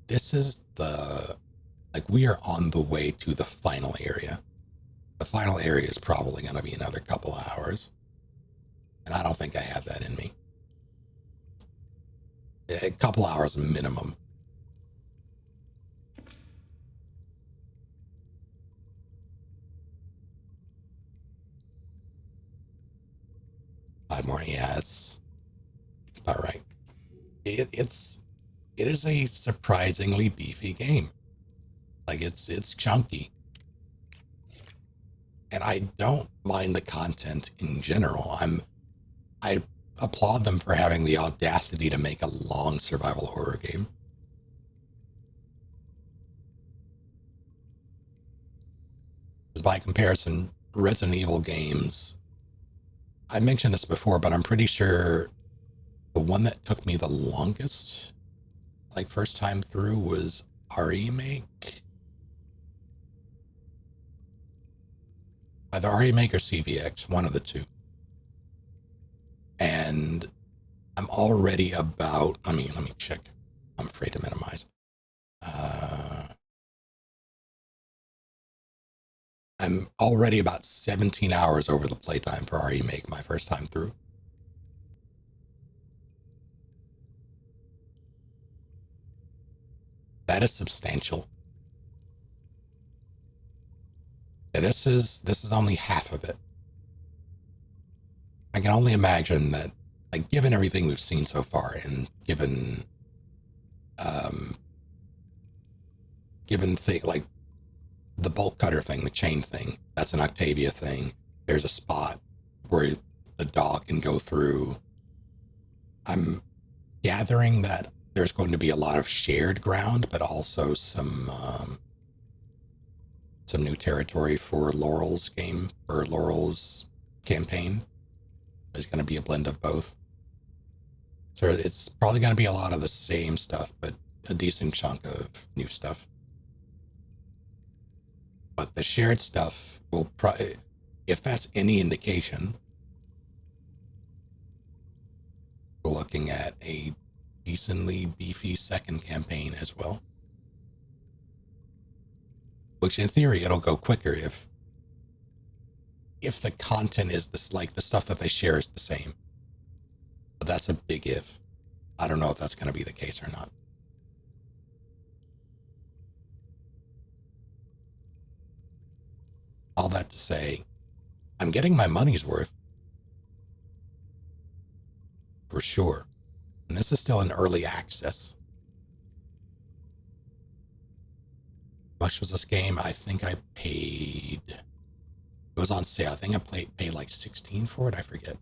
this is we are on the way to the final area. The final area is probably gonna be another couple of hours. And I don't think I have that in me. A couple hours minimum. Five more, yeah, it's about right. It is a surprisingly beefy game. Like it's chunky. And I don't mind the content in general. I applaud them for having the audacity to make a long survival horror game. Because by comparison, Resident Evil games, I mentioned this before, but I'm pretty sure the one that took me the longest, like first time through, was Remake. Either Remake or CVX, one of the two. And I'm already about, let me check. I'm afraid to minimize. I'm already about 17 hours over the playtime for Remake my first time through. That is substantial. Yeah, this is only half of it. I can only imagine that, like, given everything we've seen so far, and given like the bolt cutter thing, the chain thing, that's an Octavia thing. There's a spot where the dog can go through. I'm gathering that there's going to be a lot of shared ground, but also some new territory for Laurel's game, or Laurel's campaign. There's going to be a blend of both. So it's probably going to be a lot of the same stuff, but a decent chunk of new stuff. But the shared stuff will probably, if that's any indication, we're looking at a decently beefy second campaign as well. Which in theory, it'll go quicker if the content is this, like the stuff that they share is the same. But that's a big if. I don't know if that's going to be the case or not. All that to say, I'm getting my money's worth. For sure. And this is still in early access. How much was this game? I think I paid... It was on sale. I think I paid like $16 for it. I forget.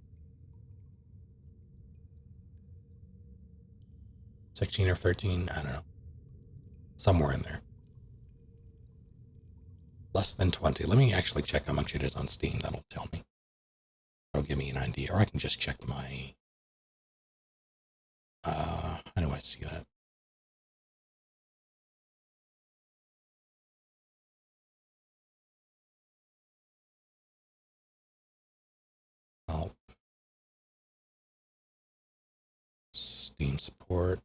16 or 13. I don't know. Somewhere in there. Less than 20. Let me actually check how much it is on Steam. That'll tell me. That'll give me an idea. Or I can just check my... how do I see that? Help. Steam support.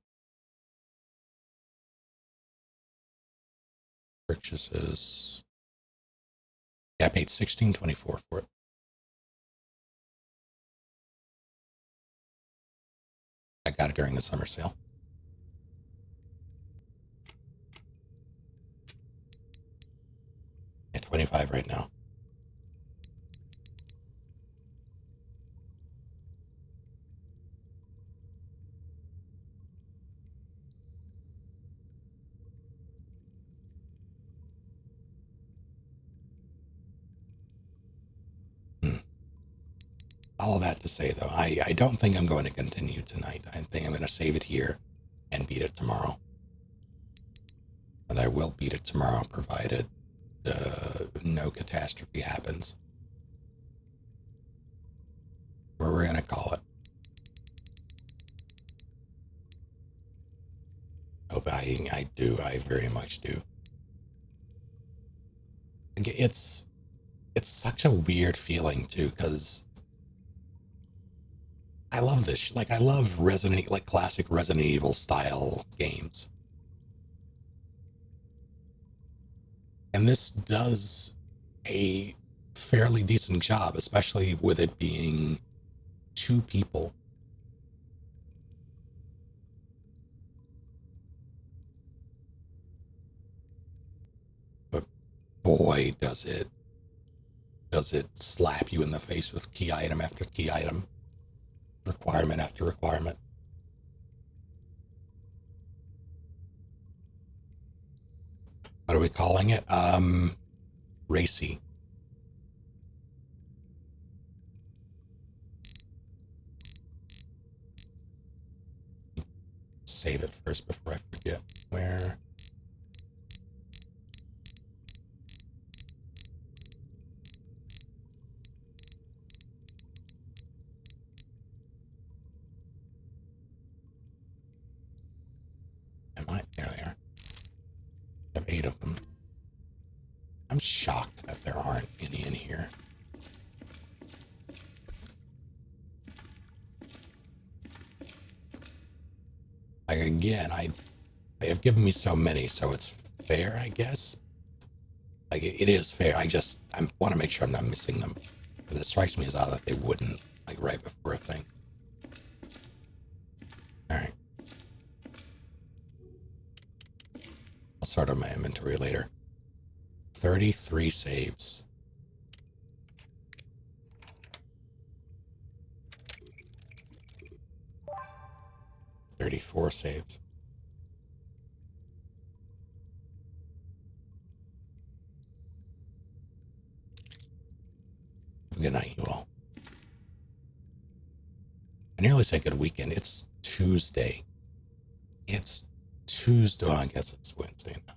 Purchases. Yeah, I paid $16.24 for it. I got it during the summer sale. At 25 right now. All that to say, though, I don't think I'm going to continue tonight. I think I'm going to save it here and beat it tomorrow. And I will beat it tomorrow, provided no catastrophe happens. What we're going to call it. Oh, I do. I very much do. It's such a weird feeling, too, because I love this. Like, I love like classic Resident Evil style games. And this does a fairly decent job, especially with it being 2 people. But boy, does it slap you in the face with key item after key item, requirement after requirement. What are we calling it? Racy. Save it first before I forget where. Am I? There they are. I have 8 of them. I'm shocked that there aren't any in here. Like, again, they have given me so many, so it's fair, I guess. Like, it is fair. I want to make sure I'm not missing them. Because it strikes me as odd that they wouldn't, like, right before a thing. Alright. I'll sort out my inventory later. 33 saves. 34 saves. Have a good night, you all. I nearly said good weekend. It's Tuesday. It's Tuesday. Oh, I guess it's Wednesday now.